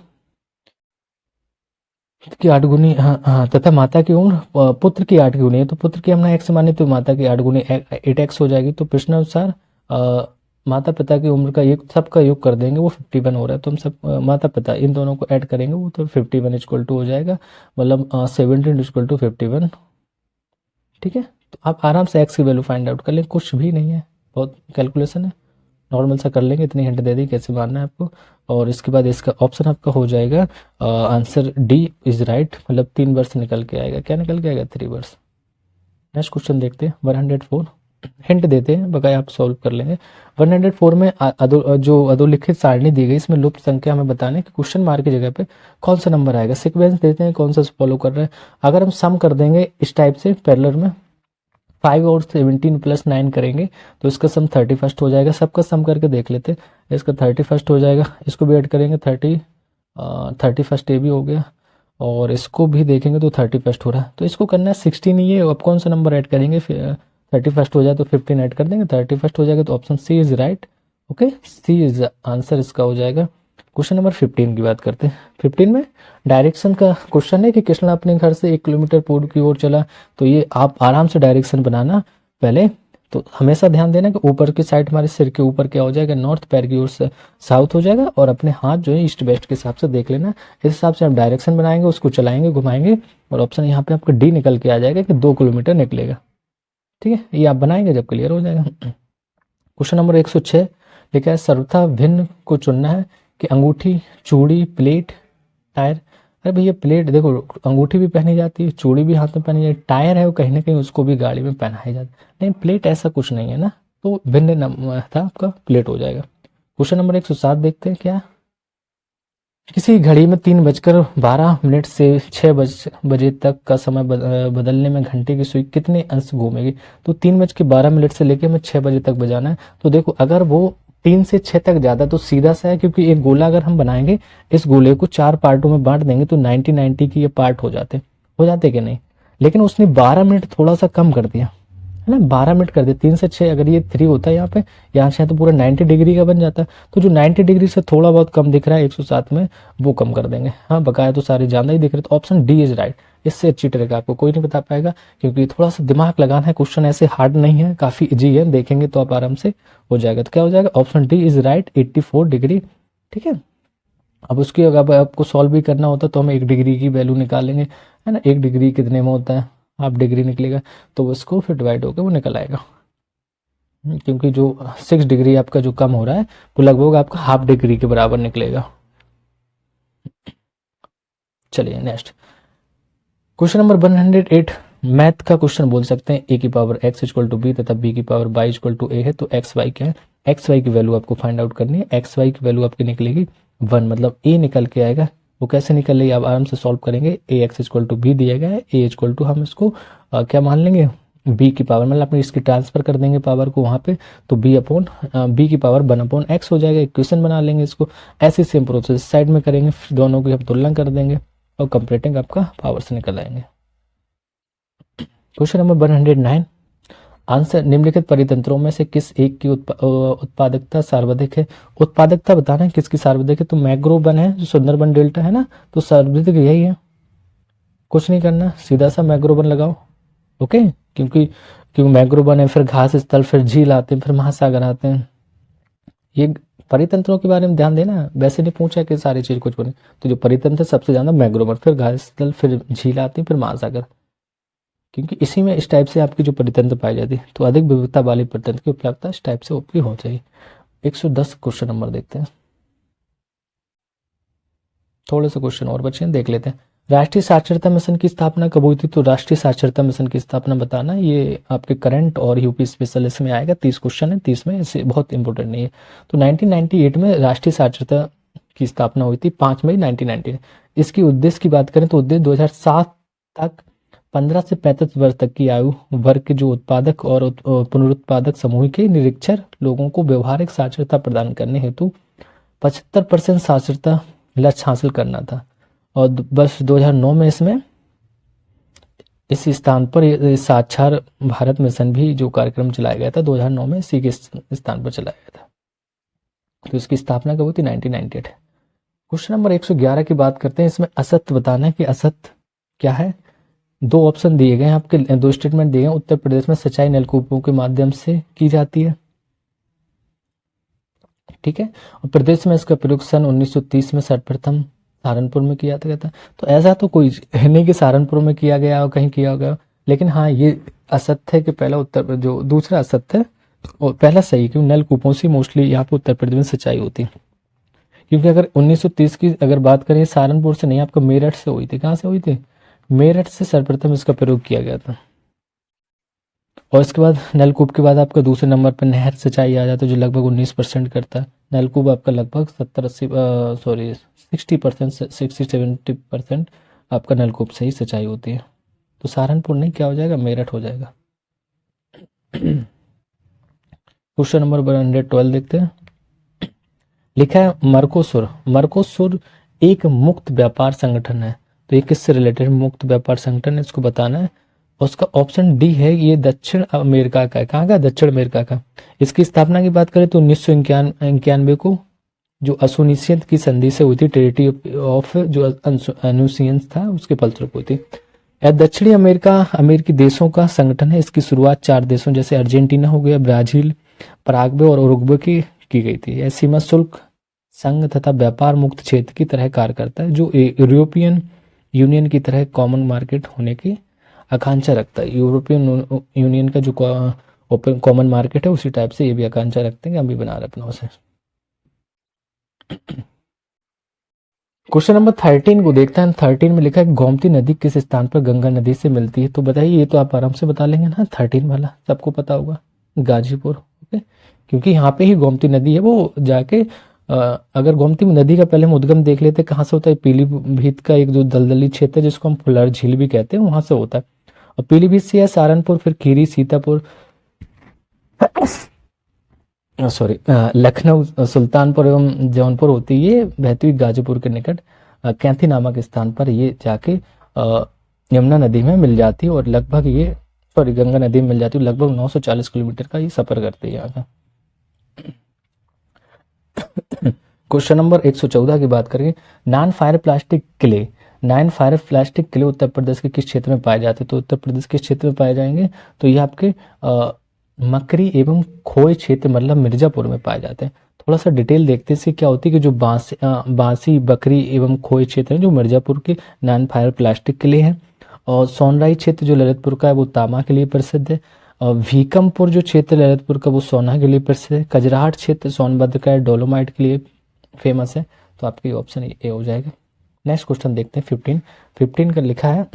की 8 गुनी, हाँ हाँ, तथा माता की उम्र पुत्र की 8 गुनी है, तो पुत्र की हमने एक्स माने तो माता की 8 गुनी 8x हो जाएगी। तो प्रश्नानुसार माता पिता की उम्र का योग सबका योग कर देंगे वो 51 हो रहा है। तो हम सब माता पिता इन दोनों को ऐड करेंगे वो तो 51 इक्वल टू हो जाएगा, मतलब 17 इक्वल टू 51। ठीक है, तो आप आराम से एक्स की वैल्यू फाइंड आउट कर लें, कुछ भी नहीं है, बहुत कैलकुलेशन है, नॉर्मल सा कर लेंगे। इतनी हिंट दे दी कैसे मारना है आपको। और इसके बाद इसका ऑप्शन आपका हो जाएगा आंसर डी इज राइट, मतलब 3 वर्ष निकल के आएगा। क्या निकल के आएगा? 3 वर्ष। नेक्स्ट क्वेश्चन देखते हैं 104। हिंट देते हैं बकाया आप सॉल्व कर लेंगे। 104 में जो अधोलिखित सारणी दी गई इसमें लुप्त संख्या हमें बताने कि क्वेश्चन मार्क की जगह पे कौन सा नंबर आएगा। सीक्वेंस देते हैं कौन सा फॉलो कर रहे हैं। अगर हम सम कर देंगे इस टाइप से पैरेलल में 5 और 17 प्लस 9 करेंगे तो इसका सम 31 हो जाएगा। सबका सम करके देख लेते हैं। इसका 31 हो जाएगा, इसको भी ऐड करेंगे 31 ये भी हो गया, और इसको भी देखेंगे तो 31 हो रहा है। तो इसको करना है 16 ही है। अब कौन सा नंबर ऐड करेंगे? 31 हो जाए तो 15 ऐड कर देंगे, 31 हो जाएगा तो option C is right. Okay, C is answer इसका हो जाएगा। क्वेश्चन नंबर 15 की बात करते हैं। 15 में डायरेक्शन का क्वेश्चन है कि कृष्णा अपने घर से 1 किलोमीटर पूर्व की ओर चला। तो ये आप आराम से डायरेक्शन बनाना पहले। तो हमेशा ध्यान देना कि ऊपर की साइड हमारे सिर के ऊपर क्या हो जाएगा, नॉर्थ, पैर की ओर से साउथ हो जाएगा, और अपने हाथ जो है ईस्ट वेस्ट के हिसाब से देख लेना। इस हिसाब से आप डायरेक्शन बनाएंगे, उसको चलाएंगे, घुमाएंगे, और ऑप्शन यहाँ पे आपका डी निकल के आ जाएगा कि 2 किलोमीटर निकलेगा। ठीक है, ये आप बनाएंगे जब क्लियर हो जाएगा। क्वेश्चन नंबर 106 लिखा है सर्वथा भिन्न को चुनना है कि अंगूठी, चूड़ी, प्लेट, टायर। अरे भैया प्लेट देखो, अंगूठी भी पहनी जाती है, चूड़ी भी हाथ में पहनी जाती है, टायर है वो कहीं ना कहीं उसको भी गाड़ी में पहनाया जाता है। नहीं, प्लेट ऐसा कुछ नहीं है ना, तो भिन्न था आपका, प्लेट हो जाएगा। क्वेश्चन नंबर 107 देखते हैं क्या। किसी घड़ी में 3:12 से 6 बजे तक का समय बदलने में घंटे की सुई कितने अंश घूमेगी? तो 3:12 से लेकर हमें 6 बजे तक बजाना है। तो देखो, अगर वो 3 से 6 तक ज्यादा तो सीधा सा है, क्योंकि एक गोला अगर हम बनाएंगे, इस गोले को 4 पार्टों में बांट देंगे तो 90-90 की ये पार्ट हो जाते कि नहीं। लेकिन उसने 12 मिनट थोड़ा सा कम कर दिया है ना, 12 मिनट कर दिया। 3 से 6 अगर ये 3 होता है यहाँ से तो पूरा 90 डिग्री का बन जाता है। तो जो 90 डिग्री से थोड़ा बहुत कम दिख रहा है 107 में, वो कम कर देंगे। हाँ, बकाया तो सारे ज्यादा ही दिख रहे, तो ऑप्शन डी इज राइट। इससे अच्छी ट्रिक आपको कोई नहीं बता पाएगा, क्योंकि थोड़ा सा दिमाग लगाना है। क्वेश्चन ऐसे हार्ड नहीं है, काफी इजी है, देखेंगे तो आप आराम से हो जाएगा। तो क्या हो जाएगा? Option D is right, 84 degree. ठीक है, अब उसकी अगर आपको सॉल्व भी करना होता तो हम 1 डिग्री की वैल्यू निकालेंगे, है ना। 1 डिग्री कितने में होता है? हाफ डिग्री निकलेगा, तो उसको फिर डिवाइड होकर वो निकल आएगा। क्योंकि जो 6 डिग्री आपका जो कम हो रहा है, वो लगभग आपका हाफ डिग्री के बराबर निकलेगा। चलिए नेक्स्ट क्वेश्चन नंबर 108 मैथ का क्वेश्चन बोल सकते हैं। ए की power x equal to B तथा बी की power y equal to A है, तो एक्स वाई क्या है? एक्स वाई की वैल्यू आपको फाइंड आउट करनी है। एक्स वाई की वैल्यू आपकी निकलेगी 1, मतलब ए निकल के आएगा। वो कैसे निकल रही है आप आराम से सॉल्व करेंगे। ए एक्स इक्वल टू बी दिया गया है, ए इक्वल टू हम इसको क्या मान लेंगे, बी की पावर, मतलब अपने इसकी ट्रांसफर कर देंगे पावर को वहां पे, तो बी अपॉन बी की पावर 1/x हो जाएगा। इक्वेशन बना लेंगे इसको। ऐसे सेम प्रोसेस साइड में करेंगे, फिर दोनों की हम तुलना कर देंगे और कंप्लीटिंग आपका पावर से निकल आएंगे। क्वेश्चन नंबर 109 आंसर निम्नलिखित परितंत्रों में से किस एक की उत्पादकता सर्वाधिक है? उत्पादकता बताना है किसकी सर्वाधिक है, तो मैग्रोबन है, जो सुंदरबन डेल्टा है ना, तो सर्वाधिक यही है। कुछ नहीं करना, सीधा सा मैग्रोबन लगाओ। ओके, क्योंकि मैग्रोबन है, फिर घास स्थल, फिर झील आते हैं, फिर महासागर आते हैं। ये परितंत्रों के बारे में ध्यान देना, वैसे नहीं पूछा कि सारी चीज कुछ बने। तो जो परितंत्र सबसे ज्यादा मैग्रोबन, फिर घास स्थल, फिर झील आती है, फिर महासागर, क्योंकि इसी में इस टाइप से आपकी जो परितंत्र पाई जाती है। तो अधिक विविधता वाली परितंत्र की उपलब्धता इस टाइप से आपकी हो चाहिए। 110 क्वेश्चन नंबर देखते हैं। थोड़े से क्वेश्चन और बचे हैं, देख लेते हैं। राष्ट्रीय साक्षरता मिशन की स्थापना कब हुई थी? तो राष्ट्रीय साक्षरता मिशन की स्थापना बताना, ये आपके करंट और यूपी स्पेशल इसमें आएगा। 30 क्वेश्चन है, 30 में इससे बहुत इंपॉर्टेंट नहीं है। तो 1998 में राष्ट्रीय साक्षरता की स्थापना हुई थी, 5 मई 1990। इसकी उद्देश्य की बात करें तो उद्देश्य 2007 तक 15 से 35 वर्ष तक की आयु वर्ग के जो उत्पादक और पुनरुत्पादक समूह के निरीक्षर लोगों को व्यवहारिक साक्षरता प्रदान करने हेतु 75% साक्षरता लक्ष्य हासिल करना था। और बस 2009 में इसमें इस स्थान पर साक्षर भारत मिशन भी जो कार्यक्रम चलाया गया था 2009 में, इसी के स्थान पर चलाया गया था। तो इसकी स्थापना कब हुई थी? 1998। क्वेश्चन नंबर 111 की बात करते हैं। इसमें असत्य बताना है कि असत्य क्या है। 2 ऑप्शन दिए गए हैं आपके, 2 स्टेटमेंट दिए गए। उत्तर प्रदेश में सिंचाई नलकूपों के माध्यम से की जाती है, ठीक है, और प्रदेश में इसका प्रयोग सन 1930 में सर्वप्रथम सहारनपुर में किया गया था। तो ऐसा तो कोई है नहीं कि सहारनपुर में किया गया और कहीं किया गया, लेकिन हाँ ये असत्य है कि पहला उत्तर, जो दूसरा असत्य है और पहला सही, क्योंकि नलकूपों से मोस्टली यहाँ पे उत्तर प्रदेश में सिंचाई होती है। क्योंकि अगर 1930 की अगर बात करें, सहारनपुर से नहीं, आपको मेरठ से हुई थी। कहाँ से हुई थी? मेरठ से सर्वप्रथम इसका प्रयोग किया गया था। और इसके बाद नलकूप के बाद आपका दूसरे नंबर पर नहर सिंचाई आ जाता है, जो लगभग 19% करता है। नलकूप आपका लगभग 60% 60-70% आपका नलकूप से ही सिंचाई होती है। तो सहारनपुर नहीं, क्या हो जाएगा? मेरठ हो जाएगा। क्वेश्चन नंबर 112 देखते हैं। लिखा है मर्कोसुर। मर्कोसुर एक मुक्त व्यापार संगठन है। तो ये किससे रिलेटेड मुक्त व्यापार संगठन है, इसको बताना है। उसका ऑप्शन डी है, ये दक्षिण अमेरिका का है। कहाँ का? दक्षिण अमेरिका का। इसकी स्थापना की बात करें तो 1991 को जो असुनिश्चित की संधि से हुई थी, टेरिटरी ऑफ जो अनुसियंस था उसके फलस्वरूप हुई थी। यह दक्षिणी अमेरिका अमेरिकी देशों का संगठन है। इसकी शुरुआत 4 देशों जैसे अर्जेंटीना हो गया, ब्राजील, पराग्वे और उरुग्वे की गई थी। यह सीमा शुल्क संघ तथा व्यापार मुक्त क्षेत्र की तरह कार्य करता है, जो यूरोपियन यूनियन की तरह कॉमन मार्केट होने की आकांक्षा रखता है। यूरोपियन यूनियन का जो ओपन कॉमन मार्केट है उसी टाइप से ये भी आकांक्षा रखते हैं कि हम भी बना रहे अपना उसे। क्वेश्चन नंबर 13 को देखते हैं। 13 में लिखा है गोमती नदी किस स्थान पर गंगा नदी से मिलती है। तो बताइए, ये तो आप आराम से बता लेंगे ना, 13 वाला सबको पता होगा, गाजीपुर। ओके, क्योंकि यहाँ पे ही गोमती नदी है। वो जाके अगर गोमती नदी का पहले हम उद्गम देख लेते कहाँ से होता है, पीलीभीत का एक जो दलदली क्षेत्र है जिसको हम फुलर झील भी कहते हैं, वहां से होता है। और पीलीभीत से है सहारनपुर, फिर खीरी, सीतापुर, सॉरी लखनऊ, सुल्तानपुर एवं जौनपुर होती है, ये बहती हुई गाजीपुर के निकट कैंथी नामक स्थान पर ये जाके यमुना नदी में मिल जाती है। और लगभग ये सॉरी गंगा नदी में मिल जाती है। लगभग 940 किलोमीटर का ये सफर करती है यहाँ का। क्वेश्चन नंबर 114 की बात करें। नॉन फायर प्लास्टिक किले। नॉन फायर प्लास्टिक किले उत्तर प्रदेश के किस क्षेत्र में पाए जाते हैं? तो उत्तर प्रदेश किस क्षेत्र में पाए जाएंगे? तो ये आपके मकरी एवं खोए क्षेत्र मतलब मिर्जापुर में पाए जाते हैं। थोड़ा सा डिटेल देखते हैं इसकी क्या होती है कि जो बांसी, बकरी एवं खोए क्षेत्र है जो मिर्जापुर के नॉन फायर प्लास्टिक के लिए है। और सोनराई क्षेत्र जो ललितपुर का है वो तांबा के लिए प्रसिद्ध है। और भीकमपुर जो क्षेत्र ललितपुर का वो सोना के लिए प्रसिद्ध है। कजराहट क्षेत्र सोनभद्र का है, डोलोमाइट के लिए फेमस है। तो आपके ऑप्शन ए हो जाएगा। नेक्स्ट क्वेश्चन देखते हैं 15 का लिखा है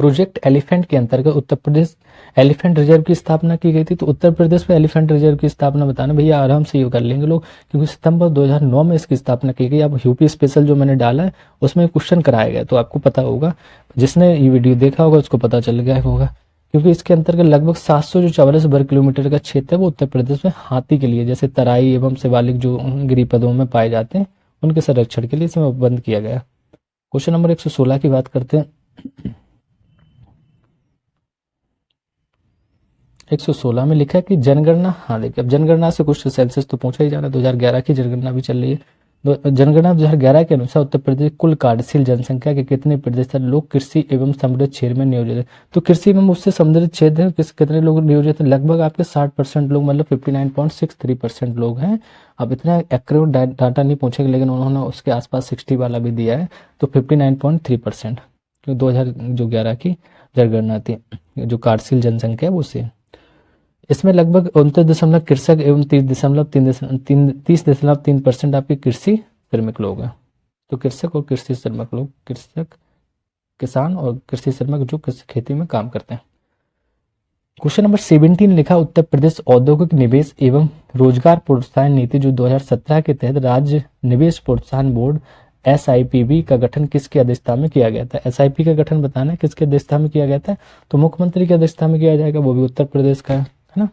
प्रोजेक्ट एलिफेंट के अंतर्गत उत्तर प्रदेश एलिफेंट रिजर्व की स्थापना की गई थी। तो उत्तर प्रदेश में एलिफेंट रिजर्व की स्थापना बताना भैया आराम से ये कर लेंगे लोग, क्योंकि सितंबर 2009 में इसकी स्थापना की गई। अब यूपी स्पेशल जो मैंने डाला है उसमें क्वेश्चन कराया गया, तो आपको पता होगा, जिसने ये वीडियो देखा होगा उसको पता चल गया होगा। क्योंकि इसके अंतर्गत लगभग 744 वर्ग किलोमीटर का क्षेत्र है वो उत्तर प्रदेश में हाथी के लिए, जैसे तराई एवं शिवालिक जो गिरिपदों में पाए जाते हैं उनके संरक्षण के लिए इसमें बंद किया गया। क्वेश्चन नंबर 116 की बात करते हैं। 116 में लिखा है कि जनगणना, हाँ देखिए अब जनगणना से कुछ सेंसस तो पूछा ही जाना, 2011 की जनगणना भी चल रही है। जनगणना 2011 के अनुसार उत्तर प्रदेश कुल कार्यशील जनसंख्या के कितने प्रतिशत लोग कृषि एवं समृद्ध क्षेत्र में नियोजित है? तो कृषि एवं उससे समृद्ध क्षेत्र है कितने लोग नियोजित है? लगभग आपके 60% लोग, मतलब 59.63% लोग हैं। अब इतना एक्यूरेट डाटा नहीं पूछेगा, लेकिन उन्होंने उसके आसपास 60 वाला भी दिया है, तो 59.3%, क्योंकि 2011 की जनगणना थी जो कार्यशील जनसंख्या है वो से। इसमें लगभग 29 कृषक एवं 30.3% आपके कृषि श्रमिक लोग हैं। तो कृषक और कृषि श्रमिक लोग, कृषक किसान और कृषि श्रमिक जो खेती में काम करते हैं। क्वेश्चन नंबर 17 लिखा उत्तर प्रदेश औद्योगिक निवेश एवं रोजगार प्रोत्साहन नीति जो 2017 के तहत राज्य निवेश प्रोत्साहन बोर्ड SIPB का गठन किसकी अध्यक्षता में किया गया था? SIP का गठन बताना है किसकी अध्यक्षता में किया गया था? तो मुख्यमंत्री की अध्यक्षता में किया जाएगा, वो भी उत्तर प्रदेश का है ना।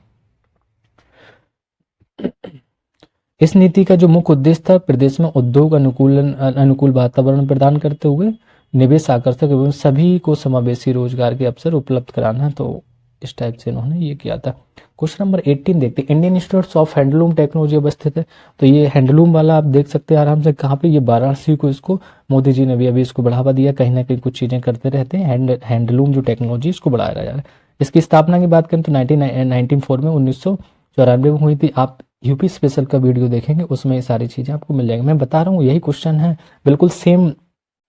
इस नीति का जो मुख्य उद्देश्य था प्रदेश में उद्योग अनुकूल वातावरण प्रदान करते हुए निवेश आकर्षक एवं सभी को समावेशी रोजगार के अवसर उपलब्ध कराना, तो इस टाइप से इन्होंने ये किया था। क्वेश्चन नंबर 18 देखते हैं। Indian institute of handloom technology अवस्थित है। तो ये हैंडलूम वाला आप देख सकते हैं आराम से कहाँ पे, ये वाराणसी को, इसको मोदी जी ने भी अभी इसको बढ़ावा दिया, कहीं ना कहीं कुछ चीजें करते रहते हैं। हैंडलूम जो टेक्नोलॉजी इसको बढ़ाया जा रहा है। इसकी स्थापना की बात करें तो 1994 में 1994 में हुई थी। आप यूपी स्पेशल का वीडियो देखेंगे उसमें ये सारी चीजें आपको मिल जाएंगी। मैं बता रहा हूँ यही क्वेश्चन है, बिल्कुल सेम,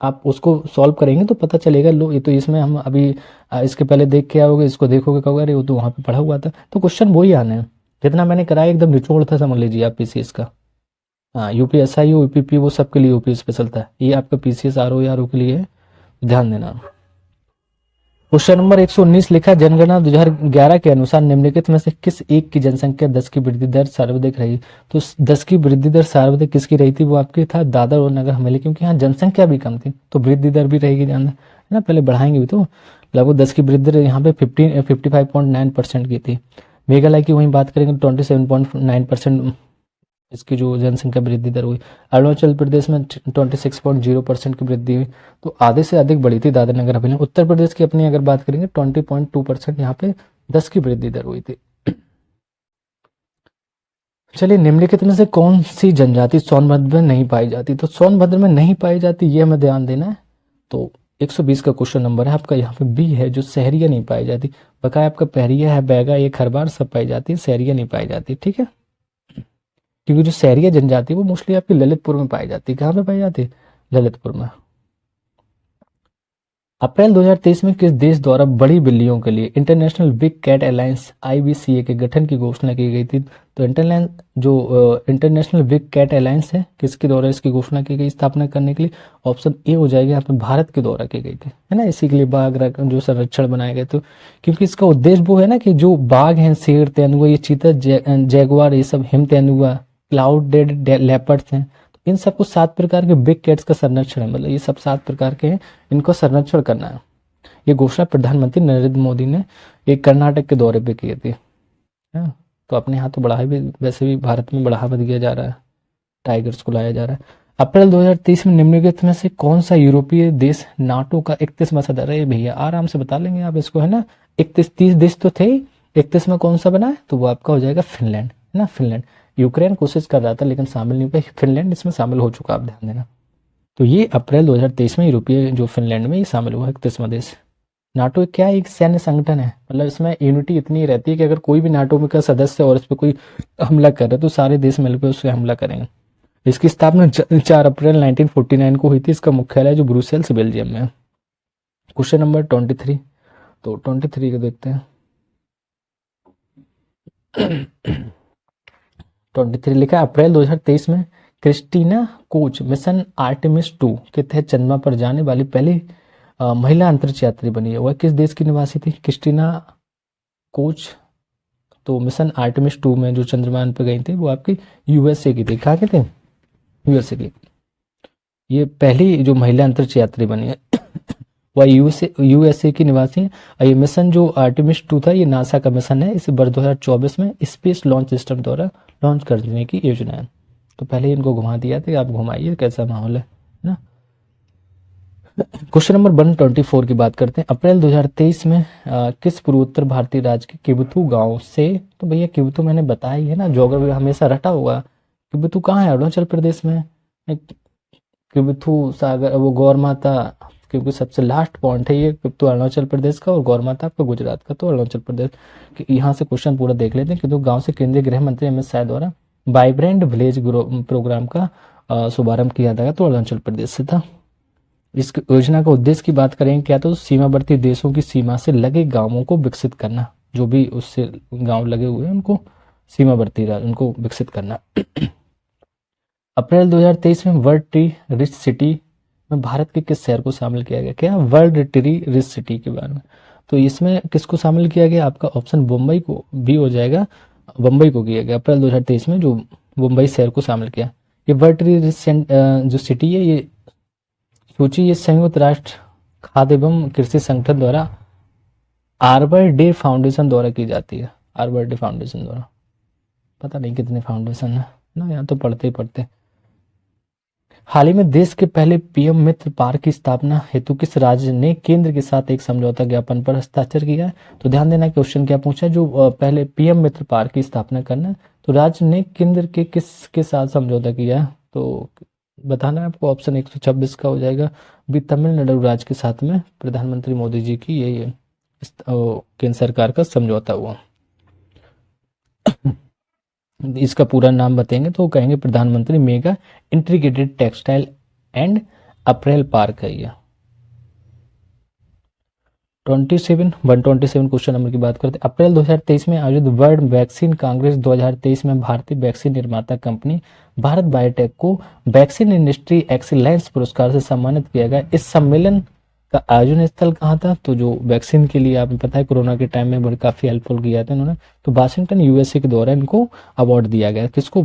आप उसको सॉल्व करेंगे तो पता चलेगा। लो ये तो इसमें हम अभी इसके पहले देख के आओगे, इसको देखोगे कहोगे अरे वो तो वहाँ पे पढ़ा हुआ था। तो क्वेश्चन वही आने हैं, जितना मैंने कराया एकदम निचोड़ था, समझ लीजिए आप PCS का। हाँ UPSI UPP वो सबके लिए यूपी स्पेशल था, ये आपका PCS RO या RO के लिए है, ध्यान देना। क्वेश्चन नंबर 119 लिखा जनगणना 2011 के अनुसार निम्नलिखित में से किस एक की जनसंख्या 10 की वृद्धि दर सर्वाधिक रही? तो 10 की वृद्धि दर सर्वाधिक किसकी रही थी? वो आपकी था दादर और नगर हवेली, क्योंकि यहाँ जनसंख्या भी कम थी तो वृद्धि दर भी रहेगी, ध्यान है ना, पहले बढ़ाएंगे भी तो। लगभग 10 की वृद्धि दर यहाँ पे 55.9% की थी। मेघालय की वहीं बात करेंगे 27.9% इसकी जो जनसंख्या वृद्धि दर हुई। अरुणाचल प्रदेश में 26.0% की वृद्धि हुई, तो आधे से अधिक बढ़ी थी दादरा नगर हवेली। उत्तर प्रदेश की अपनी अगर बात करेंगे 20.2% यहाँ पे 10 की वृद्धि दर हुई थी। चलिए, निम्नलिखित में से कौन सी जनजाति सोनभद्र में नहीं पाई जाती? तो सोनभद्र में नहीं पाई जाती, ये हमें ध्यान देना है। तो 120 का क्वेश्चन नंबर है आपका, यहाँ पे बी है, जो सहरिया नहीं पाई जाती। बकाया आपका पहरिया है, बैगा, ये खरबार सब पाई जाती है, सहरिया नहीं पाई जाती। ठीक है, क्योंकि जो सहरिया जनजाति है वो मोस्टली आपकी ललितपुर में पाई जाती है। कहाँ पे पाई जाती है? ललितपुर में। अप्रैल 2023 में किस देश द्वारा बड़ी बिल्लियों के लिए international big cat alliance IBCA के गठन की घोषणा की गई थी? तो इंटरनेशनल बिग कैट अलायंस है, किसके द्वारा इसकी घोषणा की गई स्थापना करने के लिए? ऑप्शन ए हो जाएगा यहाँ पे, भारत के द्वारा की गई थी, है ना। इसी के लिए बाघ जो संरक्षण बनाए गए थे, क्योंकि इसका उद्देश्य वो है ना कि जो बाघ हैं, शेर, तेंदुआ, ये चीता, जैगुआर, ये सब हिम तेंदुआ, क्लाउडेड लेपर्ड्स हैं, इन सबको 7 प्रकार के बिग कैट्स का संरक्षण है, मतलब ये सब 7 प्रकार के हैं, इनको संरक्षण करना है। ये घोषणा प्रधानमंत्री नरेंद्र मोदी ने एक कर्नाटक के दौरे पे की थी। हाँ, तो अपने यहाँ तो बढ़ावा भी, वैसे भी भारत में बढ़ावा दिया जा रहा है, टाइगर्स को लाया जा रहा है। अप्रैल 2023 में निम्नलिखित में से कौन सा यूरोपीय देश नाटो का 31वां सदस्य है? भैया आराम से बता लेंगे आप इसको, है ना। 30 देश तो थे, 31 में कौन सा बना है? तो वो आपका हो जाएगा फिनलैंड, है ना, फिनलैंड। यूक्रेन कोशिश कर रहा था लेकिन शामिल नहीं हुआ, फिनलैंड इसमें शामिल हो चुका, आप ध्यान देना। तो ये अप्रैल 2023 में यूरोपीय जो फिनलैंड में ये शामिल हुआ 31वां देश। नाटो क्या है? एक सैन्य संगठन है, मतलब इसमें यूनिटी इतनी रहती है कि अगर कोई भी नाटो में का सदस्य और इस पर कोई हमला कर रहा है तो सारे देश मिलकर उससे हमला करेंगे। इसकी स्थापना 4 अप्रैल 1949 को हुई थी। इसका मुख्यालय जो ब्रुसेल्स, बेल्जियम में है। क्वेश्चन नंबर 23, तो 23 को देखते हैं। 23 लिखा है, अप्रैल 2023 में क्रिस्टीना कोच मिशन आर्टेमिस 2 के तहत चंद्रमा पर जाने वाली पहली महिला अंतरिक्ष यात्री बनी है। वह किस देश की निवासी थी? क्रिस्टीना कोच तो मिशन आर्टेमिस 2 में जो चंद्रयान पर गई थी वो आपकी USA की थी। कहाँ की थी? USA की। ये पहली जो महिला अंतरिक्ष यात्री बनी है वह USA की निवासी है। और ये मिशन जो आर्टेमिस 2 था, ये नासा का मिशन है। इसे वर्ष 2024 में स्पेस लॉन्च सिस्टम द्वारा लॉन्च करने की योजना है। तो पहले इनको घुमा दिया था, आप घुमाइए कैसा माहौल है ना। क्वेश्चन नंबर 124 की बात करते हैं। अप्रैल 2023 में किस पूर्वोत्तर भारतीय राज्य के किबुथु गांव से, तो भैया किबुथु मैंने बताया ही है ना, ज्योग्राफी हमेशा रटा हुआ। किबुथु कहाँ है? अरुणाचल प्रदेश में। किबुथु सागर, वो गौर माता, क्योंकि सबसे लास्ट पॉइंट है ये, किबुथु अरुणाचल प्रदेश का और गौर माता आपका गुजरात का, तो अरुणाचल प्रदेश। यहाँ से क्वेश्चन पूरा देख लेते हैं। किबुथु गाँव से केंद्रीय गृह मंत्री अमित शाह द्वारा वाइब्रेंट विलेज प्रोग्राम का शुभारंभ किया था, तो अरुणाचल प्रदेश से था। इस योजना का उद्देश्य की बात करें क्या, तो सीमावर्ती देशों की सीमा से लगे गांवों को विकसित करना। जो भी उससे गांव लगे हुए हैं उनको सीमावर्ती उनको विकसित करना। अप्रैल 2023 में वर्ल्ड ट्री रिच सिटी में भारत के किस शहर को शामिल किया गया? क्या? वर्ल्ड ट्री रिच सिटी के बारे में। तो इसमें किसको शामिल किया गया? आपका ऑप्शन मुंबई को भी हो जाएगा, मुंबई को किया गया अप्रैल 2023 में, जो मुंबई शहर को शामिल किया। ये वर्ल्ड ट्री रिच जो सिटी है, ये सोचिए, ये संयुक्त राष्ट्र खाद्य एवं कृषि संगठन द्वारा आर्बर डे फाउंडेशन द्वारा की जाती है। आर्बर डे फाउंडेशन द्वारा, पता नहीं कितने फाउंडेशन है ना, यहाँ तो पढ़ते ही पढ़ते। हाल ही में देश के पहले PM मित्र पार्क की स्थापना हेतु किस राज्य ने केंद्र के साथ एक समझौता ज्ञापन पर हस्ताक्षर किया है? तो ध्यान देना, क्वेश्चन क्या पूछा, जो पहले PM मित्र पार्क की स्थापना करना, तो राज्य ने केंद्र के किसके साथ समझौता किया है? तो बताना है आपको, ऑप्शन 126 का हो जाएगा भी, तमिलनाडु राज्य के साथ में प्रधानमंत्री मोदी जी की ये केंद्र सरकार का समझौता हुआ। इसका पूरा नाम बताएंगे तो कहेंगे प्रधानमंत्री mega integrated textile and April park है ये। 127 क्वेश्चन नंबर की बात करते हैं। अप्रैल 2023 में आयोजित वर्ल्ड वैक्सीन कांग्रेस 2023 में भारतीय वैक्सीन निर्माता कंपनी भारत बायोटेक को वैक्सीन इंडस्ट्री एक्सीलेंस पुरस्कार से सम्मानित किया गया। इस सम्मेलन का आयोजन स्थल कहाँ था? तो जो वैक्सीन के लिए आपको पता है कोरोना के टाइम में बड़े काफी हेल्पफुल किया था इन्होंने, तो वाशिंगटन USA के द्वारा इनको अवार्ड दिया गया। किसको?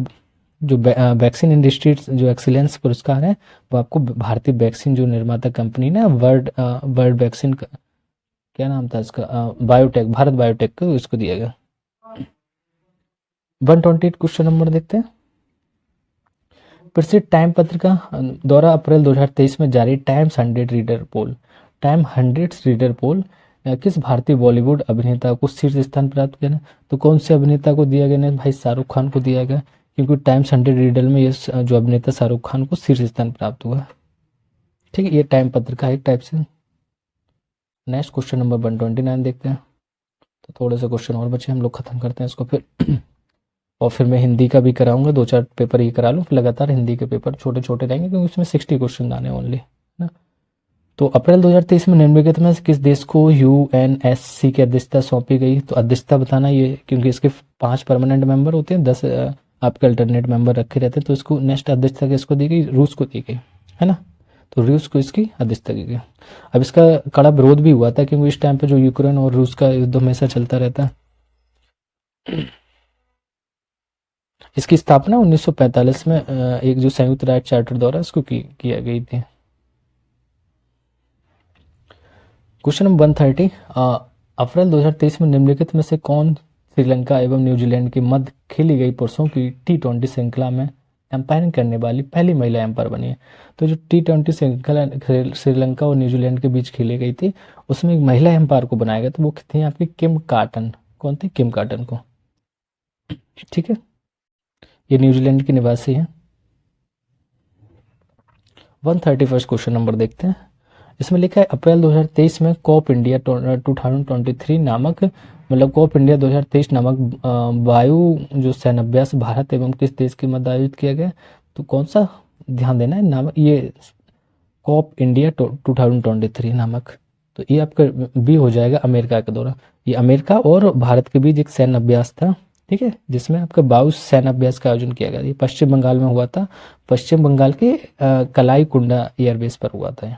जो वैक्सीन इंडस्ट्री जो एक्सीलेंस पुरस्कार है वो आपको भारतीय वैक्सीन जो निर्माता कंपनी ना, वर्ल्ड वैक्सीन, क्या नाम था इसका, बायोटेक, भारत बायोटेक को इसको दिया गया। 128 क्वेश्चन नंबर देखते हैं। प्रसिद्ध टाइम पत्रिका द्वारा अप्रैल 2023 में जारी टाइम्स 100 रीडर पोल, टाइम 100 रीडर पोल किस भारतीय बॉलीवुड अभिनेता को शीर्ष स्थान प्राप्त किया? तो कौन से अभिनेता को दिया गया? भाई शाहरुख खान को दिया गया, क्योंकि टाइम्स 100 रीडर में ये जो अभिनेता शाहरुख खान को शीर्ष स्थान प्राप्त हुआ। ठीक है, ये टाइम पत्रिका एक टाइप से। नेक्स्ट क्वेश्चन नंबर 129 देखते हैं। तो थोड़े से क्वेश्चन और बचे, हम लोग खत्म करते हैं इसको फिर और फिर मैं हिंदी का भी कराऊंगा, 2-4 पेपर ये करा लूँ, फिर लगातार हिंदी के पेपर छोटे छोटे रहेंगे, क्योंकि उसमें 60 क्वेश्चन आने ओनली ना। तो अप्रैल 2023 में निम्नलिखित में किस देश को यूएनएससी की अध्यक्षता सौंपी गई? तो अध्यक्षता बताना ये, क्योंकि इसके 5 परमानेंट मेंबर होते हैं, 10 आपके अल्टरनेट मेंबर रखे रहते हैं, तो इसको नेक्स्ट अध्यक्षता किसको दी गई? रूस को दी गई, है ना। तो रूस को इसकी अध्यक्षता की गई। अब इसका कड़ा विरोध भी हुआ था, क्योंकि इस टाइम पे जो यूक्रेन और रूस का युद्ध हमेशा चलता रहता है। इसकी स्थापना 1945 में एक जो संयुक्त राष्ट्र चार्टर द्वारा इसको किया गई थी। क्वेश्चन नंबर 130, अप्रैल 2023 में निम्नलिखित में से कौन श्रीलंका एवं न्यूजीलैंड के मध्य खेली गई पुरुषों की T20 श्रृंखला में एम्पायरिंग करने वाली पहली महिला एम्पायर बनी है? तो जो T20 श्रृंखला श्रीलंका और न्यूजीलैंड के बीच खेली गई थी, उसमें एक महिला एम्पायर को बनाया गया, तो वो थी आपकी किम कार्टन। कौन थी? किम कार्टन को। ठीक है, ये न्यूजीलैंड की निवासी है। 131 क्वेश्चन नंबर देखते हैं। इसमें लिखा है अप्रैल 2023 में कॉप इंडिया 2023 नामक, मतलब कॉप इंडिया 2023 नामक वायु जो सैन्याभ्यास भारत एवं किस देश के मध्य आयोजित किया गया? तो कौन सा ध्यान देना है नाम, ये कॉप इंडिया 2023 नामक, तो ये आपका बी हो जाएगा, अमेरिका के द्वारा। ये अमेरिका और भारत के बीच एक सैन्य अभ्यास था, ठीक है, जिसमें आपका वायु सैन्य अभ्यास का आयोजन किया गया। ये पश्चिम बंगाल में हुआ था, पश्चिम बंगाल के कलाई कुंडा एयरबेस पर हुआ था।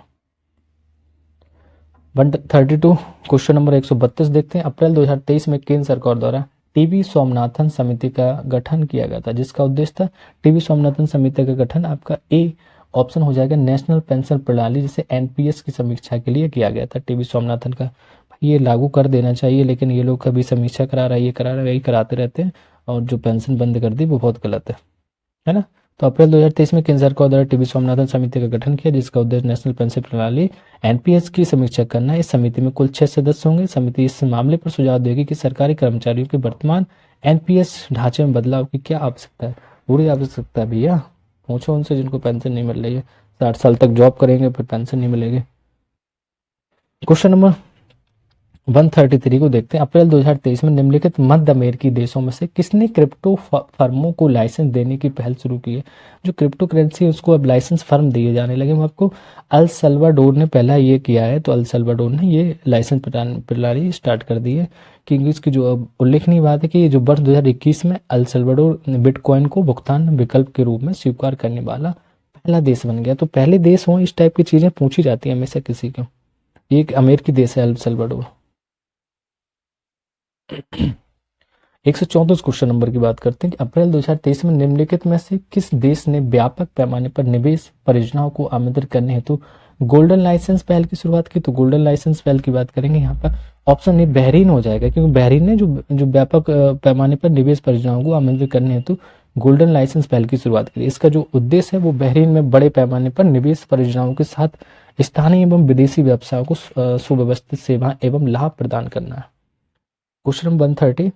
132 क्वेश्चन नंबर 132 देखते हैं। अप्रैल 2023 में केंद्र सरकार द्वारा टीवी स्वामीनाथन समिति का गठन किया गया था, जिसका उद्देश्य था टीवी स्वामीनाथन समिति का गठन आपका ए ऑप्शन हो जाएगा, नेशनल पेंशन प्रणाली जिसे एनपीएस की समीक्षा के लिए किया गया था। टीवी स्वामीनाथन का ये लागू कर देना चाहिए, लेकिन ये लोग कभी समीक्षा करा रहा है, ये करा रहा है, यही कराते रहते हैं, और जो पेंशन बंद कर दी वो बहुत गलत है ना। तो अप्रैल 2023 में केंद्र सरकार द्वारा टीवी स्वामीनाथन समिति का गठन किया, जिसका उद्देश्य नेशनल पेंशन प्रणाली एनपीएस की समीक्षा करना है। इस समिति में कुल 6 सदस्य होंगे। समिति इस मामले पर सुझाव देगी कि सरकारी कर्मचारियों के वर्तमान एनपीएस ढांचे में बदलाव की क्या आवश्यकता है। पूरी आवश्यकता है भैया, पूछो उनसे जिनको पेंशन नहीं मिल रही है, 60 साल तक जॉब करेंगे फिर पेंशन नहीं मिलेगी। क्वेश्चन नंबर 133 को देखते हैं। अप्रैल 2023 में निम्नलिखित मध्य अमेरिकी देशों में से किसने क्रिप्टो फर्मों को लाइसेंस देने की पहल शुरू की है? जो क्रिप्टो करेंसी है उसको अब लाइसेंस फर्म दिए जाने लगे। मैं आपको अल सल्वाडोर ने पहला ये किया है, तो अल सल्वाडोर ने ये लाइसेंस प्रणाली स्टार्ट कर दी है, क्योंकि इसकी जो उल्लेखनीय बात है कि ये जो वर्ष 2021 में अल सल्वाडोर बिटकॉइन को भुगतान विकल्प के रूप में स्वीकार करने वाला पहला देश बन गया। तो पहले देश हो, इस टाइप की चीजें पूछी जाती है हमेशा किसी को। ये एक अमेरिकी देश है अल सल्वाडोर। 134 क्वेश्चन नंबर की बात करते हैं कि अप्रैल 2023 में निम्नलिखित में से किस देश ने व्यापक पैमाने पर निवेश परियोजनाओं को आमंत्रित करने हेतु गोल्डन लाइसेंस पहल की शुरुआत की? तो गोल्डन लाइसेंस पहल की बात करेंगे यहाँ पर ऑप्शन ए बहरीन हो जाएगा, क्योंकि बहरीन ने जो व्यापक पैमाने पर निवेश परियोजनाओं को आमंत्रित करने हेतु गोल्डन लाइसेंस पहल की शुरुआत की। इसका जो उद्देश्य है वो बहरीन में बड़े पैमाने पर निवेश परियोजनाओं के साथ स्थानीय एवं विदेशी व्यवसायों को सुव्यवस्थित सेवा एवं लाभ प्रदान करना है। क्वेश्चन नंबर 135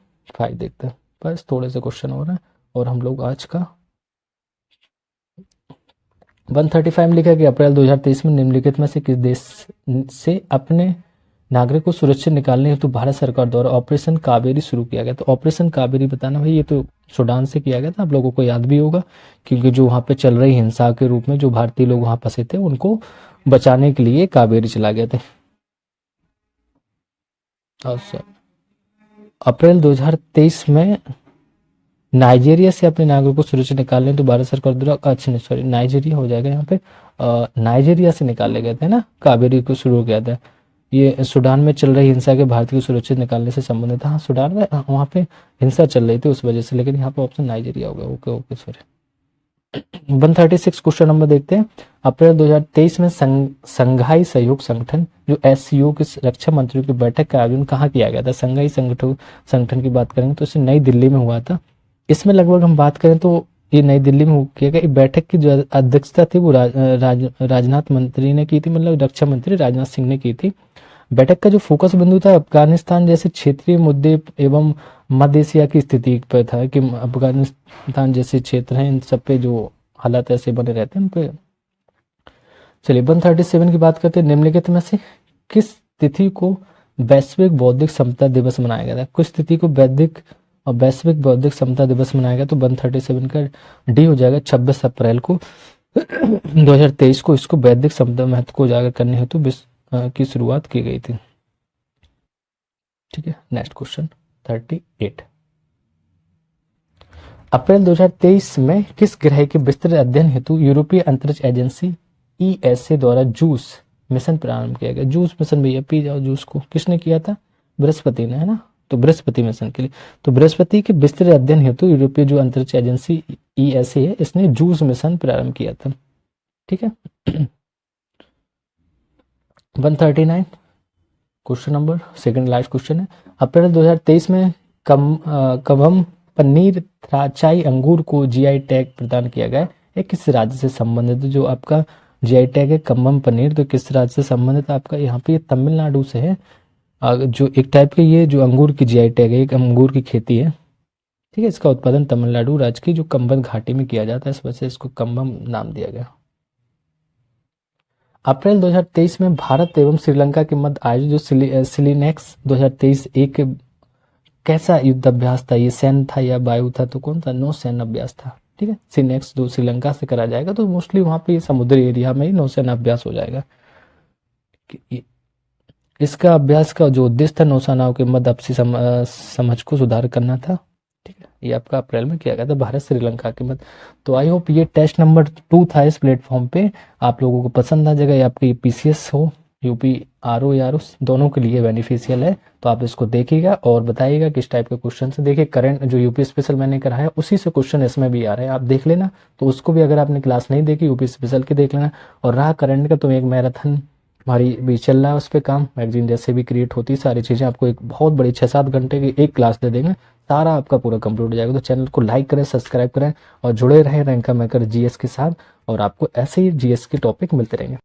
देखते हैं, बस थोड़े से क्वेश्चन हो रहे हैं और हम लोग आज का 135 में लिखा है कि अप्रैल 2023 में निम्नलिखित में से किस देश से अपने नागरिक को सुरक्षित निकालने हेतु भारत सरकार द्वारा ऑपरेशन कावेरी शुरू किया गया? तो ऑपरेशन कावेरी बताना भाई, ये तो सूडान से किया गया था, आप लोगों को याद भी होगा, क्योंकि जो वहाँ पे चल रही हिंसा के रूप में जो भारतीय लोग वहाँ फंसे थे उनको बचाने के लिए कावेरी चला गया था। अप्रैल 2023 में नाइजीरिया से अपने नागरिकों को सुरक्षित निकालने तो भारत सरकार द्वारा, अच्छा नहीं सॉरी नाइजीरिया हो जाएगा यहाँ पे, नाइजीरिया से निकाले गए थे ना, कावेरी को शुरू किया था। ये सूडान में चल रही हिंसा के भारतीय को सुरक्षित निकालने से संबंधित था। हाँ सूडान में वहाँ पे हिंसा चल रही थी उस वजह से, लेकिन यहाँ पे ऑप्शन नाइजीरिया हो गया। Okay okay sorry. 136 question number देखते हैं। अप्रैल 2023 में संघाई सहयोग संगठन जो एससीओ के रक्षा मंत्रियों की बैठक का आयोजन कहाँ किया गया था? संघाई संगठन की बात करेंगे तो इसे नई दिल्ली में हुआ था। इसमें लगभग हम बात करें तो ये नई दिल्ली में किया गया। बैठक की जो अध्यक्षता थी वो राजनाथ मंत्री ने की थी, मतलब रक्षा मंत्री राजनाथ सिंह ने की थी। बैठक का जो फोकस बिंदु था अफगानिस्तान जैसे क्षेत्रीय मुद्दे एवं मध्य एशिया की स्थिति पर था, कि अफगानिस्तान जैसे क्षेत्र हैं इन सब पे जो हालात ऐसे बने रहते हैं उन पे। चलिए 137 की बात करते हैं। निम्नलिखित में से किस तिथि को वैश्विक बौद्धिक समता दिवस मनाया गया था? कुछ तिथि को वैश्विक बौद्धिक समता दिवस मनाया गया, तो 137 का डी हो जाएगा। 26 अप्रैल को 2023 को इसको बौद्धिक समता महत्व को उजागर करने हेतु की शुरुआत की गई थी। ठीक है, नेक्स्ट क्वेश्चन 38। अप्रैल 2023 में किस ग्रह के विस्तृत अध्ययन हेतु यूरोपीय अंतरिक्ष एजेंसी ईएसए द्वारा जूस मिशन प्रारंभ किया गया? जूस मिशन भैया पी जाओ जूस को, किसने किया था? बृहस्पति ने, है ना। तो बृहस्पति मिशन के लिए, तो बृहस्पति के विस्तृत अध्ययन हेतु यूरोपीय जो अंतरिक्ष एजेंसी ईएसए है इसने जूस मिशन प्रारंभ किया था। ठीक है। 139 question number second last question है। अप्रैल 2023 में कवम पनीर थ्राचाई अंगूर को जीआई टैग प्रदान किया गया है, किस राज्य से संबंधित? जो आपका जीआई टैग है कम्बम पनीर, तो किस राज्य से संबंधित आपका? यहाँ पे तमिलनाडु से है। जो एक टाइप के ये जो अंगूर की जीआई टैग है, एक अंगूर की खेती है। ठीक है, इसका उत्पादन तमिलनाडु राज्य की जो कंबन घाटी में किया जाता है, इस वजह से इसको कम्बम नाम दिया गया। अप्रैल 2023 में भारत एवं श्रीलंका के मध्य आयोजित जो सिलीनेक्स 2023 एक कैसा युद्ध अभ्यास था? ये सैन्य था या वायु था? तो कौन था? नौसैन्य अभ्यास था। ठीक है, सिलीनेक्स जो श्रीलंका से करा जाएगा, तो मोस्टली वहां पे समुद्री एरिया में ही नौसैन्य अभ्यास हो जाएगा। इसका अभ्यास का जो उद्देश्य था नौसेनाओं के मध्य आपसी समझ को सुधार करना था। ठीक है, ये आपका अप्रैल में किया गया था भारत श्रीलंका के मध्य। तो आई होप ये टेस्ट नंबर 2 था इस प्लेटफॉर्म पे, आप लोगों को पसंद आ जाएगा। ये आपके पीसीएस हो यूपी आरओ या आरओ दोनों के लिए बेनिफिशियल है। तो आप इसको देखिएगा और बताइएगा किस टाइप के क्वेश्चन से। देखिए करंट जो यूपी स्पेशल मैंने करा है उसी से क्वेश्चन इसमें भी आ रहे हैं, आप देख लेना। तो उसको भी अगर आपने क्लास नहीं देखी यूपी स्पेशल की देख लेना। और रहा करंट का, तो एक मैराथन हमारी भी चल रहा है उस पर काम, मैगजीन जैसे भी क्रिएट होती है सारी चीज़ें आपको एक बहुत बड़ी 6-7 घंटे की एक क्लास दे देंगे, सारा आपका पूरा कंप्लीट हो जाएगा। तो चैनल को लाइक करें, सब्सक्राइब करें और जुड़े रहें रैंकर मैकर जीएस के साथ, और आपको ऐसे ही जीएस के टॉपिक मिलते रहेंगे।